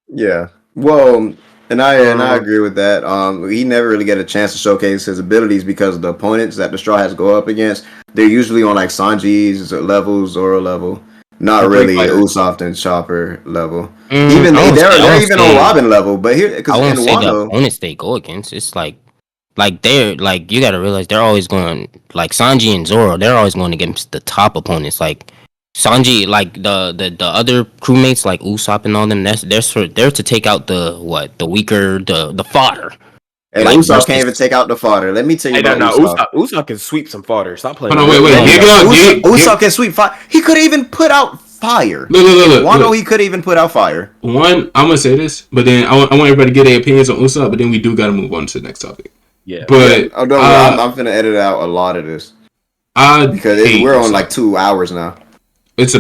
Yeah. Well, and I agree with that. He never really get a chance to showcase his abilities because the opponents that the Straw Hats go up against, they're usually on like Sanji's level, Zoro level, not really Usopp and Chopper level. Even they're even on Robin level, but here because I won't say the opponents they go against, it's like they're like you gotta realize they're always going like Sanji and Zoro. They're always going against the top opponents. Like Sanji, like the other crewmates like Usopp and all them. They're to take out the weaker the fodder. And like, Usopp can't even take out the fodder. Let me tell you about Usopp. Usopp can sweep some fodder. Stop playing. Oh, no, wait. Usopp can sweep fire. He could even put out fire. Look. Wano, he could even put out fire. One, I'm gonna say this, but then I want everybody to get their opinions on Usopp. But then we do gotta move on to the next topic. Yeah, but don't worry, I'm gonna edit out a lot of this because we're on like 2 hours now. It's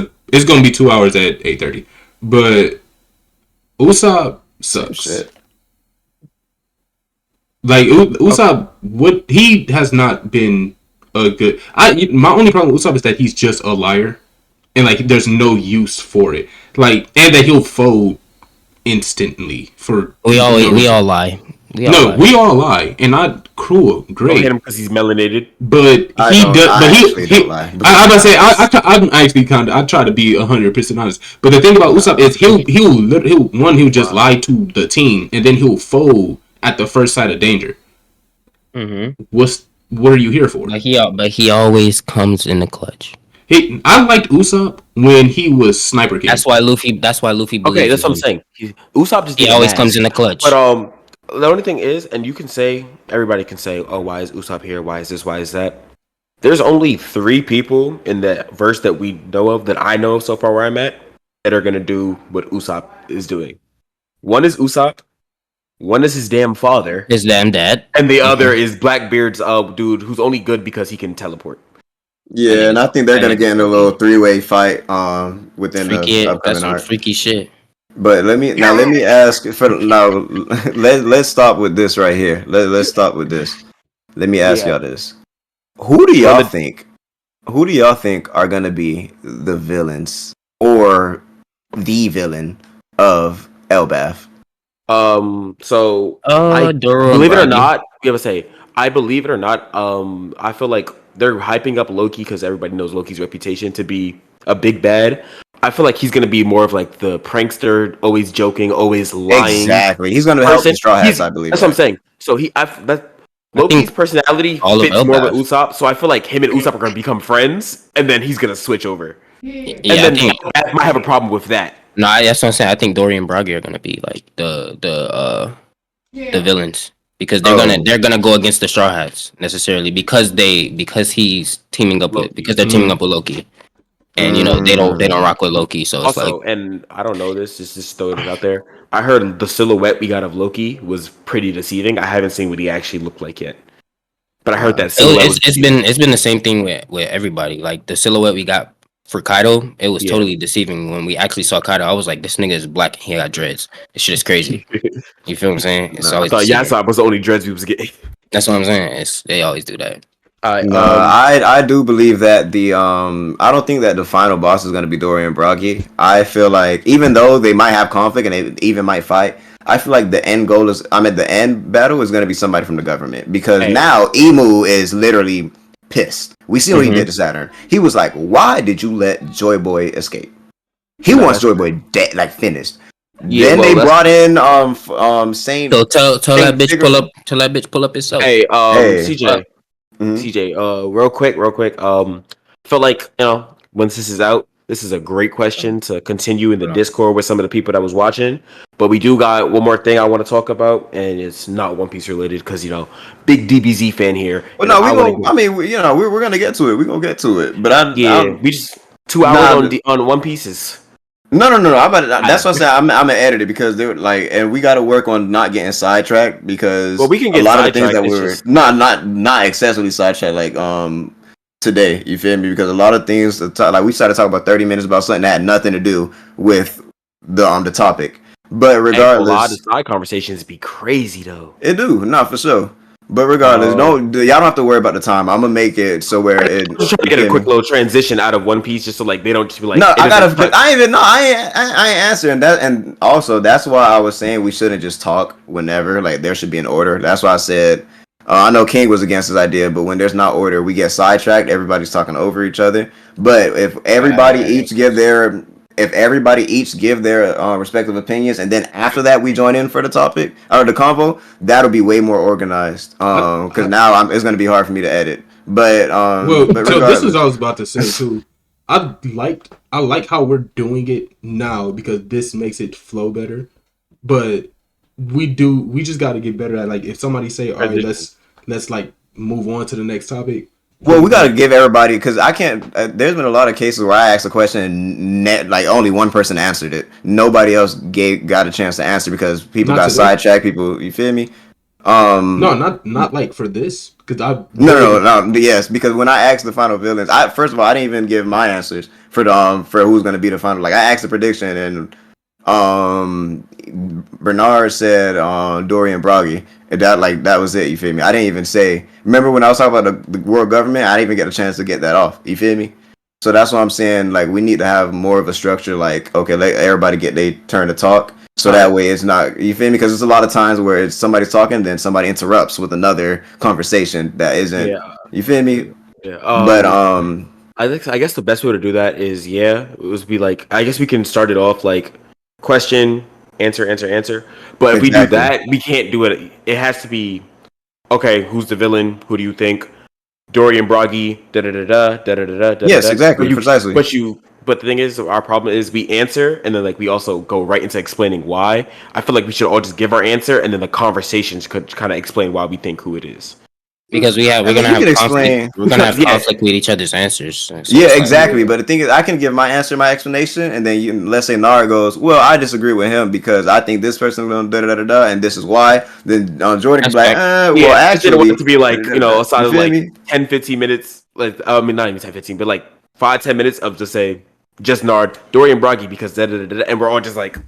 gonna be 2 hours at 8:30, but Usopp sucks. Shit. Like Usopp, he has not been a good. My only problem with Usopp is that he's just a liar, and like there's no use for it. Like and that he'll fold instantly for. We all lie. We all lie, and not cruel. Great. Don't hit him because he's melanated. But he does. But he lie. I'm gonna say I try to be 100% honest. But the thing about Usopp is he'll just lie to the team, and then he'll fold at the first sight of danger. Mm-hmm. What are you here for? But he always comes in the clutch. I liked Usopp when he was Sniper King. That's why Luffy. Okay, that's what I'm saying. Usopp just always comes in the clutch. But the only thing is, and you can say, everybody can say, oh, why is Usopp here? Why is this? Why is that? There's only 3 people in that verse that we know of, that I know of so far where I'm at, that are going to do what Usopp is doing. One is Usopp. One is his damn father. His damn dad. And the other is Blackbeard's dude who's only good because he can teleport. Yeah, and I think they're going to get in a little 3-way fight within the upcoming arc. Freaky shit. But let me ask let's stop with this right here. Let's stop with this. Let me ask y'all this. Who do y'all think are gonna be the villains or the villain of Elbaf? So I believe it or not, I believe it or not, I feel like they're hyping up Loki because everybody knows Loki's reputation to be a big bad. I feel like he's going to be more of like the prankster, always joking, always lying. Exactly. He's going to help the Straw Hats, I believe. That's what I'm saying. So Loki's personality fits more with Usopp. So I feel like him and Usopp are going to become friends, and then he's going to switch over. Yeah, and then I might have a problem with that. No, that's what I'm saying. I think Dory and Broggy are going to be like the villains because they're gonna go against the Straw Hats necessarily because he's teaming up with they're teaming up with Loki. And they don't rock with Loki, so it's also, and I don't know this, just throwing it out there. I heard the silhouette we got of Loki was pretty deceiving. I haven't seen what he actually looked like yet, but I heard that silhouette. It's been the same thing with everybody. Like the silhouette we got for Kaido, it was totally deceiving. When we actually saw Kaido, I was like, this nigga is black and he got dreads. This shit is crazy. You feel what I'm saying? It's always I thought Yasop was the only dreads we was getting. That's what I'm saying. They always do that. I do believe that I don't think that the final boss is going to be Dory and Broggy. I feel like even though they might have conflict and they even might fight, I feel like the end battle is going to be somebody from the government because now Emu is literally pissed. We see what he did to Saturn. He was like, "Why did you let Joy Boy escape?" He wants Joy Boy dead, like finished. Yeah, then they brought in Saint. So tell Saint that bitch pull up. Tell that bitch pull up itself. Hey, Hey. CJ, CJ, real quick. Feel like once this is out, this is a great question to continue in the Discord with some of the people that was watching. But we do got one more thing I want to talk about, and it's not One Piece related because big DBZ fan here. Well, no, we're gonna get to it. We're gonna get to it. But we just 2 hours on One Pieces. No. That's what I said. I'm gonna edit it because they were like, and we got to work on not getting sidetracked because we can get a lot of the things that sidetracked, were not excessively sidetracked. Like today, you feel me? Because a lot of things like we started talking about 30 minutes about something that had nothing to do with the topic. But regardless, a lot of side conversations be crazy though. It do, not for sure. But regardless, y'all don't have to worry about the time. I'm gonna make it so where it. Just trying to get a quick little transition out of One Piece, just so like they don't just be like. No, I ain't answering that, and also that's why I was saying we shouldn't just talk whenever. Like there should be an order. That's why I said. I know King was against his idea, but when there's not order, we get sidetracked. Everybody's talking over each other. But if everybody each give their respective opinions, and then after that we join in for the topic or the convo, that'll be way more organized. Because now it's going to be hard for me to edit. But so this is what I was about to say too. I like how we're doing it now because this makes it flow better. But we just got to get better at, like, if somebody say, all right, let's like move on to the next topic. Well, we got to give everybody, because I can't, there's been a lot of cases where I asked a question and like only one person answered it. Nobody else got a chance to answer because people got sidetracked. People, you feel me? No, not like for this. No. Yes, because when I asked the final villains, first of all, I didn't even give my answers for who's going to be the final. Like, I asked the prediction, and Bernard said Dorian Broggy. And that was it, you feel me? I didn't even say. Remember when I was talking about the world government? I didn't even get a chance to get that off. You feel me? So that's what I'm saying. Like, we need to have more of a structure. Like, okay, let everybody get their turn to talk. So that way it's not, you feel me? Because there's a lot of times where it's somebody's talking, then somebody interrupts with another conversation that isn't. Yeah. You feel me? Yeah. But I guess the best way to do that is it would be like, I guess we can start it off like question, answer. But if we do that, we can't do it. It has to be, okay, who's the villain? Who do you think? Dorian Broggy, da-da-da-da. Yes, exactly, precisely. But the thing is, our problem is we answer, and then like we also go right into explaining why. I feel like we should all just give our answer, and then the conversations could kind of explain why we think who it is. Because we're gonna have conflict. We're gonna have conflict with each other's answers. So yeah, exactly. But the thing is, I can give my answer, my explanation, and then let's say Nara goes, "Well, I disagree with him because I think this person's going da da da da, and this is why." Then Jordan can be like, "Well, actually, I want it to be like aside of like 10-15 minutes, like not even 10-15, but like 5-10 minutes of just Nard, Dorian Broggy because da da da, and we're all just like."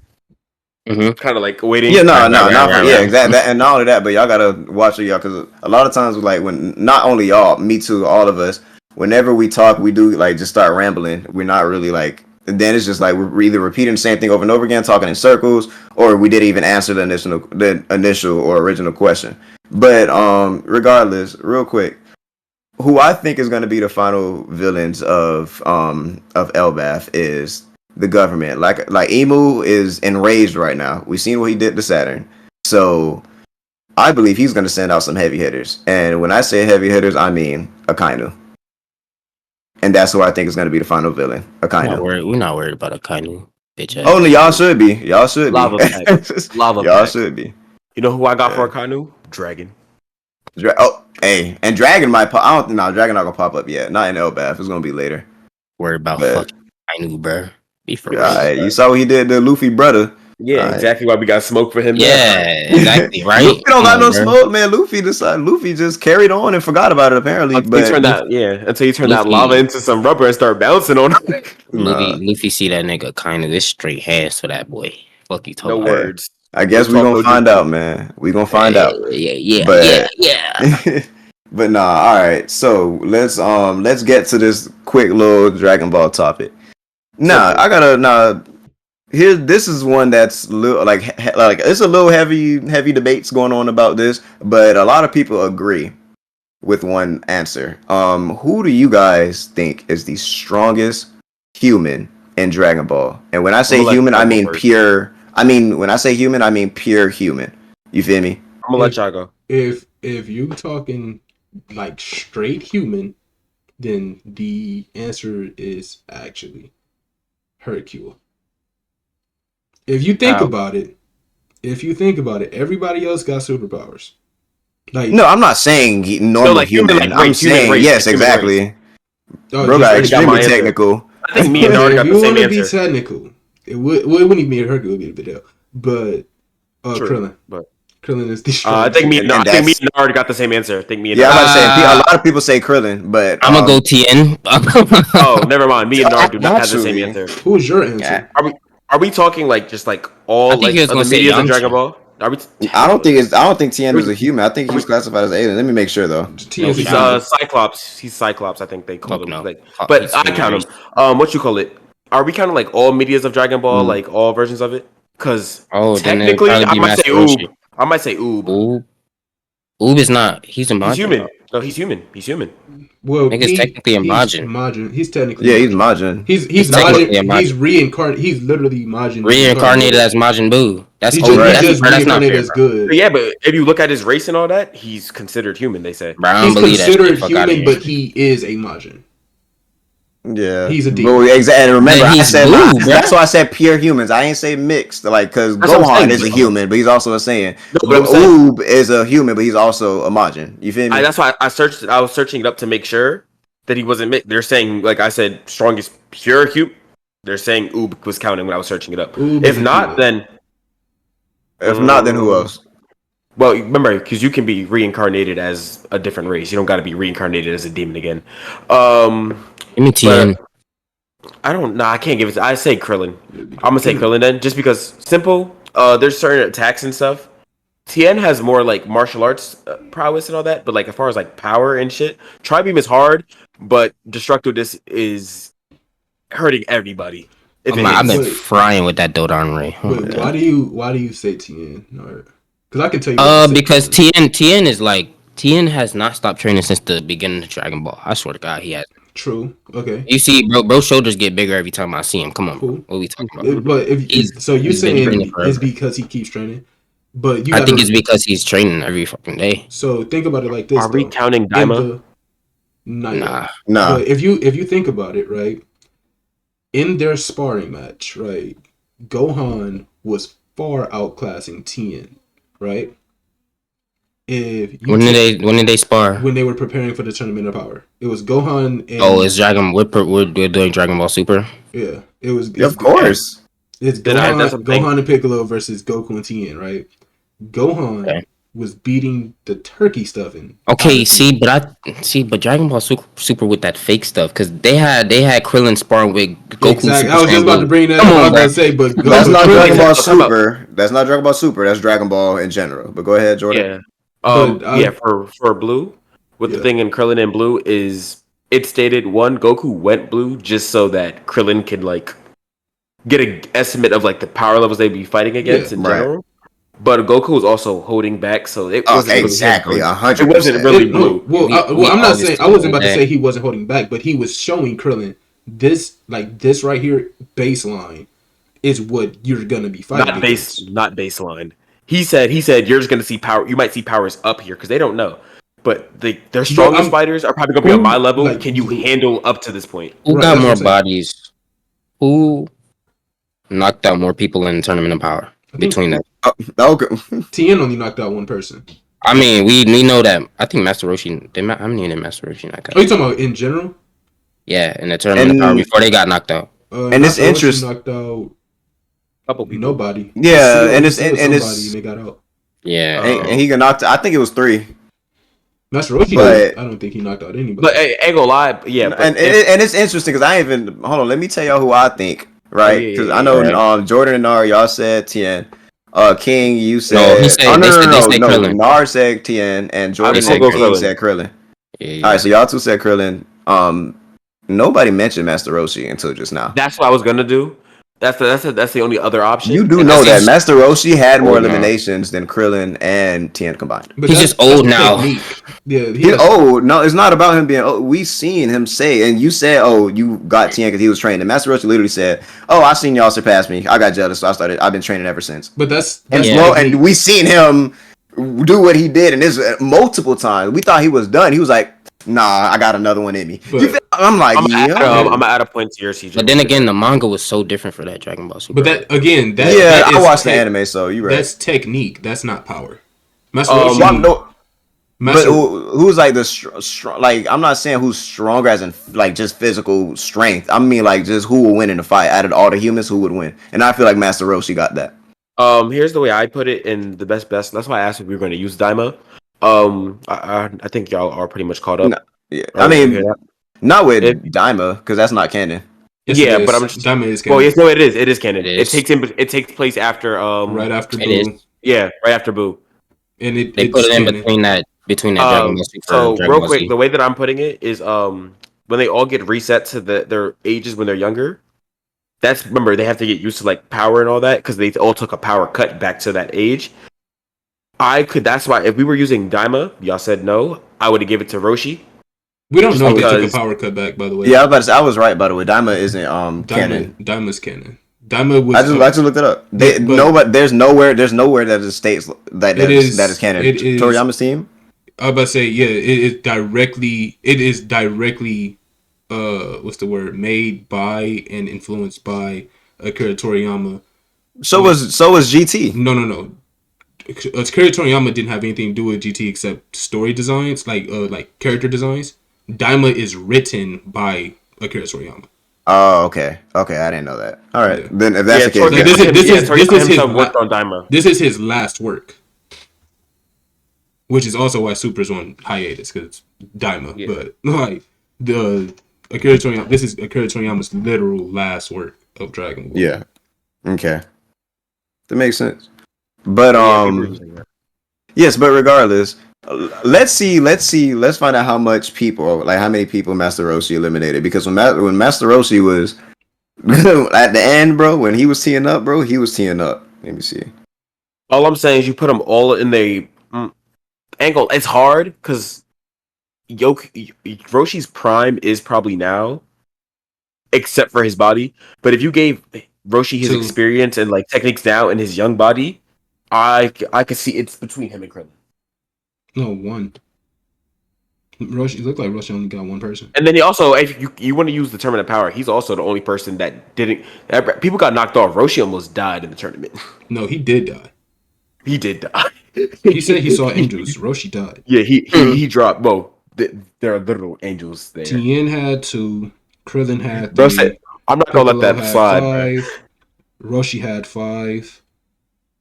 Kind of like waiting. Yeah, exactly. That, and not only that, but y'all gotta watch it, y'all, because a lot of times, like when not only y'all, me too, all of us, whenever we talk, we do like just start rambling. We're not really like. And then it's just like we're either repeating the same thing over and over again, talking in circles, or we didn't even answer the initial or original question. But regardless, real quick, who I think is going to be the final villains of Elbaf is the government. Like Emu is enraged right now. We've seen what he did to Saturn. So I believe he's going to send out some heavy hitters. And when I say heavy hitters, I mean Akainu. And that's who I think is going to be the final villain. Akainu. We're not worried about Akainu. Bitch ass. Oh, no, y'all should be. Lava pack. Lava y'all pack. Should be. You know who I got for Akainu? Dragon. Hey, and Dragon might pop. I don't think Dragon not gonna pop up yet. Not in Elbaf. It's gonna be later. Worried about fucking Akainu, bro. Be for real. Right, you saw what he did to Luffy brother. Yeah, exactly why we got smoke for him. Yeah, exactly, right? Luffy don't got no smoke, man. Luffy just carried on and forgot about it apparently. Until you turn that lava into some rubber and start bouncing on him. Luffy see that nigga kind of this straight hands for that boy. Fuck you talking. No words. I guess we're gonna find out, man. We're gonna find out. Yeah. But nah, all right. So let's get to this quick little Dragon Ball topic. This is one that's like it's a little heavy debates going on about this, but a lot of people agree with one answer. Who do you guys think is the strongest human in Dragon Ball? And when I say human, I mean pure. When I say human, I mean pure human. You feel me? I'm gonna let y'all go. If you talking like straight human, then the answer is actually Hercule. If you think about it, everybody else got superpowers. Like, no, I'm not saying normal human. I'm saying race, yes, exactly. Bro got extremely technical. I think me and Nard got the same answer. If you want to be technical, it wouldn't even be Hercule would be a video, but Krillin. But Krillin is the strongest. I think me and Nard got the same answer. I think me and Nard. I'm about to say a lot of people say Krillin, but I'm gonna go Tien. Oh, never mind. Me and Nard do not have the same answer. Who's your answer? Are we talking like just like all like other medias of Dragon Ball? I don't think Tien is a human. I think he's classified as alien. Let me make sure though. He's Cyclops. He's Cyclops. I think they call him. No. But I count him. What you call it? Are we counting like all medias of Dragon Ball, like all versions of it? Because technically, I might say Oob. I might say Oob. Oob is not. He's a Majin. He's human. No, he's human. He's human. Well, he's technically a Majin. He's technically. Yeah, he's Majin. He's Majin. He's reincarnated. He's literally Majin. Reincarnated as Majin Buu. That's reincarnated as good. Yeah, but if you look at his race and all that, he's considered human. They say he's considered human, but he is a Majin. Yeah, he's a demon. Well, exactly. And remember, I said that's why I said pure humans. I ain't say mixed, like because Gohan is a human, but he's also a Saiyan. Oob is a human, but he's also a Majin. You feel me? That's why I searched. I was searching it up to make sure that he wasn't mixed. They're saying, like I said, strongest pure human. They're saying Oob was counting when I was searching it up. If not, then who else? Well, remember, because you can be reincarnated as a different race. You don't got to be reincarnated as a demon again. Give me Tien. I don't know. I can't give it. I say Krillin. I'm gonna say Krillin then, just because simple. There's certain attacks and stuff. Tien has more like martial arts prowess and all that, but like as far as like power and shit, Tri-Beam is hard, but Destructiveness is hurting everybody. I've been frying with that Dodan Ray. Why do you say Tien? Because I can tell you. Because Tien is like Tien has not stopped training since the beginning of Dragon Ball. I swear to God, he has. True. Okay. You see, bro's shoulders get bigger every time I see him. Come on, bro. What are we talking about? But you saying it's because he keeps training, but I think it's because he's training every fucking day. So think about it like this. Are we counting Daima? Nah. But if you think about it, right, in their sparring match, right, Gohan was far outclassing Tien, right? When did they spar? When they were preparing for the Tournament of Power. It was Gohan and... it's Dragon... We're doing Dragon Ball Super? Yeah. It was... Of course. It's Gohan and Piccolo versus Goku and Tien, right? Gohan was beating the turkey stuffing. Okay, but Dragon Ball Super with that fake stuff, because they had Krillin sparring with Goku. Exactly. I was just about to bring that up. I was going to say, but... That's not Dragon Ball Super. That's not Dragon Ball Super. That's Dragon Ball in general. But go ahead, Jordan. Yeah. For Blue, the thing in Krillin and Blue is it stated Goku went blue just so that Krillin can like get an estimate of like the power levels they'd be fighting against in general. But Goku was also holding back, so it wasn't exactly 100%. It wasn't really blue. I'm not saying I wasn't about to say he wasn't holding back, but he was showing Krillin this right here baseline is what you're gonna be fighting. Not baseline. He said you're just gonna see power. You might see powers up here because they don't know, but their strongest fighters are probably gonna be on my level. Like, can you handle up to this point? Who got more bodies? Who knocked out more people in the Tournament of Power between them? Okay. Tien only knocked out one person. I mean, we know that. I think Master Roshi. How many did Master Roshi knock out? Are you talking about in general? Yeah, in the Tournament of Power before they got knocked out. And it's interesting. Knocked out. Couple people. Nobody. Yeah, and it's they got out. Yeah, and he got knocked. I think it was 3. Master Roshi, I don't think he knocked out anybody. But ain't gonna lie, yeah. And it's interesting because hold on. Let me tell y'all who I think, right? Because I know Jordan and Nar, y'all said Tien. King, you said no. Nar said Tien, and Jordan and King said Krillin. Yeah. All right, so y'all two said Krillin. Nobody mentioned Master Roshi until just now. That's what I was gonna do. That's the only other option. You do know that Master Roshi had more eliminations than Krillin and Tien combined. But he's just old now. Yeah, He's old. No, it's not about him being old. We seen him say, and you said, "Oh, you got Tien because he was training." Master Roshi literally said, "Oh, I seen y'all surpass me. I got jealous, so I've been training ever since." But that's and we seen him do what he did, and this multiple times. We thought he was done. He was like, "Nah, I got another one in me." I'm like, I'm gonna add a point to your CJ. But then again, the manga was so different for that Dragon Ball Super. But that again, I watched the anime, so you're right. That's technique. That's not power. Master Roshi. But who's like the strong? Like, I'm not saying who's stronger as in like just physical strength. I mean like just who will win in the fight out of all the humans, who would win? And I feel like Master Roshi got that. Here's the way I put it in the best. That's why I asked if we were going to use Daima. I think y'all are pretty much caught up. No, yeah, I mean, not with Daima because that's not canon. Yes, yeah, but I'm just Daima is canon. Well, yes, no, it is. It is canon. It takes place after right after Boo. Yeah, right after Boo. And they put it in between that Dragon Ball Super. So real quick, the way that I'm putting it is when they all get reset to their ages when they're younger. Remember they have to get used to like power and all that because they all took a power cut back to that age. That's why if we were using Daima, y'all said no, I would have given it to Roshi. We don't know if they took a power cut back, by the way. Yeah, I was right, by the way. Daima isn't canon. Daima's canon. Daima was. I just looked it up. There's nowhere that it states that is canon. Toriyama's team. I was about to say, yeah, it is directly. What's the word? Made by and influenced by Akira Toriyama. So was GT. No. Akira Toriyama didn't have anything to do with GT except story designs, like character designs. Daima is written by Akira Toriyama. Oh, okay. I didn't know that. All right, then if that's the case, this is his last work, which is also why Super's on hiatus because it's Daima. Yeah. But like the Akira Toriyama, this is Akira Toriyama's literal last work of Dragon Ball. Yeah. Okay. That makes sense. But yes, but regardless, let's find out how many people Master Roshi eliminated, because when Master Roshi was at the end, bro, when he was teeing up, bro, he was teeing up. Let me see. All I'm saying is you put them all in the angle. It's hard because Roshi's prime is probably now, except for his body. But if you gave Roshi his experience and like techniques now in his young body, I could see it's between him and Krillin. No, one. Roshi, it looked like Roshi only got one person. And then he also, if you want to use the tournament power, he's also the only person that didn't. People got knocked off. Roshi almost died in the tournament. No, he did die. He did die. He said he saw angels. Roshi died. Yeah, he dropped. Well, there are literal angels there. Tien had 2. Krillin had 3. I'm not gonna let that slide. 5. Roshi had 5.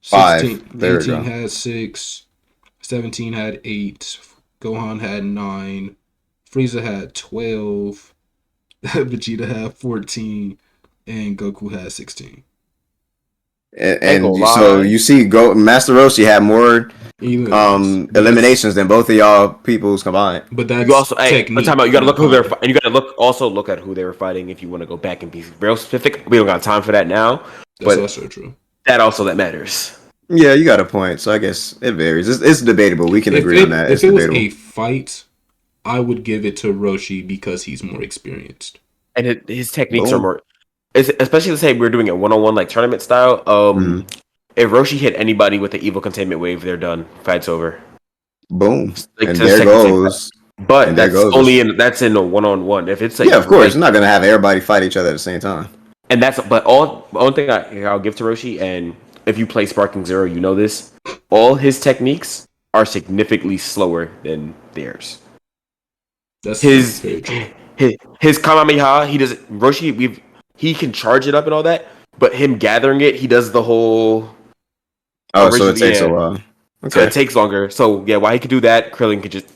5. 18 had 6. 17 had 8. Gohan had 9. Frieza had 12. Vegeta had 14. And Goku had 16. And so you see, Master Roshi had more eliminations than both of y'all peoples combined. But that's you also technique. You gotta look who they're and you gotta look at who they were fighting if you want to go back and be real specific. We don't got time for that now. That's also true. That matters. Yeah, you got a point. So I guess it varies. It's debatable. We can agree on that. If it was a fight, I would give it to Roshi because he's more experienced. And his techniques are more... Especially, let's say we're doing it one-on-one, like tournament style. If Roshi hit anybody with the evil containment wave, they're done. Fight's over. Boom. Like, and there goes. But that's in a one-on-one. If it's of course. You're not going to have everybody fight each other at the same time. And the only thing I'll give to Roshi, and if you play Sparking Zero, you know this. All his techniques are significantly slower than theirs. That's his Kamehameha. He can charge it up and all that, but him gathering it, he does the whole. Oh, so it takes a while. Okay. So it takes longer. So yeah, while he could do that, Krillin could just.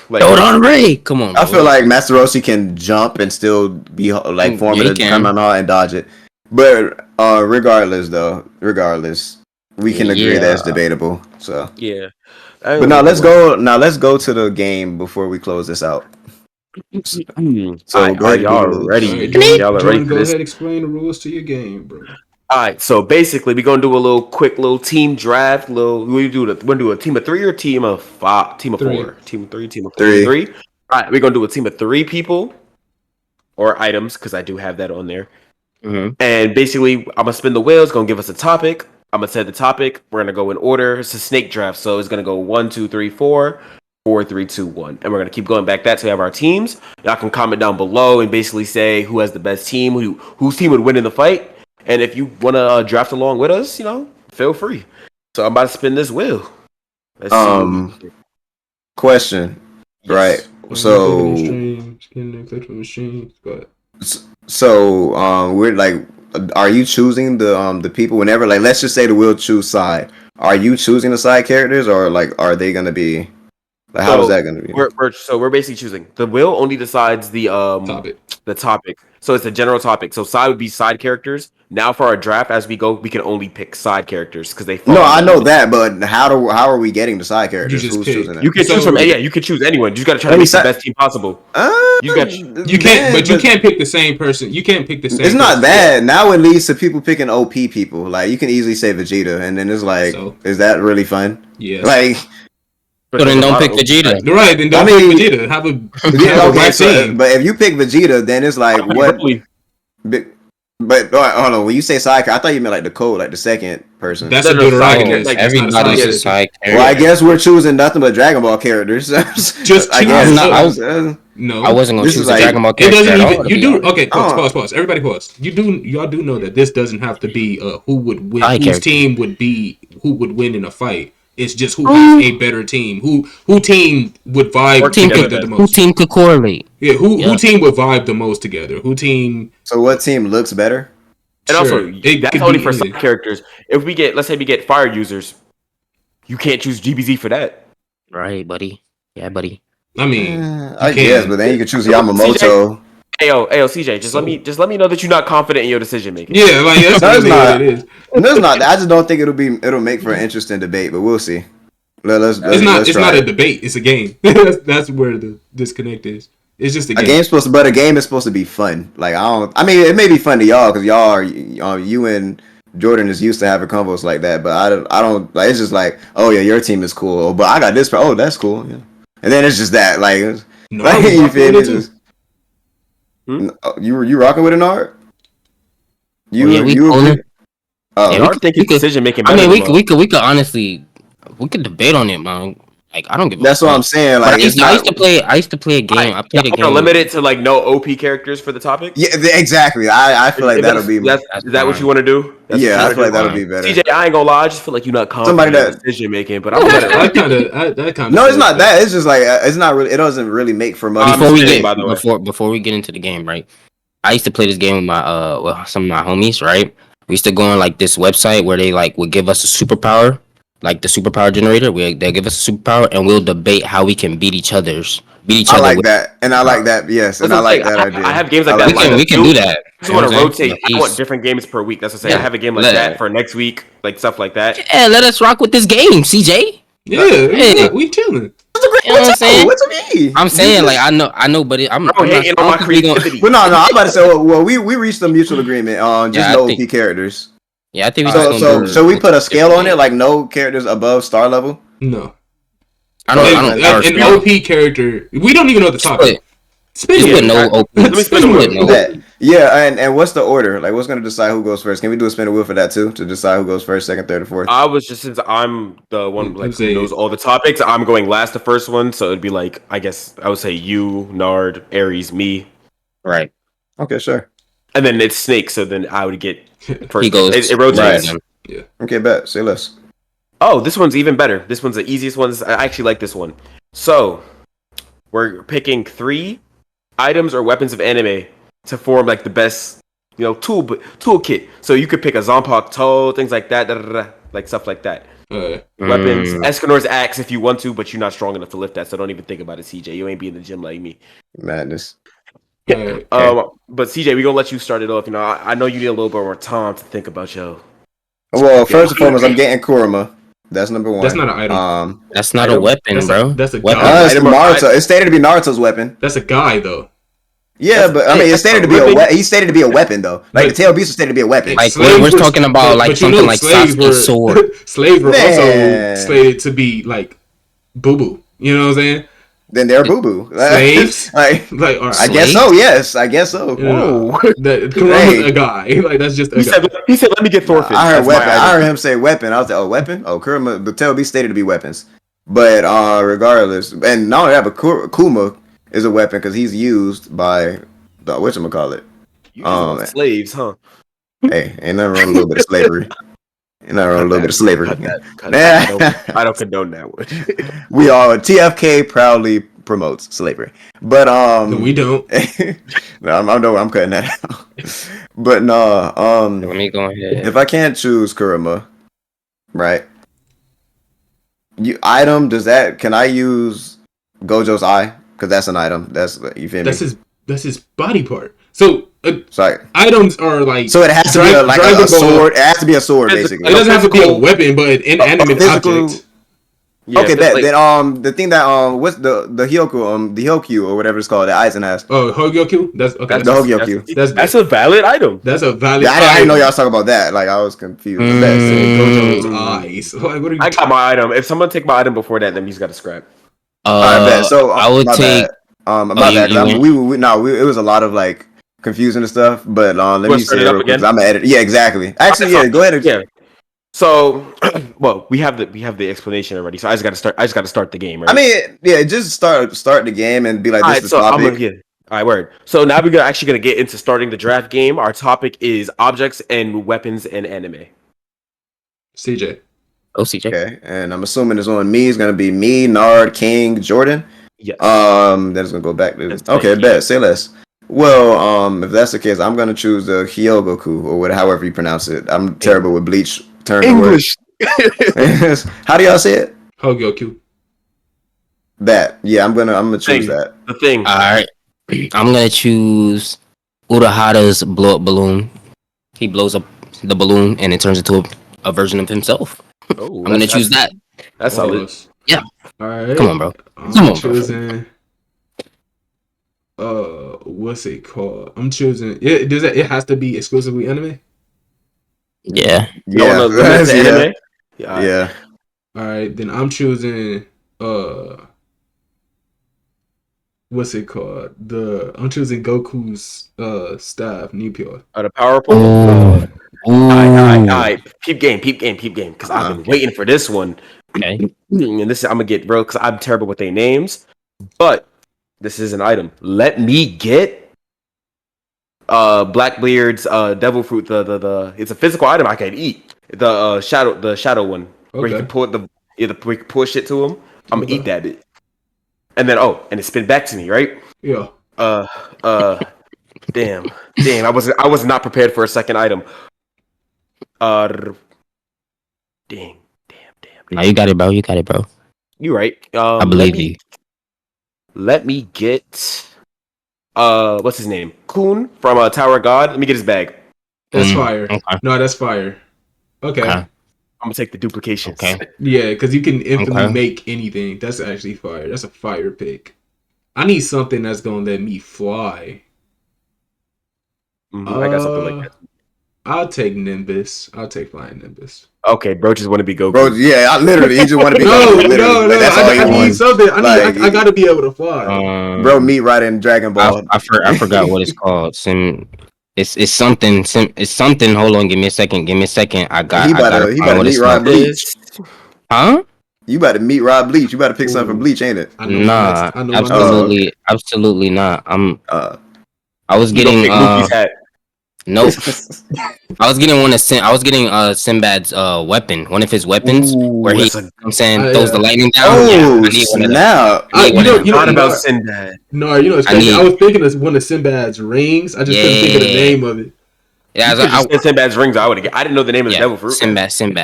Like, on Ray! Come on. I feel like Master Roshi can jump and still be like forming a Kamehameha and dodge it. But regardless, we can agree that it's debatable. So yeah. But now let's go to the game before we close this out. So y'all ready? Y'all are ready for this? Go ahead, explain the rules to your game, bro. All right, so basically, we're gonna do a quick team draft. We're gonna do a team of 3 or team of 5, team of 4, team of 3, team of 4, 3. All right, we're gonna do a team of 3 people or items because I do have that on there. Mm-hmm. And basically, I'm gonna spin the wheel. It's gonna give us a topic. I'm gonna set the topic. We're gonna go in order. It's a snake draft, so it's gonna go 1, 2, 3, 4. 4, 3, 2, 1, and we're gonna keep going back that so we have our teams. Y'all can comment down below and basically say who has the best team, whose team would win in the fight. And if you want to draft along with us, feel free. So I'm about to spin this wheel. Let's see. Question. Yes. Right. So. We're like, are you choosing the people whenever? Like, let's just say we'll choose side. Are you choosing the side characters, or like, are they gonna be? Like, how is that gonna be? We're basically choosing. The wheel only decides the topic. The topic. So it's a general topic. So side would be side characters. Now for our draft, as we go, we can only pick side characters because they. No, I know that, but how are we getting the side characters? Who's choosing them? You can choose from. Yeah, you can choose anyone. You just got to try to make the best team possible. You can't pick the same person. You can't pick the same. It's not that. Now it leads to people picking OP people. Like, you can easily say Vegeta, and then it's like, is that really fun? Yeah. Like. So then don't pick Vegeta. Right, then don't pick Vegeta. Have a team. But if you pick Vegeta, then it's like, what? But hold on, when you say side, I thought you meant like the code, like the second person. That's a good right. Like, everybody's a side character. Well, I guess we're choosing nothing but Dragon Ball characters. Just I guess. No, I wasn't gonna choose a Dragon Ball character. It doesn't even. You do okay. Pause. Everybody pause. Y'all do know that this doesn't have to be who would win, whose team would be who would win in a fight. It's just who has a better team. Who team would vibe together the most. Who team could correlate. Yeah, who team would vibe the most together. Who team. So what team looks better? And also, that's only for side characters. If let's say we get fire users, you can't choose GBZ for that. Right, buddy. Yeah, buddy. I mean, I guess, but then you can choose Yamamoto. Ayo, CJ, just let me know that you're not confident in your decision making. Yeah, like that's really what it is. No, it's not. I just don't think it'll make for an interesting debate, but we'll see. Let's it's not a debate. It's a game. that's where the disconnect is. It's just a game. But a game is supposed to be fun. Like, I mean, it may be fun to y'all because y'all are you and Jordan is used to having combos like that. But I don't like. It's just like, oh yeah, your team is cool. But I got this. Oh, that's cool. Yeah. And then it's just that like, no, like you feel me? You rocking with an art? Art thinking decision making. I mean, we could honestly debate on it, man. Like, I don't give. That's what I'm saying. Like, I used to play a game. I played a game. Limit it to like no OP characters for the topic. Yeah, exactly. I feel like that'll be. Is that what you want to do? I feel like that'll be better. CJ, I ain't gonna lie. I just feel like you're not confident in decision making. But I'm better. that kind of. No, it's not that. It's just like it's not really. It doesn't really make for much. Before we get into the game, right? I used to play this game with my some of my homies, right? We used to go on like this website where they like would give us a superpower, like the superpower generator. They'll give us a superpower and we'll debate how we can beat each other. I like that, and I like that. Yes, and I like that idea. I have games like that. We can do that. I just want to rotate. I want different games per week. That's what I'm saying. I have a game like that for next week, like stuff like that. Yeah, let us rock with this game, CJ. Yeah, we chilling. You know what I'm saying? What you mean? I'm saying like I know, but I'm hating on my creativity. Well, no, I'm about to say. Well, we reached a mutual agreement on just no OP characters. Yeah, I think so we put a scale on it, like no characters above star level. No, I don't. An OP character. We don't even know the topic. Spin with no OP. Let me spin with no. Yeah, and what's the order? Like, what's gonna decide who goes first? Can we do a spin a wheel for that too, to decide who goes first, second, third, or fourth? I was just since I'm the one who knows all the topics, I'm going last, the first one. So it'd be like, I guess I would say you, Nard, Aries, me. Right. Okay, sure. And then it's Snake, so then I would get first. He goes. It rotates. Right. Yeah. Okay, bet. Say less. Oh, this one's even better. This one's the easiest one. I actually like this one. So we're picking 3 items or weapons of anime to form like the best, toolkit. So you could pick a Zanpakuto toe, things like that, like stuff like that. Weapons, Escanor's axe if you want to, but you're not strong enough to lift that, so don't even think about it, CJ. You ain't be in the gym like me. Madness. Okay. But CJ, we gonna let you start it off. I know you need a little bit more time to think about your. Well, first and foremost, I'm getting Kurama. That's number 1. That's not an item. That's not a weapon, bro. That's a weapon. guy. It's Naruto. It's stated to be Naruto's weapon. That's a guy, though. Yeah, but I mean, it's stated to be he's stated to be a weapon though. Like the tail beast is stated to be a weapon. Like we're talking about like something like Sasuke's sword. Slaves were also slated to be like boo boo. You know what I'm saying? Then they're boo boo. Slaves, like all right. I guess so. Yes, I guess so. Come on, with a guy. Like that's just. He said, "Let me get Thorfinn." I heard weapon. I heard him say weapon. I was like, oh, weapon. Oh, Kurama. The tail beast stated to be weapons, but regardless, and not only that, but Kuma is a weapon because he's used by the whatchamacallit. Slaves, huh? Hey, ain't nothing wrong with a little bit of slavery. Ain't nothing wrong with a little bit of slavery. I don't condone that one. We all TFK proudly promotes slavery, but we don't. I'm cutting that out. But no, let me go ahead. If I can't choose Kurama, right? Item does that? Can I use Gojo's eye? Because that's an item. That's you feel me? That's his body part. So sorry, items are like so it has to be a sword. It has to be a sword, basically. It doesn't have to be a weapon, but an inanimate object. Yeah, okay, then the thing that what's the Hyoku the Hyokyu or whatever it's called that Aizen has. Oh, Hogyoku. That's okay. That's the Hogyoku. That's a valid item. That's a valid. I didn't know y'all was talking about that. Like I was confused. Gojo's eyes. Like, what are you? I got my item. If someone take my item before that, then he's got to scrap. I bet. So I would take. About that. It was a lot of like confusing and stuff. But let me say it real quick. I'm gonna edit. Yeah, exactly. Actually, yeah. Go ahead. Yeah. So, well, we have the explanation already. So I just got to start the game, right? I mean, yeah, just start the game and be like, this is the topic. All right, word. So now we're actually gonna get into starting the draft game. Our topic is objects and weapons in anime. CJ. Oh, CJ. Okay, and I'm assuming it's on me. It's gonna be me, Nard, King, Jordan. Yes. Then it's gonna go back to bet. Say less. Well, if that's the case, I'm gonna choose the Hyogoku or however you pronounce it. I'm terrible with Bleach. English. How do y'all say it? Hogyoku. That. Yeah, I'm gonna choose that. The thing. All right. I'm gonna choose Urahara's blow up balloon. He blows up the balloon and it turns into a version of himself. I'm gonna choose that. That's solid. Yeah. All right. Come on, bro. I'm choosing. What's it called? I'm choosing. It has to be exclusively anime. Yeah. Anime? Yeah. All right, then I'm choosing what's it called? I'm choosing Goku's staff, Nipure. The powerful. All right. Peep game. Because I've been waiting for this one. Okay. And this I'm gonna get bro because I'm terrible with their names, but this is an item. Let me get Blackbeard's devil fruit. The it's a physical item I can eat. The shadow one where you can pull we can push shit to him. I'm gonna eat that bit, and then and it spin back to me, right? Yeah. Damn. I was not prepared for a second item. Damn. No, you got it, bro. You right. I believe you. Let me get what's his name? Kun from Tower of God. Let me get his bag. That's fire. Okay. No, that's fire. Okay. I'm gonna take the duplications. Okay. Yeah, because you can infinitely make anything. That's actually fire. That's a fire pick. I need something that's gonna let me fly. I got something like that. I'll take Nimbus. I'll take flying Nimbus. Okay, bro just want to be Goku. Bro, yeah, I literally, he just want to be Goku. No. Like, that's all I need something. I gotta be able to fly. Bro, meet right in Dragon Ball. I forgot what it's called. It's something. It's something. Hold on, give me a second. I got. He about to meet Rob Bleach. Huh? You about to meet Rob Bleach. You about to pick something from Bleach, ain't it? Nah, absolutely not. I was getting nope. I was getting Sinbad's weapon, one of his weapons, where he throws the lightning down. Oh, snap! You know about Sinbad. No, it's crazy. I was thinking of one of Sinbad's rings. I just couldn't think of the name of it. Yeah, I Sinbad's rings. I didn't know the name of the devil fruit. Sinbad's one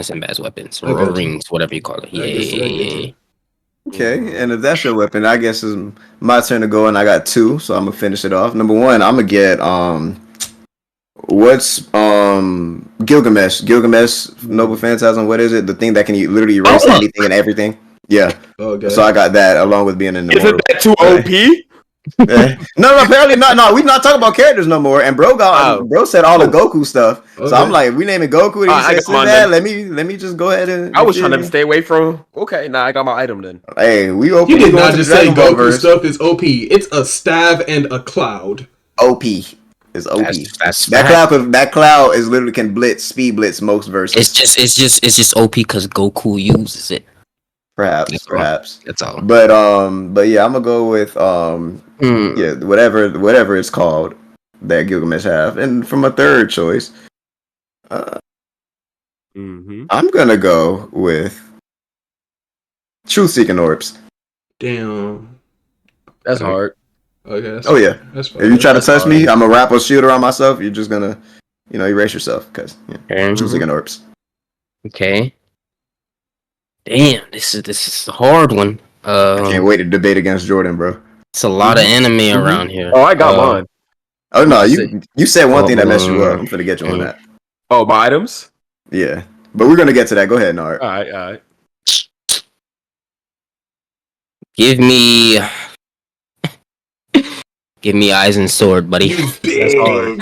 of Sinbad's weapons or rings, whatever you call it. Yeah. Okay, and if that's your weapon, I guess it's my turn to go, and I got two, so I'm gonna finish it off. Number one, I'm gonna get what's Gilgamesh? Noble Phantasm. What is it? The thing that can literally erase anything and everything. Yeah. Okay. So I got that along with being in the. Isn't that too OP? No, apparently not. No, we not talking about characters no more. And bro said all the Goku stuff. Okay. So I'm like, we naming Goku. And he said, that. Let me just go ahead and. I was trying to stay away from. Okay, now I got my item then. Hey, we OP. You did not just say Goku stuff is OP. It's a staff and a cloud. OP is OP. That cloud is literally can speed blitz most verses. It's just OP because Goku uses it. Perhaps. That's all. But yeah, I'm gonna go with yeah, whatever it's called that Gilgamesh have, and from a third choice, I'm gonna go with Truth Seeking Orbs. Damn, that's hard. Okay. Oh yeah. That's if you try to touch me, I'm a wrap a shield around myself. You're just gonna, erase yourself because Truth Seeking Orbs. Okay. Damn, this is a hard one. I can't wait to debate against Jordan, bro. It's a lot of anime around here. Oh, I got mine. Oh no, you said one thing that messed you up. I'm gonna get you on that. Oh, my items? Yeah, but we're gonna get to that. Go ahead, Nard. All right. Give me Aizen's sword, buddy. That's hard.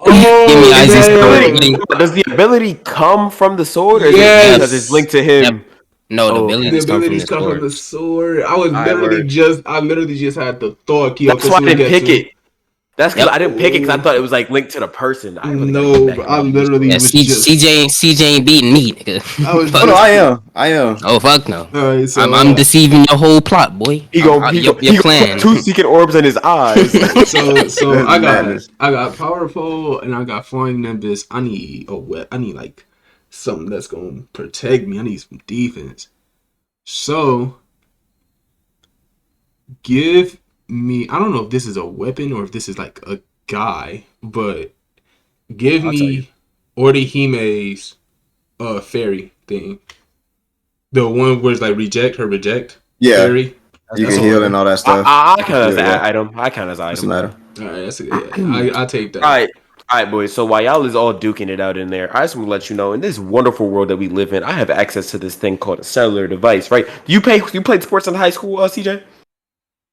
Give me Aizen's sword. Does the ability come from the sword, or is it because it's linked to him? Yep. No, the abilities come from the sword. I literally just had the thought. That's why I didn't pick it. That's because I didn't pick it because I thought it was like linked to the person. I literally was CJ ain't beating me. I am. Oh fuck no! Right, so, I'm deceiving your whole plot, boy. Your plan. Two seeking orbs in his eyes. so I got powerful and I got flying nimbus. I need like something that's gonna protect me. I need some defense. So give me, I don't know if this is a weapon or if this is like a guy, but give me Orihime's fairy thing. The one where it's like reject. Yeah. Fairy. You can heal and all that stuff. I count as an item. Alright, I take that. All right, boys. So while y'all is all duking it out in there, I just want to let you know, in this wonderful world that we live in, I have access to this thing called a cellular device, right? You played sports in high school, CJ?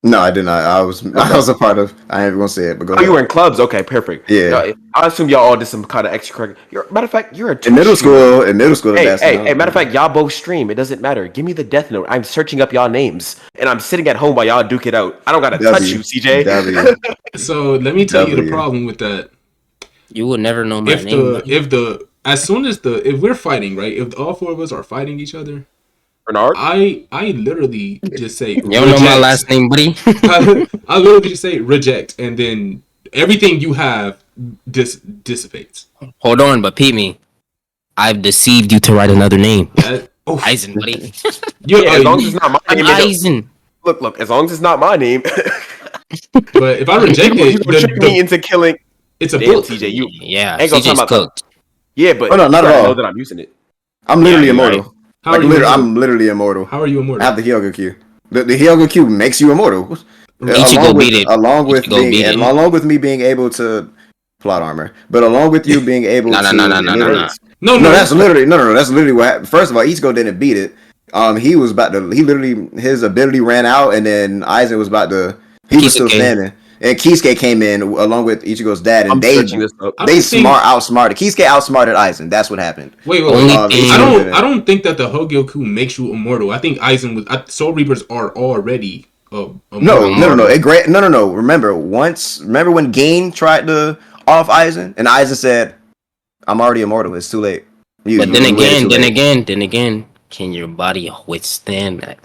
No, I did not. I was a part of. I ain't even gonna say it, but go ahead. You were in clubs. Okay, perfect. Yeah. I assume y'all all did some kind of extracurricular. Matter of fact, you're a in middle school. Hey, matter of fact, y'all both stream. It doesn't matter. Give me the death note. I'm searching up y'all names, and I'm sitting at home while y'all duke it out. I don't gotta touch you, CJ. So let me tell you the problem with that. You will never know my name. If we're fighting, right? If all four of us are fighting each other. Bernard? I literally just say you don't know my last name, buddy. I literally just say reject, and then everything you have dissipates. Hold on, but peep me. I've deceived you to write another name. Aizen, buddy. As long as it's not my name. Aizen. Look, as long as it's not my name. But if I reject it, you trick me into killing. It's a book. TJ, you ain't gonna talk about cooked. Yeah, but not at all. Know that I'm using it. I'm literally immortal. Right. I'm literally immortal. How are you immortal? I have the Hyoga The Hyoga makes you immortal. Along with me being able to plot armor, but along with you being able to No, that's literally what happened. First of all, Ichigo didn't beat it. His ability ran out, and then Aizen was was still standing. And Kisuke came in along with Ichigo's dad, and outsmarted. Kisuke outsmarted Aizen. That's what happened. Wait. I don't think that the Hogyoku makes you immortal. I think Aizen was. Soul Reapers are already. No. Remember when Gain tried to off Aizen, and Aizen said, "I'm already immortal. It's too late." But then again, can your body withstand that?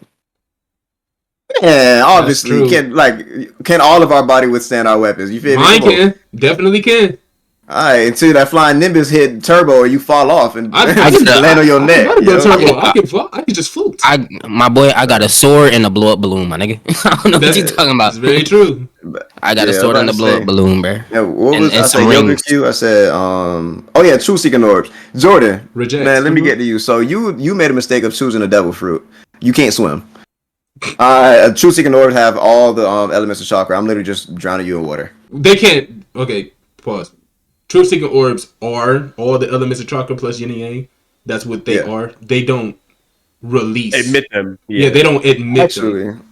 Yeah, obviously, can all of our body withstand our weapons? You feel me? Mine can, definitely can. Alright, until that flying Nimbus hit turbo or you fall off and land on your neck. I can just float. My boy, I got a sword and a blow up balloon, my nigga. I don't know what you talking about. It's very true. I got a sword and a blow up balloon, bro. Yeah, what was I said? Yoga Q. I said, True Seeking Orbs. Jordan, reject. Man, let me get to you. So you made a mistake of choosing a devil fruit. You can't swim. True Seeking Orbs have all the elements of chakra. I'm literally just drowning you in water. They can't. Okay, pause. True Seeking Orbs are all the elements of chakra plus yin and yang. That's what they are. They don't release. Admit them. Yeah, they don't admit them.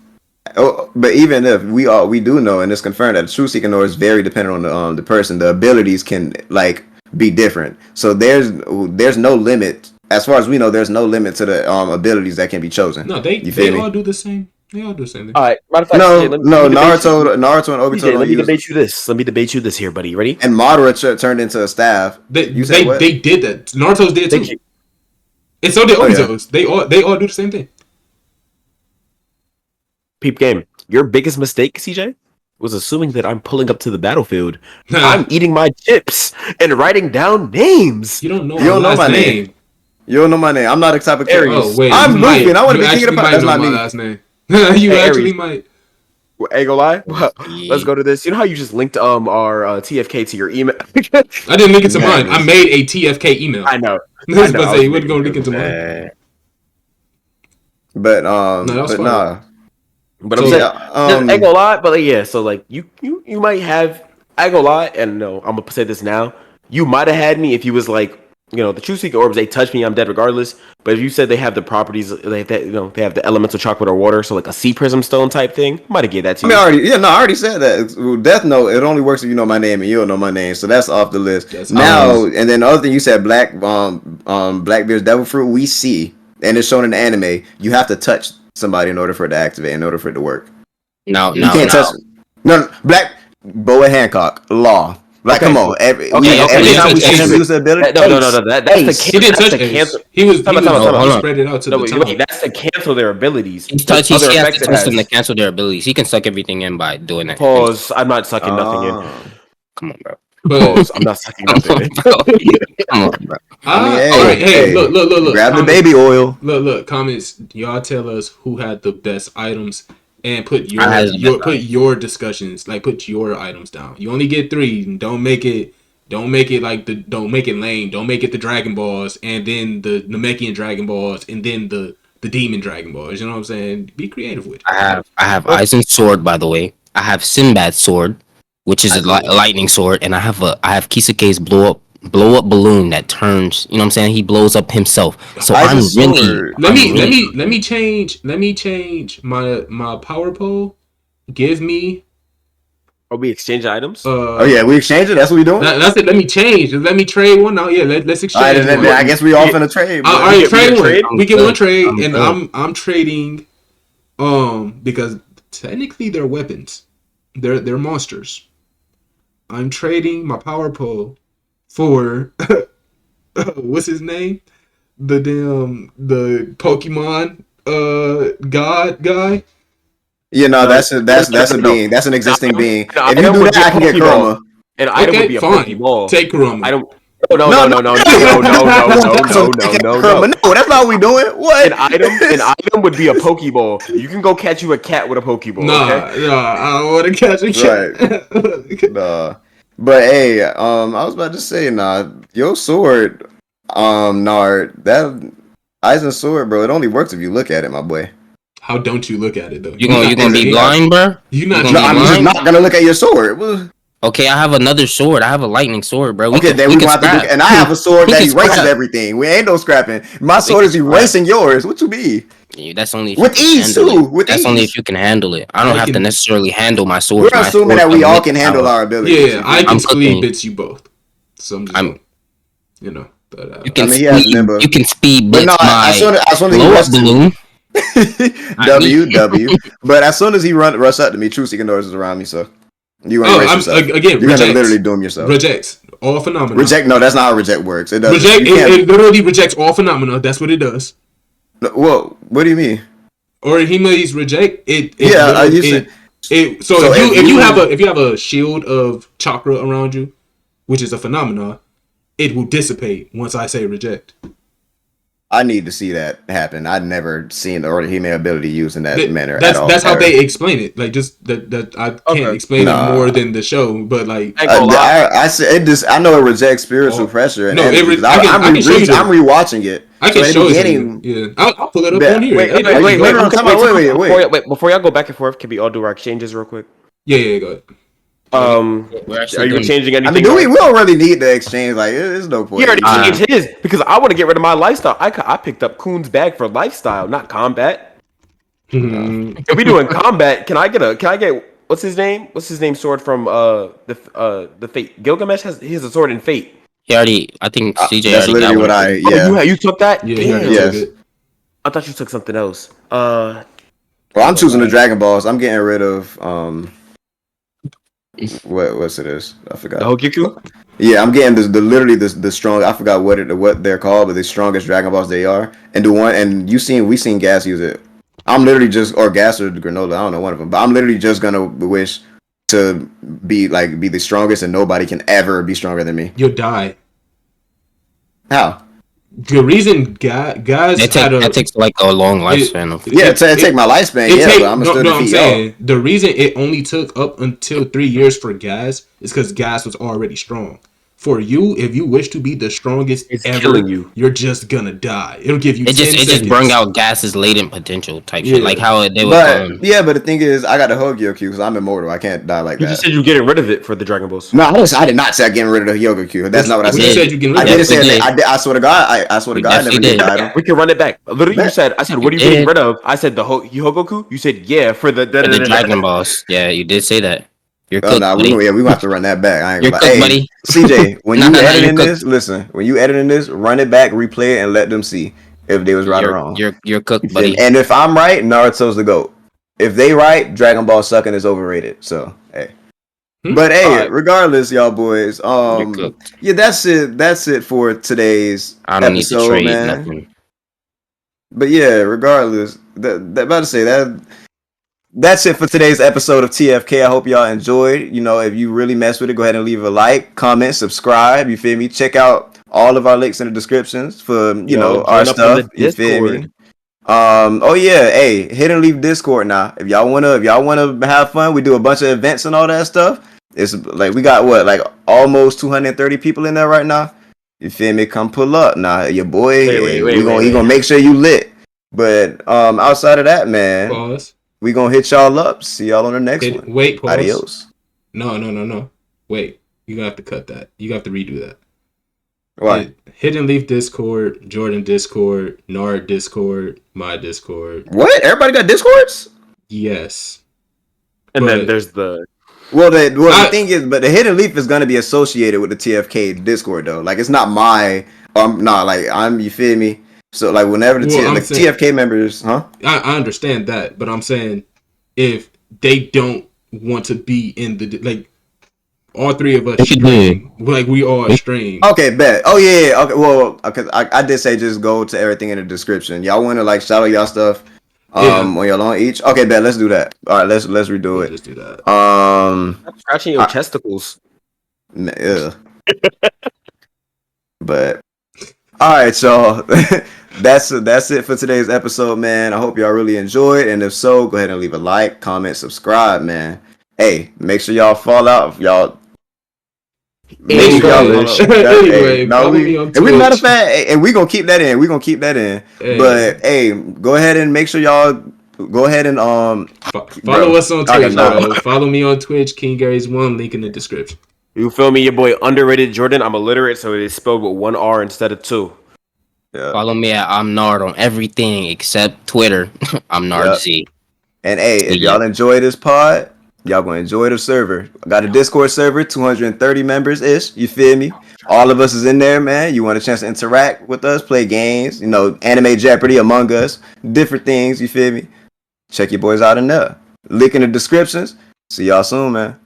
But even if we do know, and it's confirmed that the true seeking is very dependent on the person. The abilities can like be different. So there's no limit. As far as we know, there's no limit to the abilities that can be chosen. No, they all do the same. They all do the same thing. All right. Matter of fact, Naruto and Obito CJ, let me debate you this. Let me debate you this here, buddy. Ready? And Madara turned into a staff. They did that. Naruto's did too. And so did Obito's. They all do the same thing. Peep game. Your biggest mistake, CJ, was assuming that I'm pulling up to the battlefield. I'm eating my chips and writing down names. You don't know my name. You don't know my name. I'm not a type of character. Oh, wait, I'm Luffy, and I want to be king of the pot. That's not me. Last name. You actually might. Ain't gonna lie. Well, let's go to this. You know how you just linked our TFK to your email? I didn't link it to mine. I made a TFK email. I know. I was about to say you wouldn't go link it to mine. But nah. But I'm saying, I ain't gonna lie, but like, yeah, so like you might have, I ain't gonna lie, and no, I'm gonna say this now. You might have had me if you was like, you know, the true seeker orbs, they touch me, I'm dead regardless. But if you said they have the properties, they have the elements of chocolate or water, so like a sea prism stone type thing, might have gave that to you. I already said that. Death Note, it only works if you know my name and you don't know my name, so that's off the list. And then the other thing you said, Blackbeard's Devil Fruit, we see, and it's shown in the anime, you have to touch somebody in order for it to activate, in order for it to work. No, touch. No, Black Boa Hancock law. Like, come on. Every time we see him use the ability. No. That's he didn't touch Ace. He was spread it out to the top. That's to cancel their abilities. He has to touch them to cancel their abilities. He can suck everything in by doing that. Pause. I'm not sucking nothing in. Come on, bro. Pause. I'm not sucking nothing in. Come on, bro. Hey, look. Grab the baby oil. Look. Comments. Y'all tell us who had the best items. And put your discussions, like put your items down. You only get 3. Don't make it lame. Don't make it the Dragon Balls and then the Namekian Dragon Balls and then the Demon Dragon Balls. You know what I'm saying? Be creative with it. I have Aizen's sword, by the way. I have Sinbad's sword, which is a lightning sword, and I have Kisuke's blow up balloon that turns, you know what I'm saying? He blows up himself. So let me change my power pole. Give me. Are we exchanging items? We exchange it. That's what we doing. That's it. Let me change. Let me trade one now. Yeah, let's exchange. All right, I guess we all finna trade. All right, trade one. We get one trade, and I'm trading. Because technically they're weapons. They're monsters. I'm trading my power pole for what's his name? The Pokemon god guy. Yeah, no, that's a being. That's an existing being. If you do that, I can get Kurama. An item would be a Pokeball. Take Kurama. I don't. No. No, that's not what we doing. What? An item would be a Pokeball. You can go catch you a cat with a Pokeball. Nah, I don't want to catch a cat. Right. Nah. But hey, I was about to say, your sword, Nard, that Aizen's sword, bro, it only works if you look at it, my boy. How don't you look at it though? You gonna be blind, bro? I'm just not gonna look at your sword. Okay, I have another sword. I have a lightning sword, bro. We can have to and I have a sword that erases everything. We ain't no scrapping. My sword is erasing yours. What you mean? Yeah, that's only with ease too. That's only if you can handle it. I don't have to necessarily handle my sword. We're assuming that we all can handle our abilities. Yeah, I can speed bits you both. So I'm just, you know. But, you can speed bits my blow up balloon. W. But as soon as he rush up to me, True Seeking is around me, so you're gonna erase yourself. Again, you're gonna literally doom yourself. Rejects all phenomena. No, that's not how reject works. It doesn't. It literally rejects all phenomena. That's what it does. Well, what do you mean? Or Hime's reject it. So if you have a shield of chakra around you, which is a phenomenon, it will dissipate once I say reject. I need to see that happen. I'd never seen the Hime ability used in that manner at all. That's how they explain it. Like just that I can't explain it more than the show, but like I know it rejects spiritual pressure. And I'm rewatching it. I can show you. Yeah, I'll pull it up on here. Wait. Before y'all go back and forth, can we all do our exchanges real quick? Yeah, go ahead. Are you changing anything? I mean, we don't really need the exchange. Like, there's no point. He already changed his because I want to get rid of my lifestyle. I picked up Kuhn's bag for lifestyle, not combat. If we doing combat, can I get what's his name? What's his name sword from the Fate? Gilgamesh he has a sword in Fate. I think CJ that's already literally got what one. You took that? Yeah, yes. I thought you took something else. Well, I'm choosing the Dragon Balls. I'm getting rid of what's it is? I forgot. The Hokiku? Yeah, I'm getting literally the strong. I forgot what they're called, but the strongest Dragon Balls they are. And the one and we seen Gas use it. I'm literally just or Gas or Granola. I don't know one of them, but I'm literally just gonna wish to be the strongest, and nobody can ever be stronger than me. You'll die. How? The reason guys that takes like a long lifespan. It take my lifespan. But I'm still defeat I'm saying the reason it only took up until 3 years for Gas is because Gas was already strong. For you, if you wish to be the strongest ever, you're just gonna die. It'll give you. It just bring out Gas's latent potential type shit, like how they would. But the thing is, I got the Hogyo Q because I'm immortal. I can't die like that. You just said you're getting rid of it for the Dragon Balls. No, I did not say I'm getting rid of the Yoga Q. That's not what I said. You said you getting rid of it. I didn't say that. I swear to God, I swear to God, I never did die. We can run it back. Literally, I said, what are you getting rid of? I said the Hogoku. You said for the Dragon Balls. Yeah, you did say that. You're cooked, we gonna have to run that back. I ain't gonna lie. Buddy. CJ, when you editing this, listen. When you editing this, run it back, replay it, and let them see if they was right or wrong. You're cooked, buddy. And if I'm right, Naruto's the GOAT. If they right, Dragon Ball sucking is overrated. So hey. But hey, regardless, y'all boys. Yeah, that's it. That's it for today's episode, need to trade man. Nothing. But yeah, regardless, about to say that's it for today's episode of TFK. I hope y'all enjoyed. If you really mess with it, go ahead and leave a like, comment, subscribe. You feel me? Check out all of our links in the descriptions for our stuff. You feel me? Oh yeah, hey, hit and leave Discord now. If y'all wanna have fun, we do a bunch of events and all that stuff. It's like we got almost 230 people in there right now. You feel me? Come pull up now, your boy. He gonna make sure you lit. But outside of that, man. Pause. We gonna hit y'all up. See y'all on the next one. Wait, pause. Adios. No. Wait, you gonna have to cut that. You have to redo that. Why? Hit and leave Discord, Jordan Discord, Nard Discord, my Discord. What? Everybody got Discords? Yes. And then there's the. The thing is, but the hit and leaf is gonna be associated with the TFK Discord though. Like it's not my. You feel me? So whenever TFK members, huh? I understand that, but I'm saying if they don't want to be in the all three of us stream, we all stream. Okay, bet. Oh yeah. Okay, well, because I did say just go to everything in the description. Y'all want to shout out y'all stuff on y'all own each. Okay, bet. Let's do that. All right, let's redo it. Let's do that. Stop scratching your testicles. Yeah. But all right, so that's it for today's episode, man. I hope y'all really enjoyed, and if so, go ahead and leave a like, comment, subscribe, man. Hey, make sure y'all fall out. Y'all. Make sure y'all anyway, matter of fact, and we gonna keep that in. Hey. But hey, go ahead and make sure y'all go ahead and follow us on Twitch. Follow me on Twitch, King Gary's 1, link in the description. You feel me, your boy Underrated Jordan. I'm illiterate, so it is spelled with 1 R instead of 2. Yeah. Follow me at I'm Nard on everything except Twitter. I'm NardZ. And hey, if y'all enjoy this pod, y'all gonna enjoy the server. I got a Discord server, 230 members ish. You feel me? All of us is in there, man. You want a chance to interact with us, play games, Anime Jeopardy, Among Us, different things. You feel me? Check your boys out in there. Link in the descriptions. See y'all soon, man.